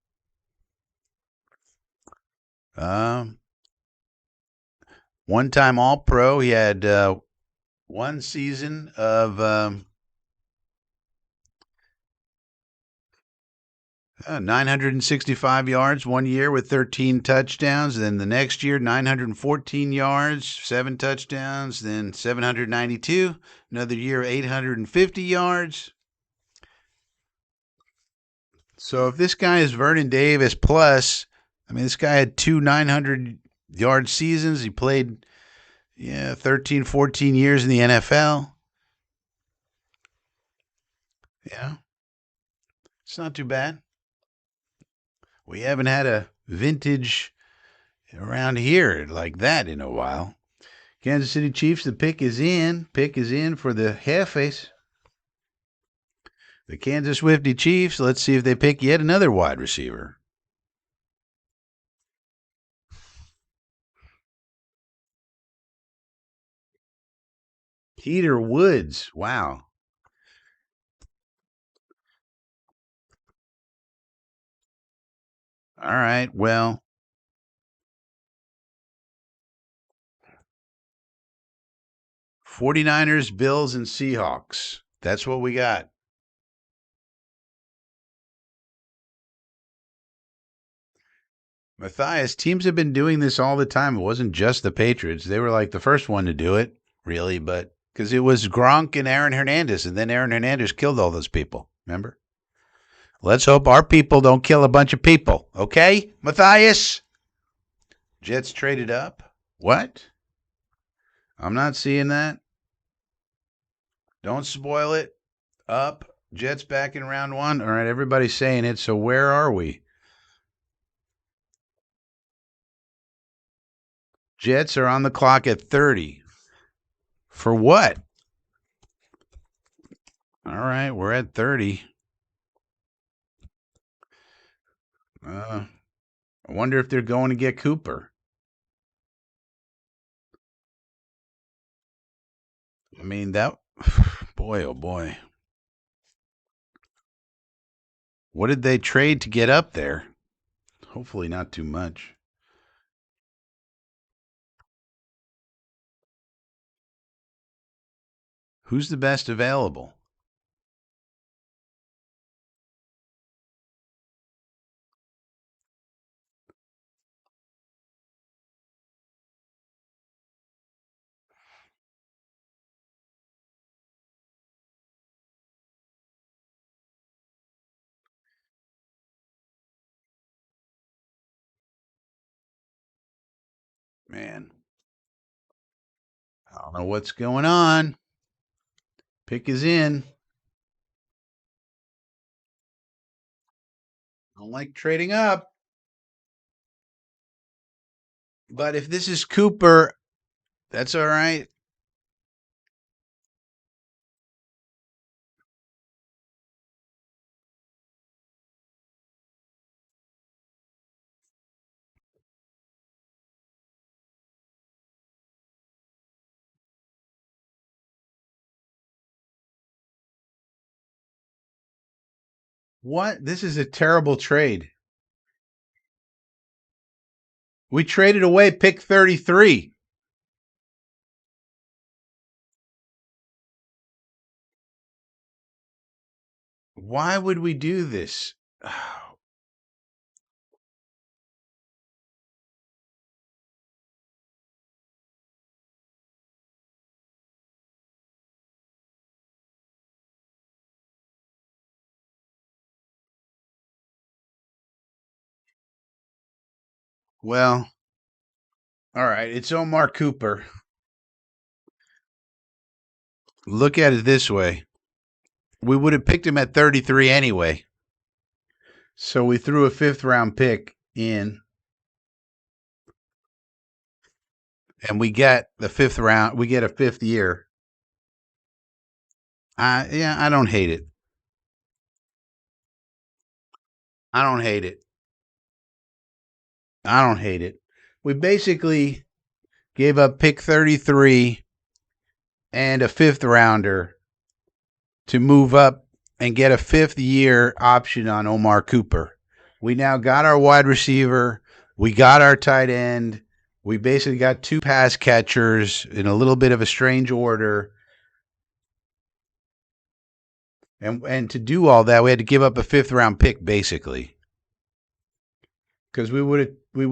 One-time All-Pro. He had one season of 965 yards 1 year with 13 touchdowns. Then the next year, 914 yards, 7 touchdowns. Then 792. Another year, 850 yards. So if this guy is Vernon Davis plus, I mean, this guy had 2 900-yard seasons. He played 13, 14 years in the NFL. Yeah. It's not too bad. We haven't had a vintage around here like that in a while. Kansas City Chiefs, the pick is in. Pick is in for the Jefes. The Kansas Swifty Chiefs, let's see if they pick yet another wide receiver. Peter Woods. Wow. All right. Well, '49ers, Bills, and Seahawks. That's what we got. Matthias, teams have been doing this all the time. It wasn't just the Patriots. They were like the first one to do it, really, but because it was Gronk and Aaron Hernandez, and then Aaron Hernandez killed all those people. Remember? Let's hope our people don't kill a bunch of people. Okay, Matthias? Jets traded up? What? I'm not seeing that. Don't spoil it. Up. Jets back in round one. All right, everybody's saying it, so where are we? Jets are on the clock at 30. For what? All right, we're at 30. I wonder if they're going to get Cooper. I mean, that, boy, oh boy. What did they trade to get up there? Hopefully, not too much. Who's the best available? Man, I don't know what's going on. Pick is in. Don't like trading up. But if this is Cooper, that's all right. What? This is a terrible trade. We traded away pick 33. Why would we do this? Well, all right. It's Omar Cooper. Look at it this way. We would have picked him at 33 anyway. So we threw a fifth round pick in, and we get the fifth round. We get a fifth year. Yeah, I don't hate it. I don't hate it. I don't hate it. We basically gave up pick 33 and a fifth rounder to move up and get a fifth year option on Omar Cooper. We now got our wide receiver. We got our tight end. We basically got two pass catchers in a little bit of a strange order. And to do all that, we had to give up a fifth round pick, basically. Because we would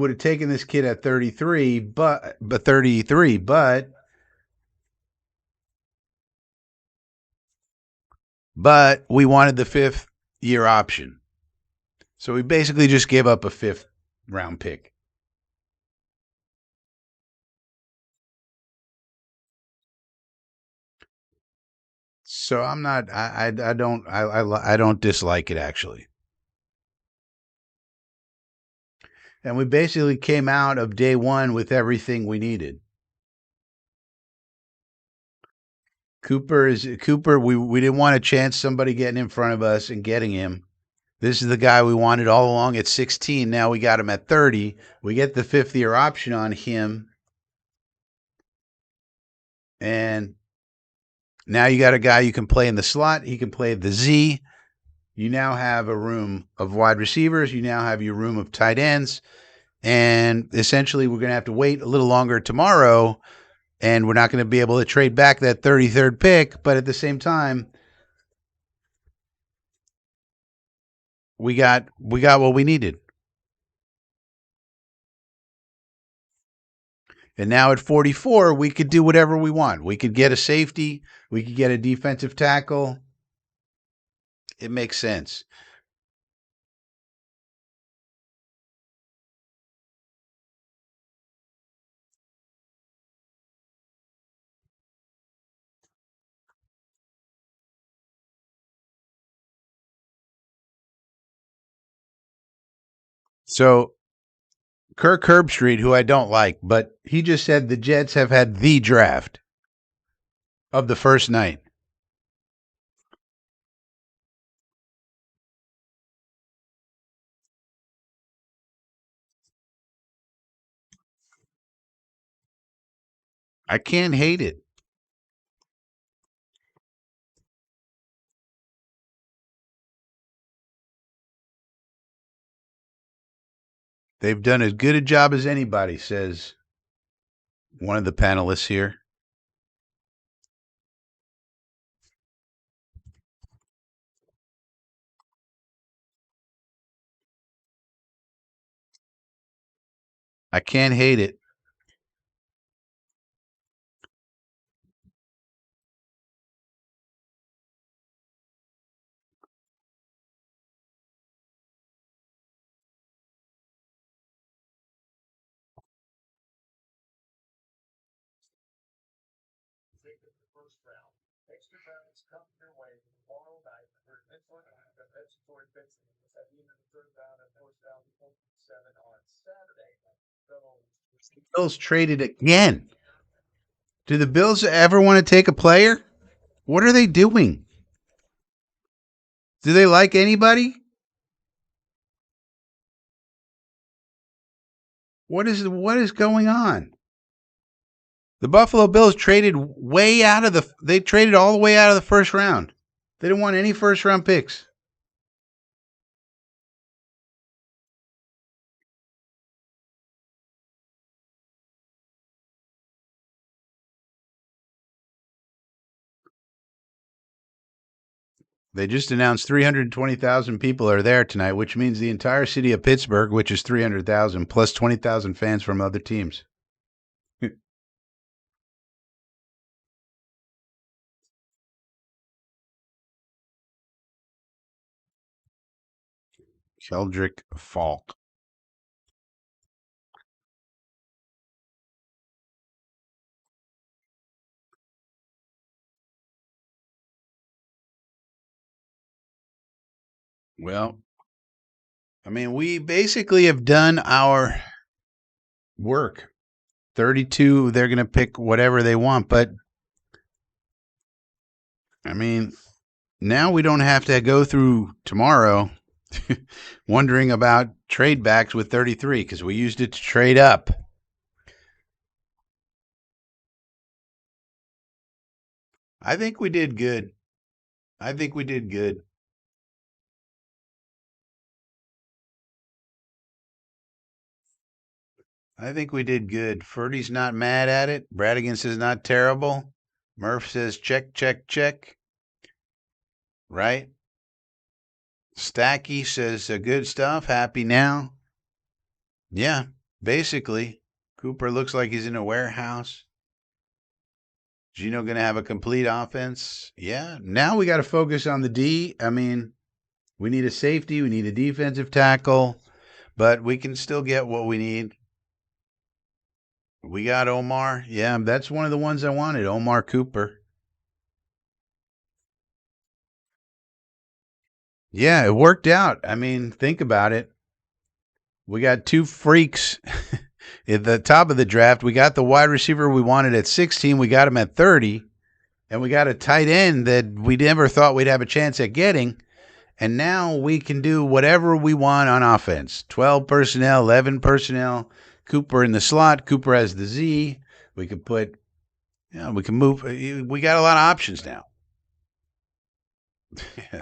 have taken this kid at 33, but we wanted the fifth year option. So we basically just gave up a fifth round pick. So I'm not. I don't. I don't dislike it actually. And we basically came out of day one with everything we needed. Cooper. We didn't want to chance somebody getting in front of us and getting him. This is the guy we wanted all along at 16. Now we got him at 30. We get the fifth year option on him, and now you got a guy you can play in the slot. He can play the Z. You now have a room of wide receivers. You now have your room of tight ends. And essentially, we're going to have to wait a little longer tomorrow, and we're not going to be able to trade back that 33rd pick. But at the same time, we got what we needed. And now at 44, we could do whatever we want. We could get a safety. We could get a defensive tackle. It makes sense. So Kirk Herbstreit, who I don't like, but he just said the Jets have had the draft of the first night. I can't hate it. They've done as good a job as anybody, says one of the panelists here. I can't hate it. Bills traded again. Do the Bills ever want to take a player? What are they doing? Do they like anybody? What is going on? The Buffalo Bills traded they traded all the way out of the first round. They didn't want any first round picks. They just announced 320,000 people are there tonight, which means the entire city of Pittsburgh, which is 300,000 plus 20,000 fans from other teams. Sheldrick Falk. Well, I mean, we basically have done our work. 32, they're going to pick whatever they want. But, I mean, now we don't have to go through tomorrow wondering about trade backs with 33 because we used it to trade up. I think we did good. I think we did good. I think we did good. Ferdy's not mad at it. Bradigan says not terrible. Murph says check, check, check. Right? Stacky says good stuff. Happy now. Yeah, basically. Cooper looks like he's in a warehouse. Gino going to have a complete offense. Yeah. Now we got to focus on the D. I mean, we need a safety. We need a defensive tackle. But we can still get what we need. We got Omar. Yeah, that's one of the ones I wanted. Omar Cooper. Yeah, it worked out. I mean, think about it. We got two freaks at the top of the draft. We got the wide receiver we wanted at 16. We got him at 30. And we got a tight end that we never thought we'd have a chance at getting. And now we can do whatever we want on offense. 12 personnel, 11 personnel. Cooper in the slot. Cooper has the Z. We can put, we can move. We got a lot of options now. Yeah.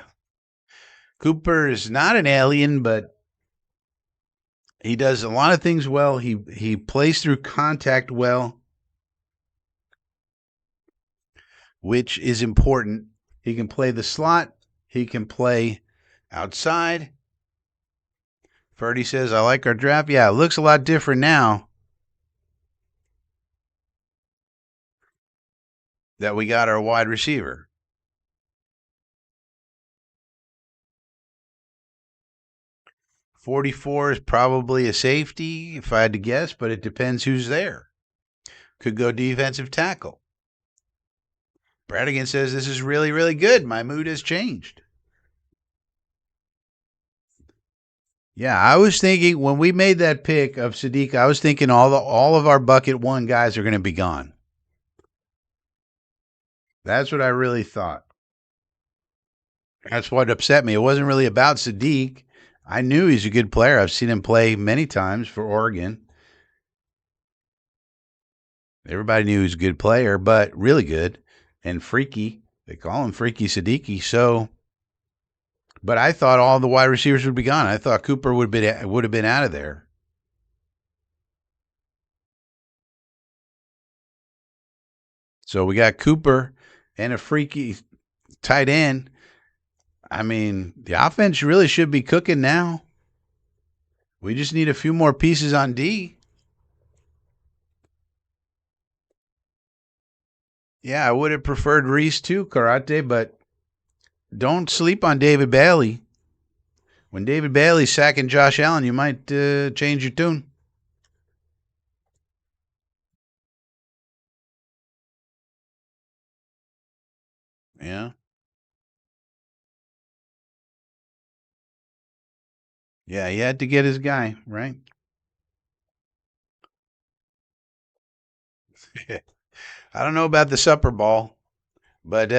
Cooper is not an alien, but he does a lot of things well. He plays through contact well, which is important. He can play the slot. He can play outside. Ferdy says, I like our draft. Yeah, it looks a lot different now that we got our wide receiver. 44 is probably a safety, if I had to guess, but it depends who's there. Could go defensive tackle. Bradigan says, this is really, really good. My mood has changed. Yeah, I was thinking when we made that pick of Sadiq, I was thinking all of our bucket one guys are going to be gone. That's what I really thought. That's what upset me. It wasn't really about Sadiq. I knew he's a good player. I've seen him play many times for Oregon. Everybody knew he was a good player, but really good and freaky. They call him Freaky Siddiqui. So, but I thought all the wide receivers would be gone. I thought Cooper would have been out of there. So we got Cooper and a freaky tight end. I mean, the offense really should be cooking now. We just need a few more pieces on D. Yeah, I would have preferred Reese too, Karate, but don't sleep on David Bailey. When David Bailey's sacking Josh Allen, you might change your tune. Yeah. Yeah, he had to get his guy, right? I don't know about the Supper Ball, but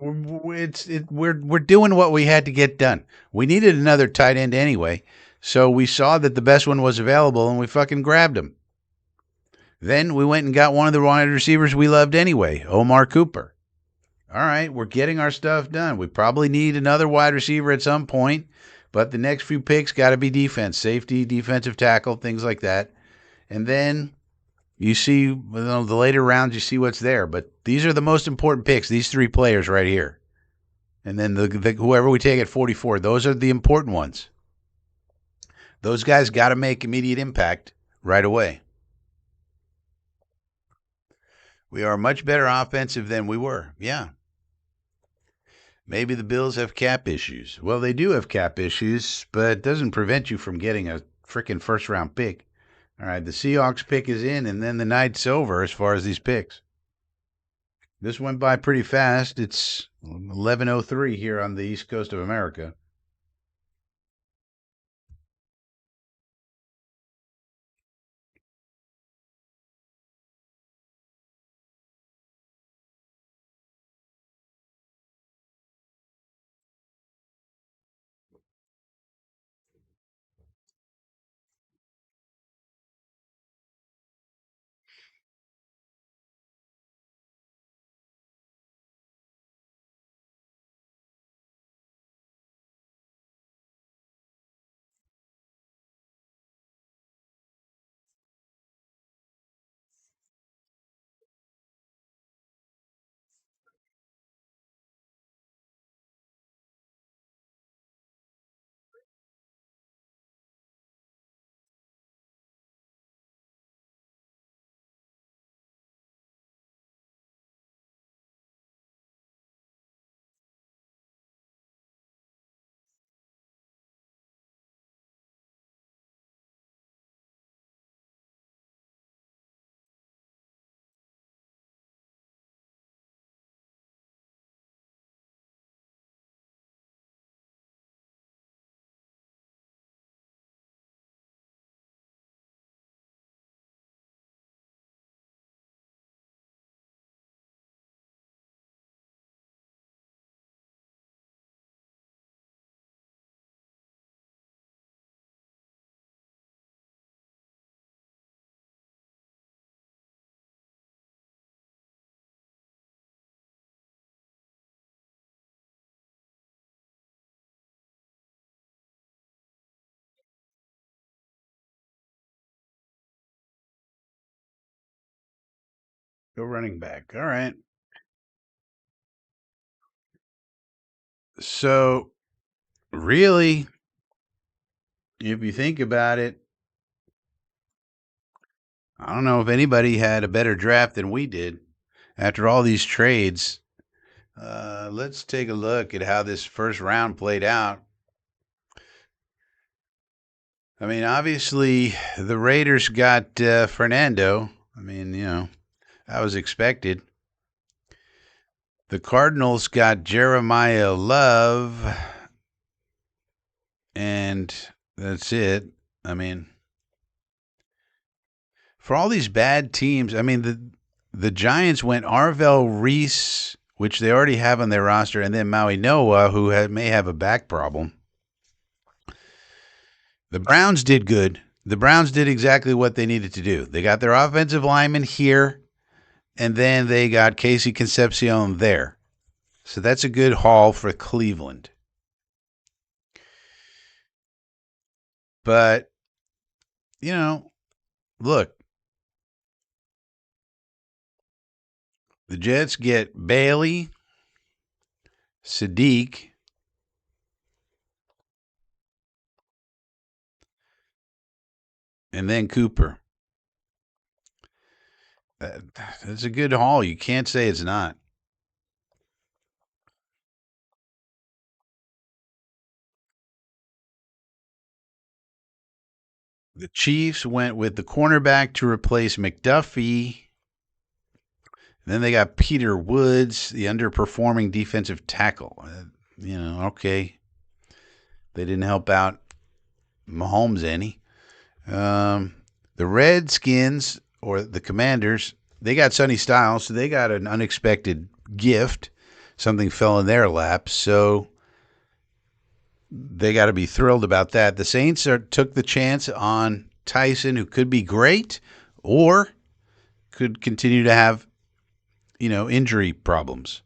we're doing what we had to get done. We needed another tight end anyway, so we saw that the best one was available, and we fucking grabbed him. Then we went and got one of the wide receivers we loved anyway, Omar Cooper. All right, we're getting our stuff done. We probably need another wide receiver at some point, but the next few picks got to be defense, safety, defensive tackle, things like that. And then you see the later rounds, you see what's there. But these are the most important picks, these three players right here. And then whoever we take at 44, those are the important ones. Those guys got to make immediate impact right away. We are much better offensive than we were. Yeah. Maybe the Bills have cap issues. Well, they do have cap issues, but it doesn't prevent you from getting a freaking first round pick. All right, the Seahawks pick is in, and then the night's over as far as these picks. This went by pretty fast. It's 11:03 here on the East Coast of America. Go running back. All right. So, really, if you think about it, I don't know if anybody had a better draft than we did after all these trades. Let's take a look at how this first round played out. I mean, obviously, the Raiders got Fernando. I mean, that was expected. The Cardinals got Jeremiah Love, and that's it. I mean, for all these bad teams, I mean, the Giants went Arvell Reese, which they already have on their roster, and then Maui Noah, who may have a back problem. The Browns did good. The Browns did exactly what they needed to do. They got their offensive lineman here, and then they got Casey Concepcion there. So that's a good haul for Cleveland. But, look, The Jets get Bailey, Sadiq, and then Cooper. That's a good haul. You can't say it's not. The Chiefs went with the cornerback to replace McDuffie. Then they got Peter Woods, the underperforming defensive tackle. Okay. They didn't help out Mahomes any. The Redskins, or the Commanders, they got Sonny Styles, so they got an unexpected gift. Something fell in their lap, so they got to be thrilled about that. The Saints took the chance on Tyson, who could be great or could continue to have, injury problems.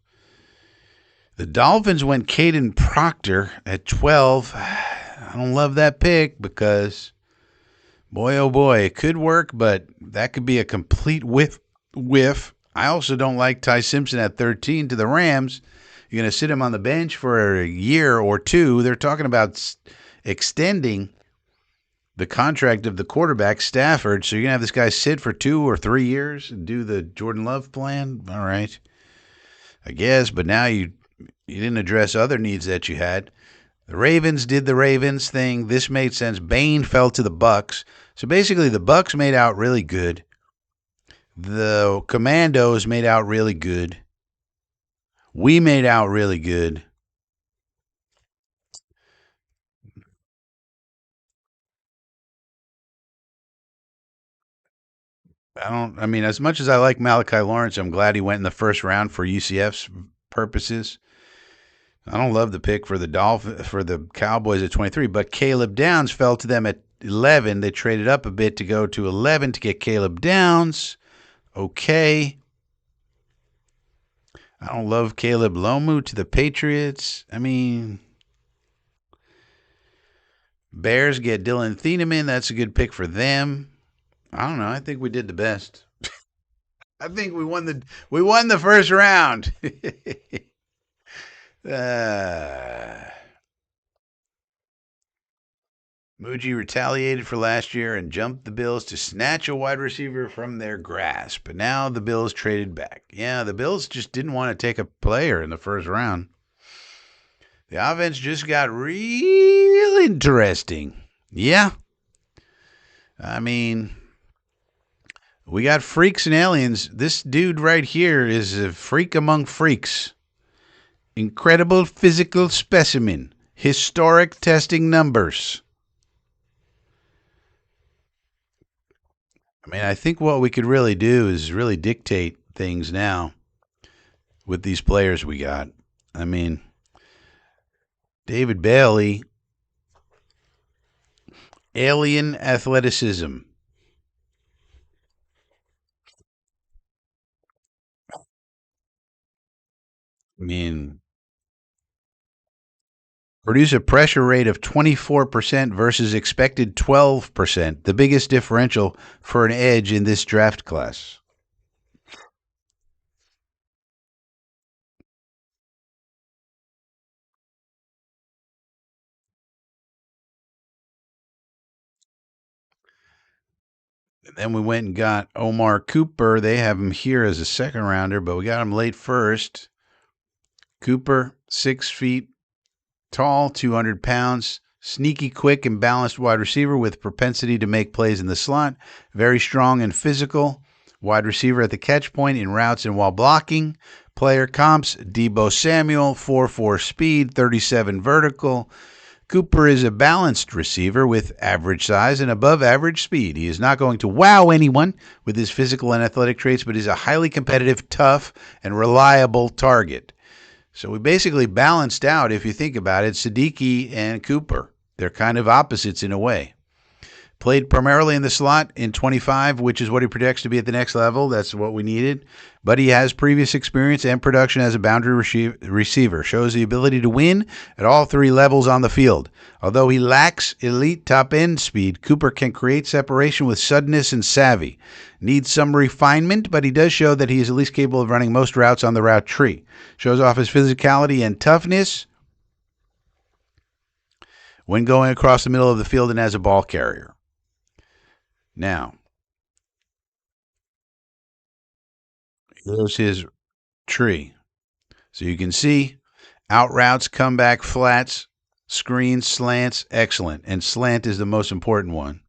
The Dolphins went Caden Proctor at 12. I don't love that pick because, boy, oh boy, it could work, but that could be a complete whiff. I also don't like Ty Simpson at 13 to the Rams. You're going to sit him on the bench for a year or two. They're talking about extending the contract of the quarterback, Stafford. So you're going to have this guy sit for 2 or 3 years and do the Jordan Love plan? All right, I guess. But now you didn't address other needs that you had. The Ravens did the Ravens thing. This made sense. Bain fell to the Bucks. So basically the Bucks made out really good. The Commandos made out really good. We made out really good. As much as I like Malachi Lawrence, I'm glad he went in the first round for UCF's purposes. I don't love the pick for the Cowboys at 23, but Caleb Downs fell to them at 11. They traded up a bit to go to 11 to get Caleb Downs. Okay. I don't love Caleb Lomu to the Patriots. Bears get Dylan Thieneman. That's a good pick for them. I don't know. I think we did the best. I think we won the first round. Muji retaliated for last year and jumped the Bills to snatch a wide receiver from their grasp. But now the Bills traded back. Yeah, the Bills just didn't want to take a player in the first round. The offense just got real interesting. Yeah. We got freaks and aliens. This dude right here is a freak among freaks. Incredible physical specimen. Historic testing numbers. I think what we could really do is really dictate things now with these players we got. David Bailey, alien athleticism. Produce a pressure rate of 24% versus expected 12%, the biggest differential for an edge in this draft class. And then we went and got Omar Cooper. They have him here as a second rounder, but we got him late first. Cooper, 6 feet tall, 200 pounds, sneaky, quick, and balanced wide receiver with propensity to make plays in the slot. Very strong and physical. Wide receiver at the catch point in routes and while blocking. Player comps, Deebo Samuel, 4.4 speed, 37 vertical. Cooper is a balanced receiver with average size and above average speed. He is not going to wow anyone with his physical and athletic traits, but is a highly competitive, tough, and reliable target. So we basically balanced out, if you think about it, Siddiqui and Cooper. They're kind of opposites in a way. Played primarily in the slot in 25, which is what he projects to be at the next level. That's what we needed. But he has previous experience and production as a boundary receiver. Shows the ability to win at all three levels on the field. Although he lacks elite top-end speed, Cooper can create separation with suddenness and savvy. Needs some refinement, but he does show that he is at least capable of running most routes on the route tree. Shows off his physicality and toughness when going across the middle of the field and as a ball carrier. Now, here's his tree. So you can see out routes, comeback, flats, screens, slants, excellent. And slant is the most important one.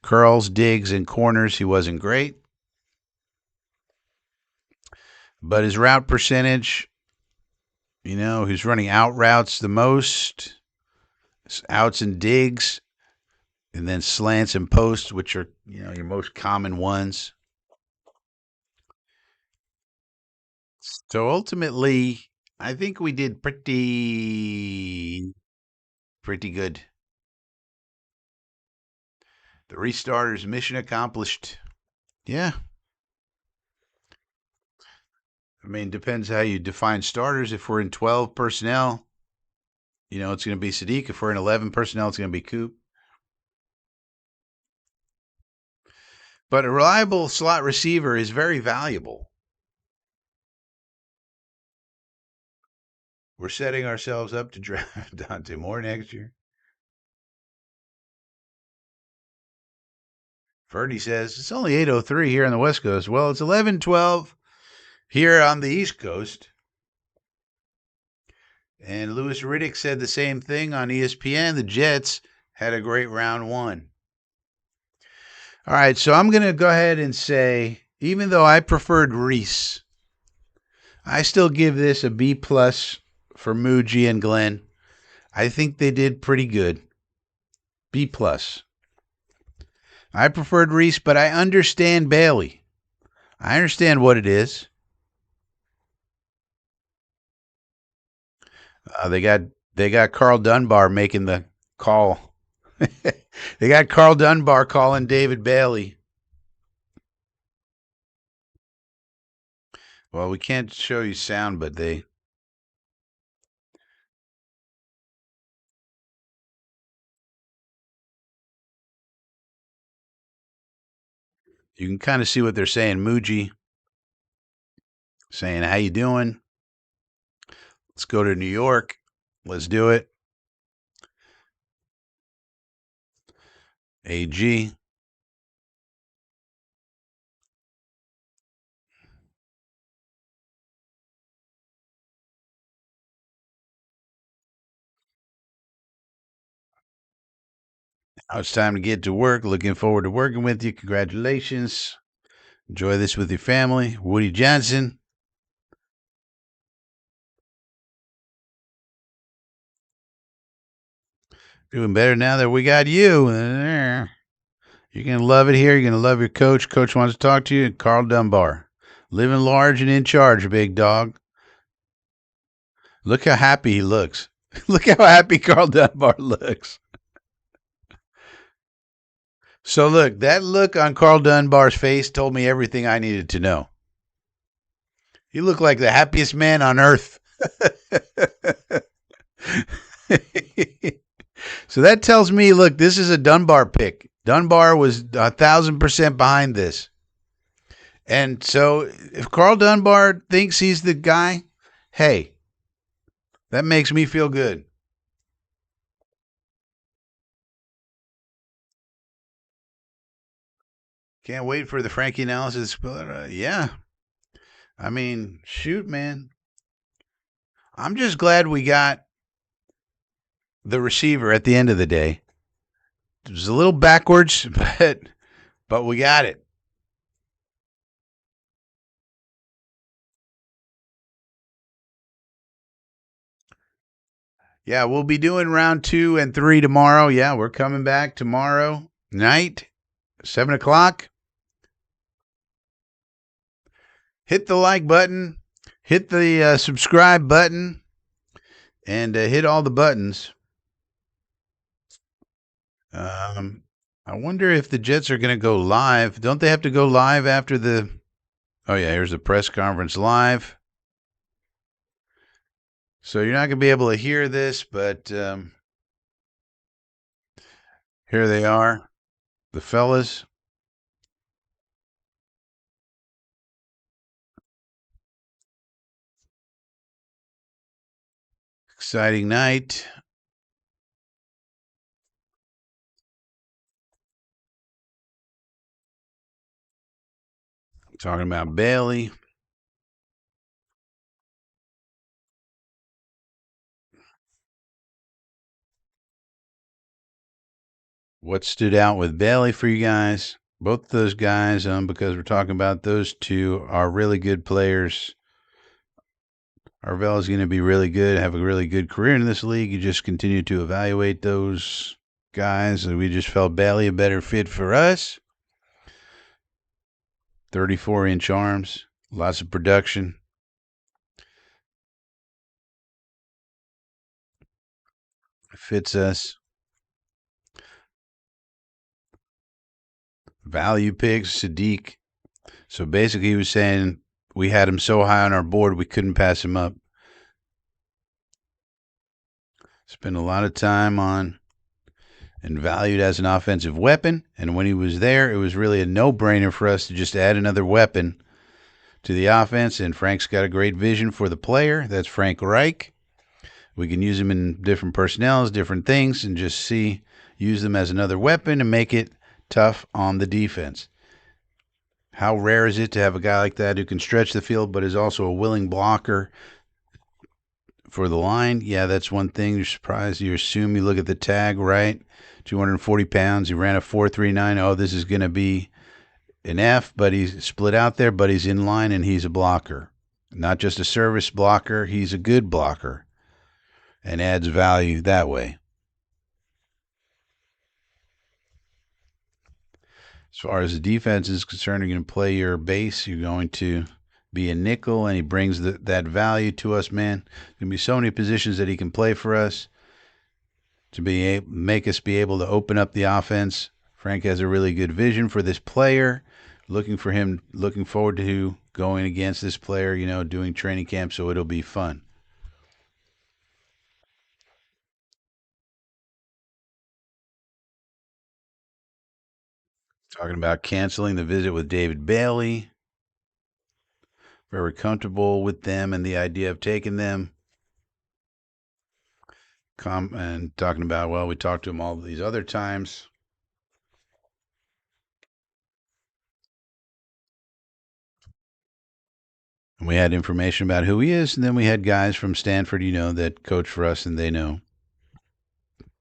Curls, digs, and corners, he wasn't great. But his route percentage, he's running out routes the most, outs and digs, and then slants and posts, which are, your most common ones. So ultimately, I think we did pretty good. The restarters, mission accomplished. Yeah. I mean, depends how you define starters. If we're in 12 personnel, it's going to be Sadiq. If we're in 11 personnel, it's going to be Coop. But a reliable slot receiver is very valuable. We're setting ourselves up to draft Dante Moore next year. Ferdy says, it's only 8:03 here on the West Coast. Well, it's 11:12 here on the East Coast. And Louis Riddick said the same thing on ESPN. The Jets had a great round one. All right, so I'm going to go ahead and say, even though I preferred Reese, I still give this a B+ for Muji and Glenn. I think they did pretty good. B+. I preferred Reese, but I understand Bailey. I understand what it is. They got Carl Dunbar making the call. They got Carl Dunbar calling David Bailey. Well, we can't show you sound, but you can kind of see what they're saying. Muji saying, how you doing? Let's go to New York. Let's do it. AG. Now it's time to get to work. Looking forward to working with you. Congratulations. Enjoy this with your family. Woody Johnson. Doing better now that we got you. You're going to love it here. You're going to love your coach. Coach wants to talk to you. Carl Dunbar. Living large and in charge, big dog. Look how happy he looks. Look how happy Carl Dunbar looks. So look, that look on Carl Dunbar's face told me everything I needed to know. He looked like the happiest man on earth. So that tells me, look, this is a Dunbar pick. Dunbar was 1,000% behind this. And so if Carl Dunbar thinks he's the guy, hey, that makes me feel good. Can't wait for the Frankie analysis. But, yeah. I mean, shoot, man. I'm just glad we got the receiver at the end of the day. It was a little backwards, but we got it. Yeah, we'll be doing round 2 and 3 tomorrow. Yeah, we're coming back tomorrow night, 7 o'clock. Hit the like button, hit the subscribe button, and hit all the buttons. I wonder if the Jets are going to go live. Don't they have to go live after the? Oh yeah, here's the press conference live. So you're not going to be able to hear this, but here they are, the fellas. Exciting night. Talking about Bailey. What stood out with Bailey for you guys? Both those guys, because we're talking about those two, are really good players. Arvell is going to be really good, have a really good career in this league. You just continue to evaluate those guys. We just felt Bailey a better fit for us. 34-inch arms, lots of production. Fits us. Value picks, Sadiq. So basically, he was saying we had him so high on our board we couldn't pass him up. Spent a lot of time on and valued as an offensive weapon. And when he was there, it was really a no-brainer for us to just add another weapon to the offense. And Frank's got a great vision for the player. That's Frank Reich. We can use him in different personnels, different things, and just use them as another weapon and make it tough on the defense. How rare is it to have a guy like that who can stretch the field but is also a willing blocker for the line? Yeah, that's one thing. You're surprised. You assume, you look at the tag, right? 240 pounds. He ran a 4.39. Oh, this is going to be an F, but he's split out there, but he's in line and he's a blocker. Not just a service blocker, he's a good blocker and adds value that way. As far as the defense is concerned, you're going to play your base. You're going to be a nickel, and he brings that value to us, man. There's going to be so many positions that he can play for us to make us be able to open up the offense. Frank has a really good vision for this player. Looking forward to going against this player, doing training camp, so it'll be fun. Talking about canceling the visit with David Bailey. Very comfortable with them and the idea of taking them. And talking about, well, we talked to him all these other times. And we had information about who he is, and then we had guys from Stanford, that coach for us, and they know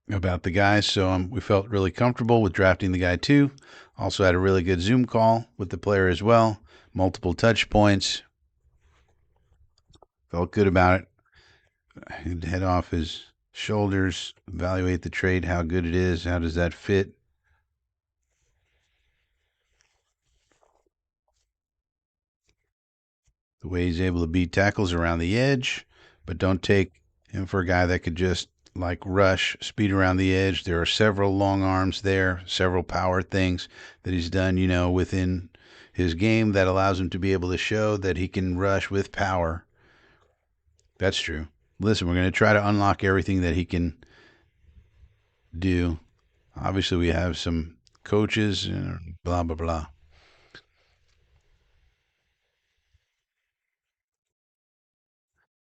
about the guys. So we felt really comfortable with drafting the guy too. Also had a really good Zoom call with the player as well. Multiple touch points. Felt good about it. He'd head off his shoulders, evaluate the trade, how good it is, how does that fit. The way he's able to beat tackles around the edge, but don't take him for a guy that could just rush, speed around the edge. There are several long arms there, several power things that he's done, within his game that allows him to be able to show that he can rush with power. That's true. Listen, we're going to try to unlock everything that he can do. Obviously, we have some coaches and blah, blah, blah.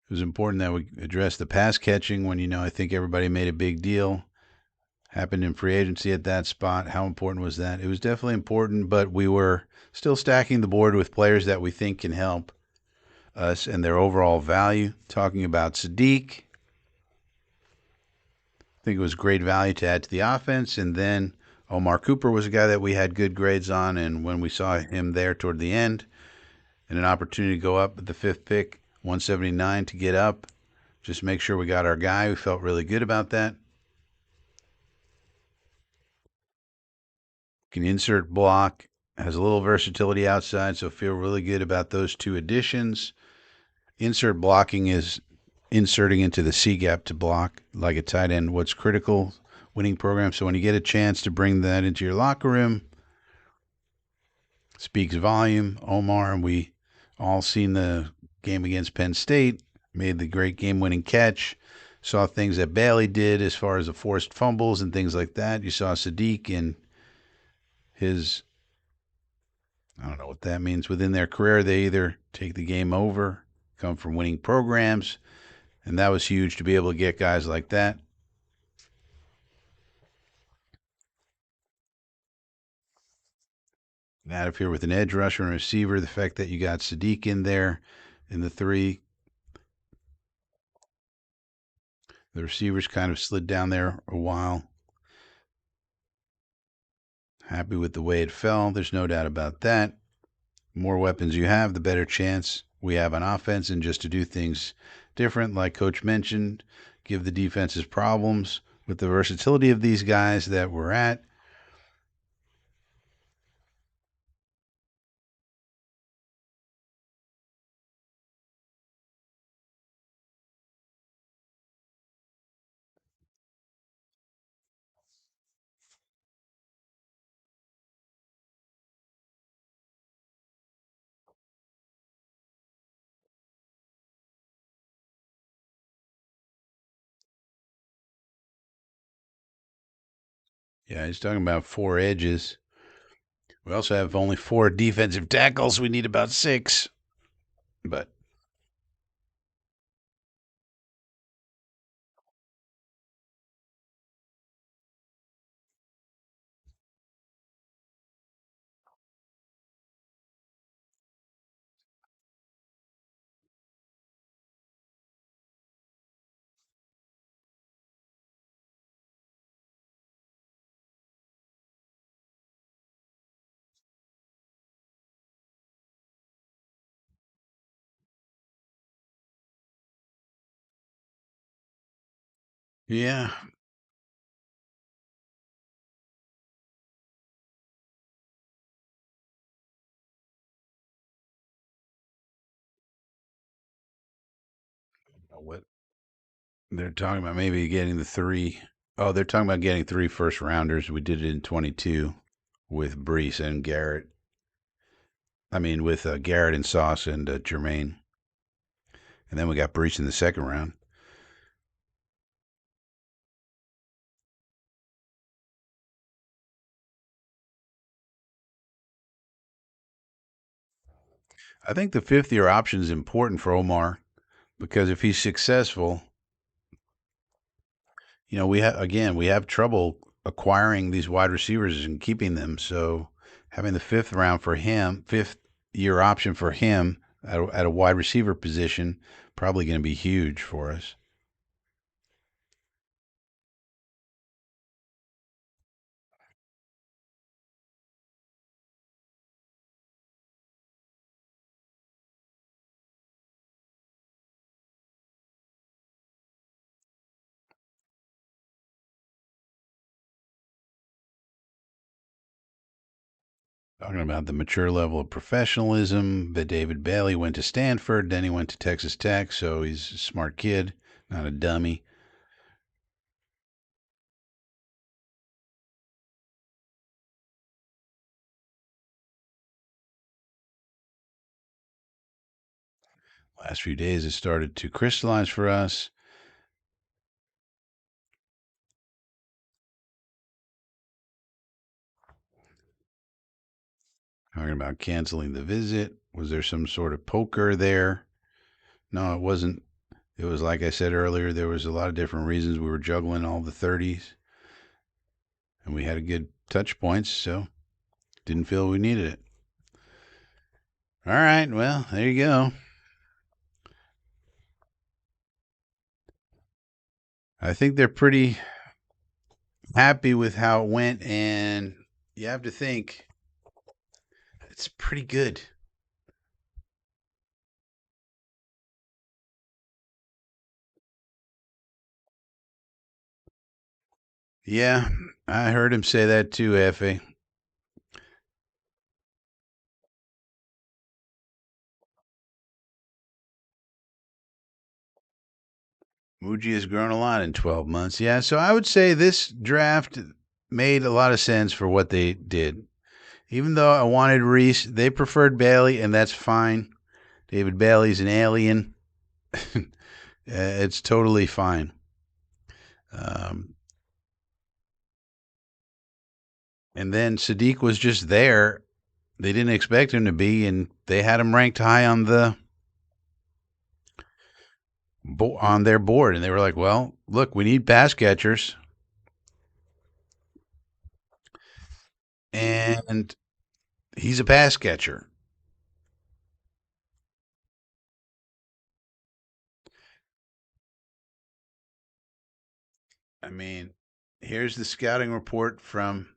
It was important that we address the pass catching when, I think everybody made a big deal. Happened in free agency at that spot. How important was that? It was definitely important, but we were still stacking the board with players that we think can help us and their overall value. Talking about Sadiq. I think it was great value to add to the offense. And then Omar Cooper was a guy that we had good grades on. And when we saw him there toward the end and an opportunity to go up at the 5th pick, 179 to get up, just make sure we got our guy. We felt really good about that. Can insert block, has a little versatility outside, so feel really good about those two additions. Insert blocking is inserting into the C gap to block like a tight end. What's critical winning program. So when you get a chance to bring that into your locker room, speaks volume. Omar, and we all seen the game against Penn State, made the great game-winning catch. Saw things that Bailey did as far as the forced fumbles and things like that. You saw Sadiq in his, I don't know what that means. Within their career, they either take the game over, come from winning programs, and that was huge to be able to get guys like that. Out of here with an edge rusher and receiver, the fact that you got Sadiq in there in the three, the receivers kind of slid down there a while. Happy with the way it fell. There's no doubt about that. More weapons you have, the better chance we have on offense, and just to do things different, like Coach mentioned, give the defenses problems with the versatility of these guys that we're at. Yeah, he's talking about 4 edges. We also have only 4 defensive tackles. We need about 6. But yeah, what they're talking about, maybe getting the 3. Oh, they're talking about getting 3 first rounders. We did it in 22 with Brees and Garrett. I mean, with Garrett and Sauce and Jermaine. And then we got Brees in the second round. I think the 5th-year option is important for Omar because if he's successful, we have trouble acquiring these wide receivers and keeping them. So having the 5th round for him, 5th-year option for him at a wide receiver position, probably going to be huge for us. Talking about the mature level of professionalism, that David Bailey went to Stanford, then he went to Texas Tech, so he's a smart kid, not a dummy. Last few days it started to crystallize for us. Talking about canceling the visit. Was there some sort of poker there? No, it wasn't. It was like I said earlier, there was a lot of different reasons we were juggling all the 30s, and we had a good touch points, so didn't feel we needed it. All right, well, there you go. I think they're pretty happy with how it went, and you have to think it's pretty good. Yeah, I heard him say that too, Effie. Muji has grown a lot in 12 months. Yeah, so I would say this draft made a lot of sense for what they did. Even though I wanted Reese, they preferred Bailey, and that's fine. David Bailey's an alien. It's totally fine. Um, and then Sadiq was just there. They didn't expect him to be, and they had him ranked high on their board. And they were like, "Well, look, we need pass catchers, and he's a pass catcher." I mean, here's the scouting report from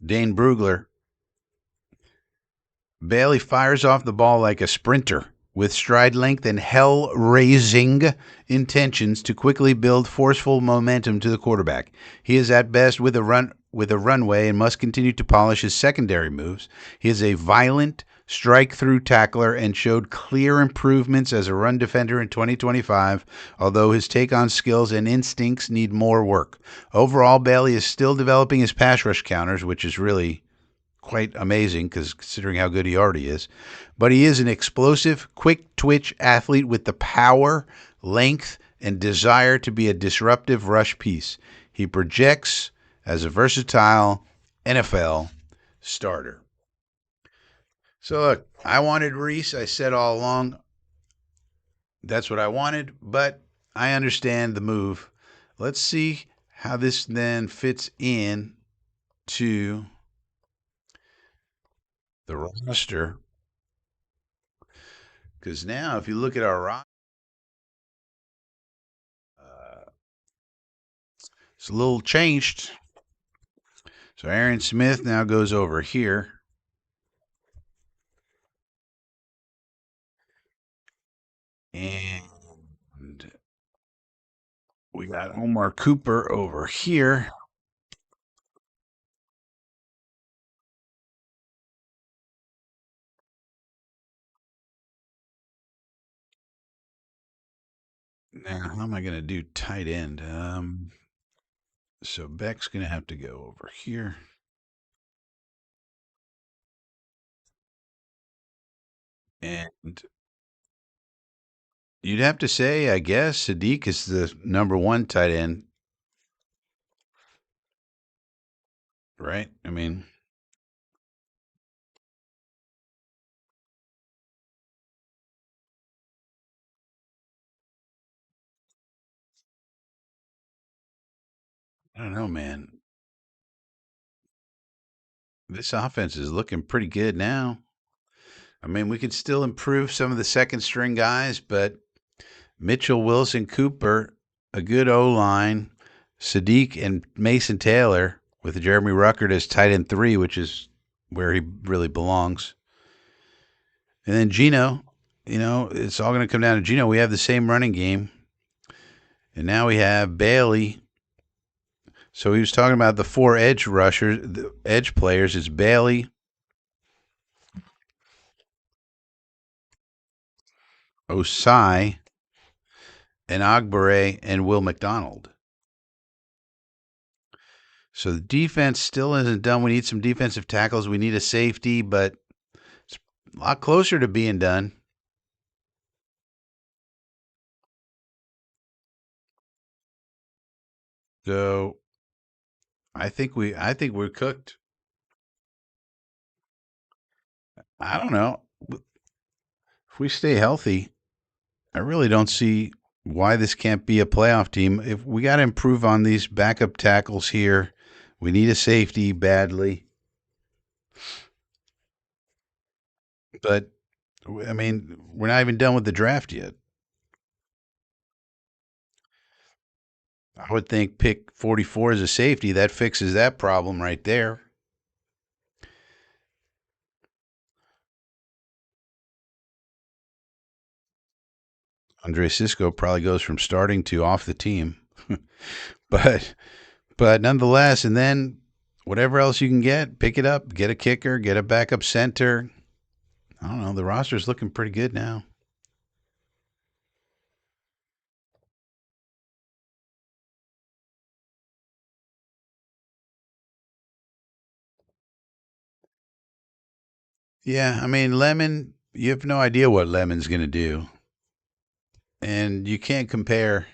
Dane Brugler. Bailey fires off the ball like a sprinter with stride length and hell-raising intentions to quickly build forceful momentum to the quarterback. He is at best with a runway and must continue to polish his secondary moves. He is a violent strike-through tackler and showed clear improvements as a run defender in 2025, although his take-on skills and instincts need more work. Overall, Bailey is still developing his pass rush counters, which is really quite amazing because considering how good he already is. But he is an explosive, quick twitch athlete with the power, length, and desire to be a disruptive rush piece. He projects as a versatile NFL starter. So look, I wanted Reese. I said all along that's what I wanted, but I understand the move. Let's see how this then fits in to the roster. Because now, if you look at our roster, it's a little changed. So Aaron Smith now goes over here. And we got Omar Cooper over here. Now, how am I going to do tight end? So Beck's going to have to go over here. And you'd have to say, I guess, Sadiq is the number one tight end. Right? I mean, I don't know, man. This offense is looking pretty good now. I mean, we could still improve some of the second string guys, but Mitchell, Wilson, Cooper, a good O line, Sadiq and Mason Taylor with Jeremy Ruckert as tight end 3, which is where he really belongs. And then Gino, it's all going to come down to Gino. We have the same running game. And now we have Bailey. So he was talking about the 4 edge rushers, the edge players. It's Bailey, Osai, and Agbare, and Will McDonald. So the defense still isn't done. We need some defensive tackles. We need a safety, but it's a lot closer to being done. So I think we're cooked. I don't know. If we stay healthy, I really don't see why this can't be a playoff team. If we got to improve on these backup tackles here, we need a safety badly. But I mean, we're not even done with the draft yet. I would think pick 44 as a safety. That fixes that problem right there. Andre Cisco probably goes from starting to off the team. but nonetheless, and then whatever else you can get, pick it up. Get a kicker, get a backup center. I don't know. The roster's looking pretty good now. Yeah, I mean, lemon, you have no idea what lemon's going to do. And you can't compare.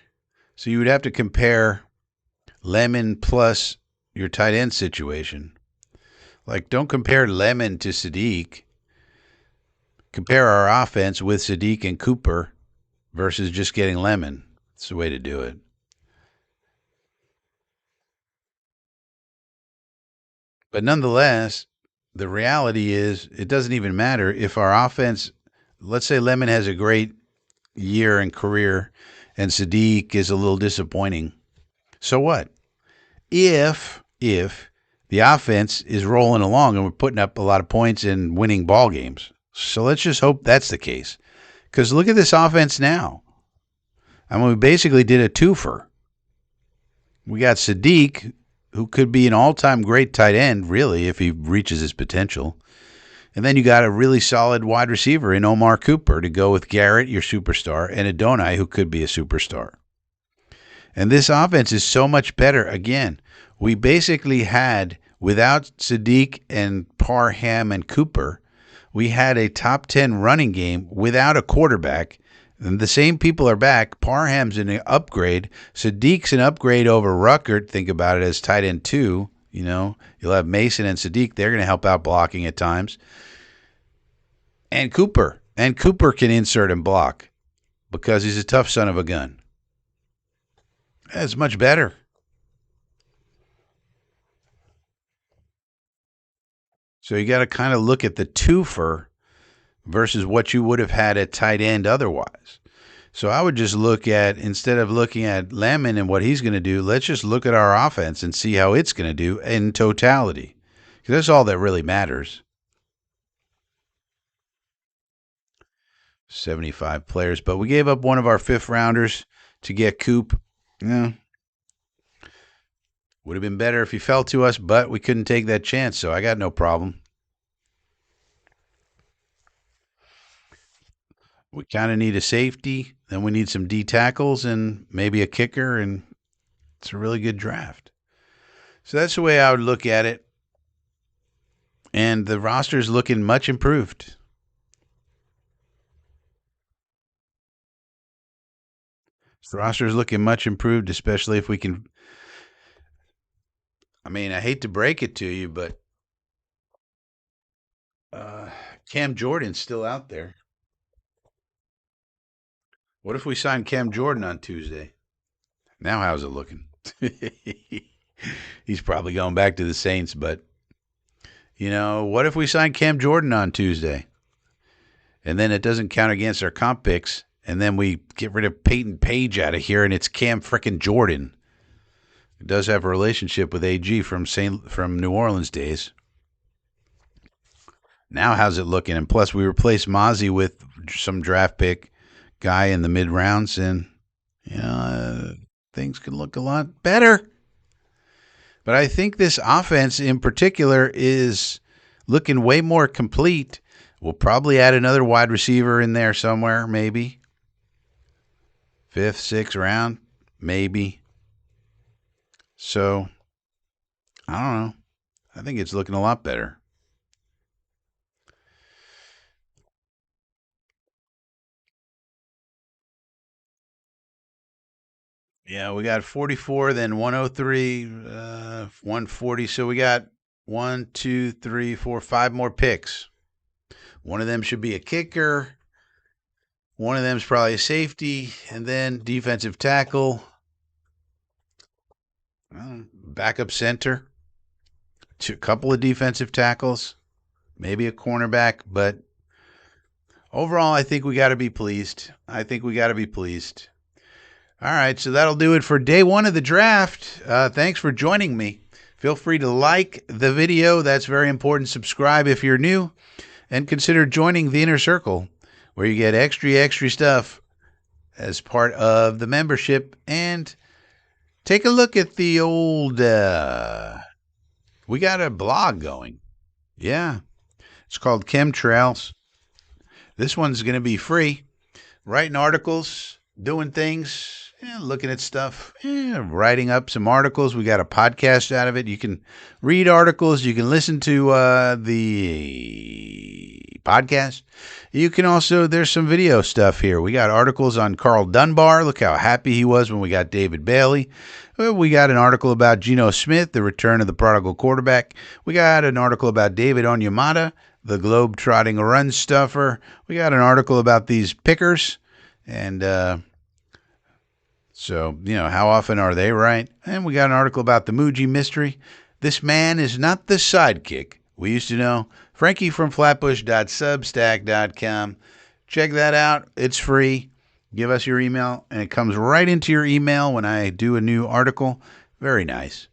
So you would have to compare lemon plus your tight end situation. Like, don't compare lemon to Sadiq. Compare our offense with Sadiq and Cooper versus just getting lemon. It's the way to do it. But nonetheless, the reality is it doesn't even matter if our offense, let's say Lemon has a great year and career and Sadiq is a little disappointing. So what? If the offense is rolling along and we're putting up a lot of points and winning ball games. So let's just hope that's the case. Because look at this offense now. I mean, we basically did a twofer. We got Sadiq, who could be an all-time great tight end, really, if he reaches his potential. And then you got a really solid wide receiver in Omar Cooper to go with Garrett, your superstar, and Adonai, who could be a superstar. And this offense is so much better. Again, we basically had, without Sadiq and Parham and Cooper, we had a top 10 running game without a quarterback. And the same people are back. Parham's an upgrade. Sadiq's an upgrade over Ruckert. Think about it as tight end 2. You know, you'll have Mason and Sadiq. They're going to help out blocking at times. And Cooper. And Cooper can insert and block because he's a tough son of a gun. That's much better. So you got to kind of look at the twofer versus what you would have had at tight end otherwise. So I would just look at, instead of looking at Lemon and what he's going to do, let's just look at our offense and see how it's going to do in totality. Because that's all that really matters. 75 players. But we gave up one of our fifth rounders to get Coop. Yeah. Would have been better if he fell to us, but we couldn't take that chance, so I got no problem. We kind of need a safety, then we need some D tackles and maybe a kicker, and it's a really good draft. So that's the way I would look at it. And the roster is looking much improved. The roster is looking much improved, especially if we can. I mean, I hate to break it to you, but Cam Jordan's still out there. What if we sign Cam Jordan on Tuesday? Now, how's it looking? He's probably going back to the Saints, but, you know, what if we sign Cam Jordan on Tuesday? And then it doesn't count against our comp picks, and then we get rid of Peyton Page out of here, and it's Cam frickin' Jordan. He does have a relationship with AG from New Orleans days. Now, how's it looking? And plus, we replaced Mozzie with some draft pick guy in the mid rounds, and you know, things could look a lot better. But I think this offense in particular is looking way more complete. We'll probably add another wide receiver in there somewhere, maybe. 5th, 6th round, maybe. So, I don't know. I think it's looking a lot better. Yeah, we got 44, then 103, 140. So we got 1, 2, 3, 4, 5 more picks. One of them should be a kicker. One of them is probably a safety, and then defensive tackle, backup center, a couple of defensive tackles, maybe a cornerback. But overall, I think we got to be pleased. All right, so that'll do it for day 1 of the draft. Thanks for joining me. Feel free to like the video. That's very important. Subscribe if you're new. And consider joining the Inner Circle, where you get extra stuff as part of the membership. And take a look at the old... we got a blog going. Yeah. It's called Chemtrails. This one's going to be free. Writing articles, doing things... looking at stuff, writing up some articles. We got a podcast out of it. You can read articles. You can listen to the podcast. You can also, there's some video stuff here. We got articles on Carl Dunbar. Look how happy he was when we got David Bailey. We got an article about Geno Smith, the return of the prodigal quarterback. We got an article about David Onyemata, the globe-trotting run stuffer. We got an article about these pickers. And so, how often are they right? And we got an article about the Muji mystery. This man is not the sidekick we used to know. Frankie from flatbush.substack.com. Check that out. It's free. Give us your email, and it comes right into your email when I do a new article. Very nice.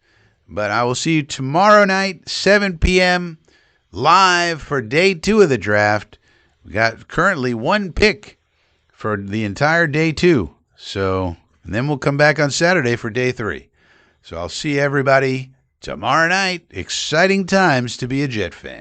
But I will see you tomorrow night, 7 p.m., live for day 2 of the draft. We got currently 1 pick for the entire day 2. So, and then we'll come back on Saturday for day 3. So I'll see everybody tomorrow night. Exciting times to be a Jet fan.